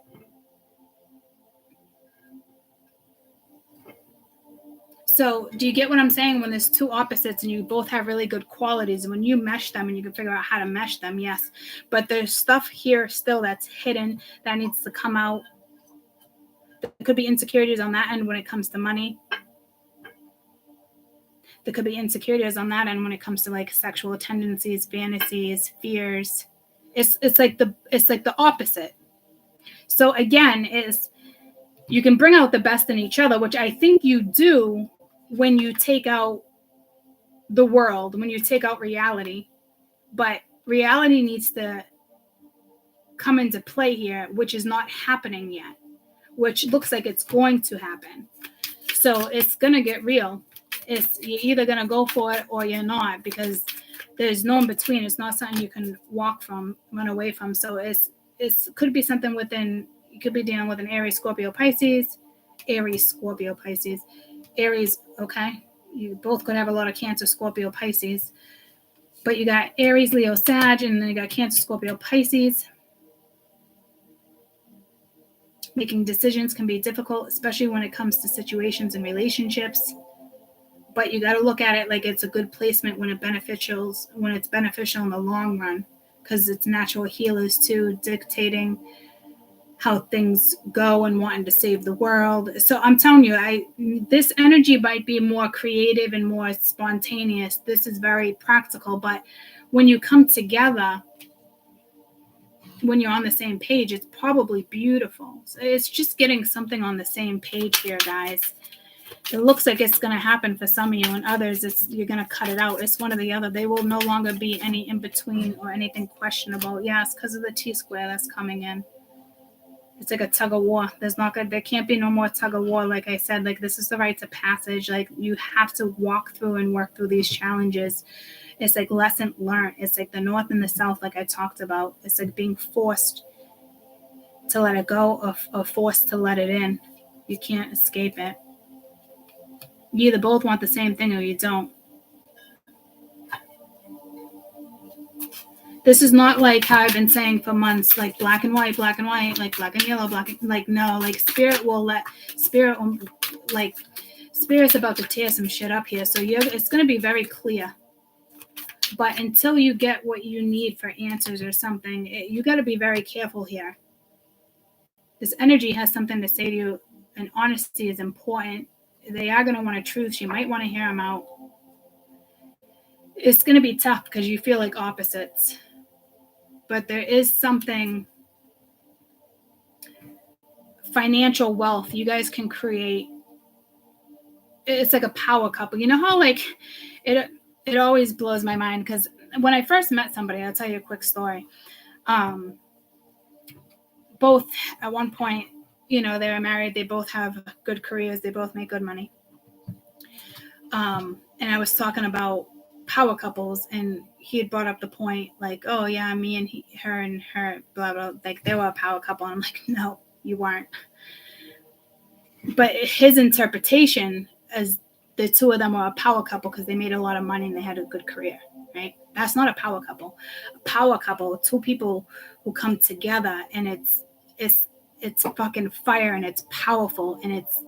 Speaker 1: So do you get what I'm saying? When there's two opposites and you both have really good qualities, when you mesh them and you can figure out how to mesh them, yes. But there's stuff here still that's hidden that needs to come out. There could be insecurities on that end when it comes to money. There could be insecurities on that end when it comes to like sexual tendencies, fantasies, fears. It's like the opposite. So again, you can bring out the best in each other, which I think you do when you take out the world, when you take out reality. But reality needs to come into play here, which is not happening yet, which looks like it's going to happen. So it's going to get real. You're either going to go for it or you're not, because there's no in between. It's not something you can walk from, run away from. So it could be something within, you could be dealing with an Aries, Scorpio, Pisces. Aries, okay? You both could have a lot of Cancer, Scorpio, Pisces. But you got Aries, Leo, Sag, and then you got Cancer, Scorpio, Pisces. Making decisions can be difficult, especially when it comes to situations and relationships. But you got to look at it like it's a good placement when it's beneficial in the long run, because it's natural healers too, dictating how things go and wanting to save the world. So I'm telling you, this energy might be more creative and more spontaneous. This is very practical, but when you come together, when you're on the same page, it's probably beautiful. So it's just getting something on the same page here, guys. It looks like it's going to happen for some of you, and others, you're going to cut it out. It's one or the other. There will no longer be any in between or anything questionable. Yes, because of the T square that's coming in. It's like a tug of war. There can't be no more tug of war. Like I said, like this is the rites of passage. Like you have to walk through and work through these challenges. It's like lesson learned. It's like the North and the South, like I talked about. It's like being forced to let it go or forced to let it in. You can't escape it. You either both want the same thing or you don't. This is not like how I've been saying for months, like black and white, like black and yellow, no, like Spirit's about to tear some shit up here. So it's going to be very clear. But until you get what you need for answers or something, you got to be very careful here. This energy has something to say to you, and honesty is important. They are going to want a truth. You might want to hear them out. It's going to be tough because you feel like opposites. But there is something financial wealth. You guys can create. It's like a power couple. You know how like it always blows my mind because when I first met somebody, I'll tell you a quick story. Both at one point, you know, they were married. They both have good careers. They both make good money. And I was talking about power couples, and he had brought up the point like, oh yeah, me and her, blah, blah, like they were a power couple. And I'm like, no, you weren't. But his interpretation as the two of them were a power couple because they made a lot of money and they had a good career, right? That's not a power couple. A power couple, two people who come together, and it's fucking fire, and it's powerful, and it's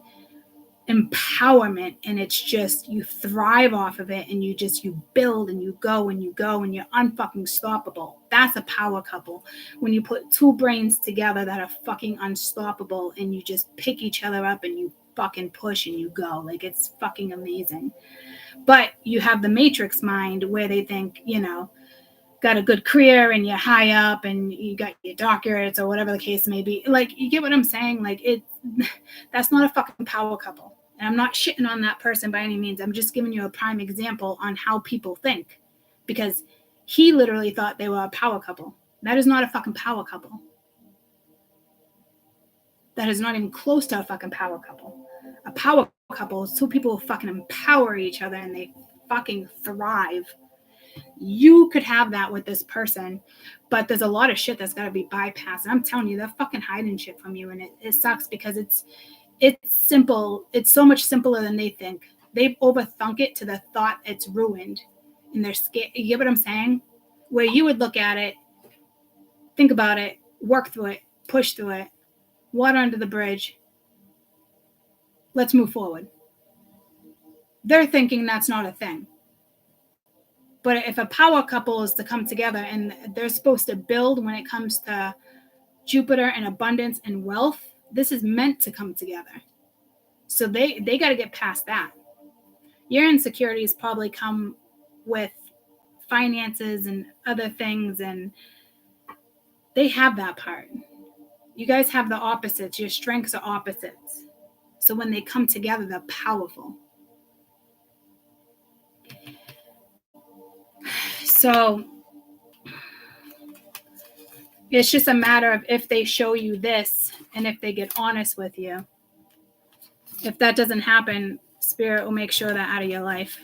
Speaker 1: empowerment, and it's just you thrive off of it, and you build and you go and you're unfucking stoppable. That's a power couple. When you put two brains together that are fucking unstoppable, and you just pick each other up and you fucking push and you go, like it's fucking amazing. But you have the matrix mind where they think, you know, got a good career and you're high up and you got your doctorates or whatever the case may be. Like, you get what I'm saying? Like, that's not a fucking power couple. And I'm not shitting on that person by any means. I'm just giving you a prime example on how people think, because he literally thought they were a power couple. That is not a fucking power couple. That is not even close to a fucking power couple. A power couple is two people who fucking empower each other and they fucking thrive. You could have that with this person, but there's a lot of shit that's got to be bypassed. And I'm telling you, they're fucking hiding shit from you, and it sucks because it's simple. It's so much simpler than they think. They've overthunk it to the thought it's ruined, and they're scared. You get what I'm saying? Where you would look at it, think about it, work through it, push through it, water under the bridge. Let's move forward. They're thinking that's not a thing. But if a power couple is to come together and they're supposed to build when it comes to Jupiter and abundance and wealth, this is meant to come together. So they got to get past that. Your insecurities probably come with finances and other things, and they have that part. You guys have the opposites. Your strengths are opposites. So when they come together, they're powerful. So it's just a matter of if they show you this and if they get honest with you. If that doesn't happen, Spirit will make sure that out of your life.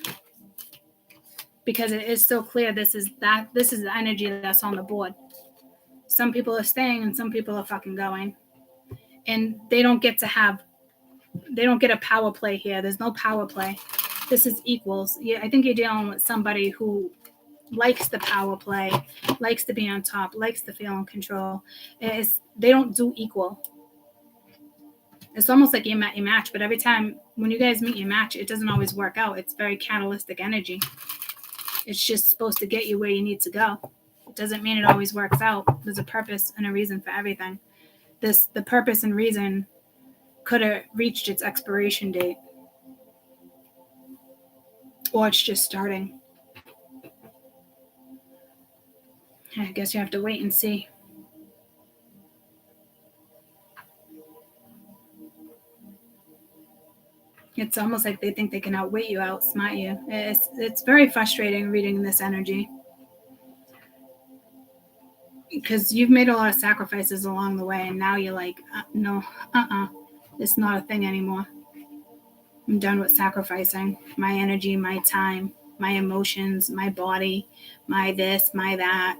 Speaker 1: Because it is so clear this is the energy that's on the board. Some people are staying and some people are fucking going. And they don't get a power play here. There's no power play. This is equals. Yeah, I think you're dealing with somebody who likes the power play, likes to be on top, likes to feel in control. They don't do equal. It's almost like you met your match, but every time when you guys meet your match, it doesn't always work out. It's very catalytic energy. It's just supposed to get you where you need to go. It doesn't mean it always works out. There's a purpose and a reason for everything. The purpose and reason could have reached its expiration date, or it's just starting. I guess you have to wait and see. It's almost like they think they can outwit you, outsmart you. It's very frustrating reading this energy, because you've made a lot of sacrifices along the way, and now you're like, no, it's not a thing anymore. I'm done with sacrificing my energy, my time, my emotions, my body, my this, my that.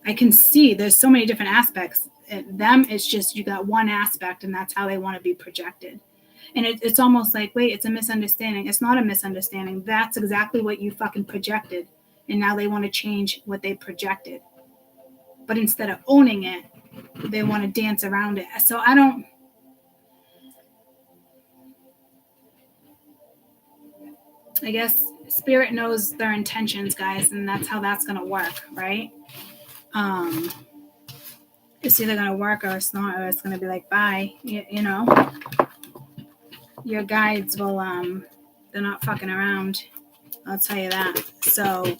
Speaker 1: I can see there's so many different aspects. Them, it's just you got one aspect, and that's how they want to be projected. And it's almost like, wait, it's a misunderstanding. It's not a misunderstanding. That's exactly what you fucking projected. And now they want to change what they projected. But instead of owning it, they want to dance around it. So I guess Spirit knows their intentions, guys, and that's how that's going to work, right? It's either going to work or it's not, or it's going to be like, bye, you know? Your guides will, they're not fucking around. I'll tell you that. So,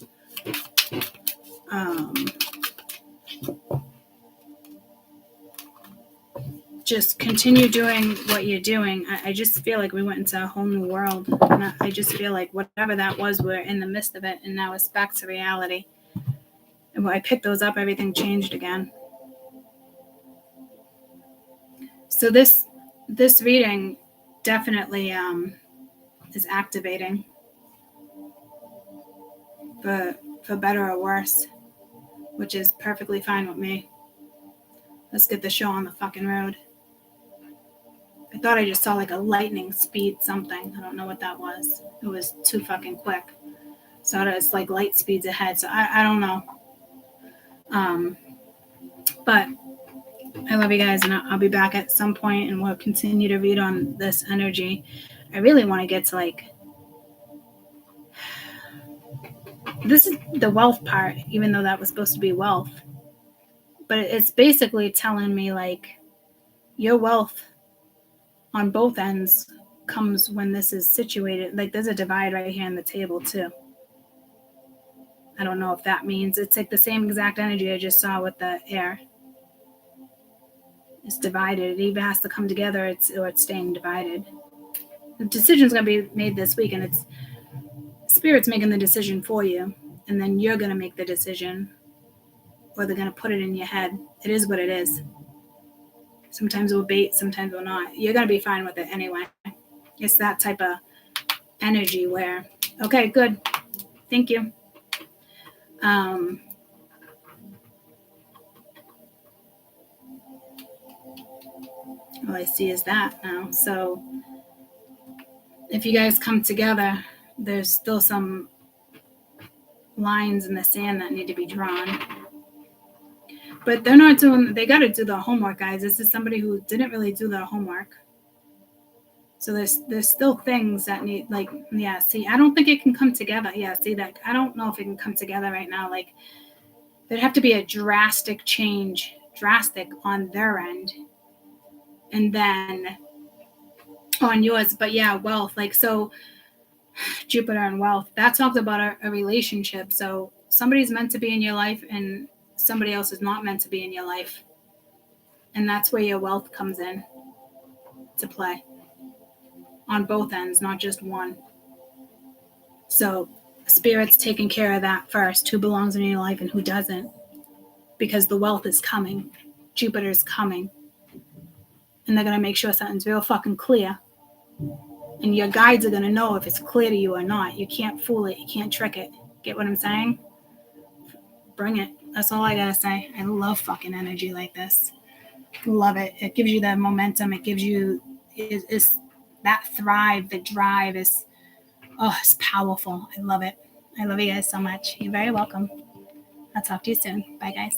Speaker 1: just continue doing what you're doing. I just feel like we went into a whole new world. And I just feel like whatever that was, we're in the midst of it, and now it's back to reality. And when I picked those up, everything changed again. So this reading definitely is activating for better or worse, which is perfectly fine with me. Let's get the show on the fucking road. I thought I just saw like a lightning speed something. I don't know what that was. It was too fucking quick. So it's like light speeds ahead. So I don't know. But I love you guys, and I'll be back at some point, and we'll continue to read on this energy. I really want to get to like, this is the wealth part, even though that was supposed to be wealth. But it's basically telling me like your wealth on both ends comes when this is situated. Like there's a divide right here in the table too. I don't know if that means it's like the same exact energy I just saw with the air. It's divided. It either has to come together or it's staying divided. The decision's going to be made this week, and it's Spirit's making the decision for you, and then you're going to make the decision, or they're going to put it in your head. It is what it is. Sometimes we'll bait, sometimes we'll not. You're going to be fine with it anyway. It's that type of energy where, okay, good. Thank you. All I see is that now. So if you guys come together, there's still some lines in the sand that need to be drawn. But they're not doing, they got to do the homework, guys. This is somebody who didn't really do their homework. So there's still things that need, like, yeah, see, I don't think it can come together. Yeah, see that, I don't know if it can come together right now. Like, there'd have to be a drastic change, on their end. And then on yours, but yeah, wealth. Like, so Jupiter and wealth, that talks about a relationship. So somebody's meant to be in your life and somebody else is not meant to be in your life. And that's where your wealth comes in to play on both ends, not just one. So Spirit's taking care of that first, who belongs in your life and who doesn't, because the wealth is coming. Jupiter's coming. And they're going to make sure something's real fucking clear. And your guides are going to know if it's clear to you or not. You can't fool it. You can't trick it. Get what I'm saying? Bring it. That's all I got to say. I love fucking energy like this. Love it. It gives you that momentum. It gives you it's that thrive, the drive is, it's powerful. I love it. I love you guys so much. You're very welcome. I'll talk to you soon. Bye, guys.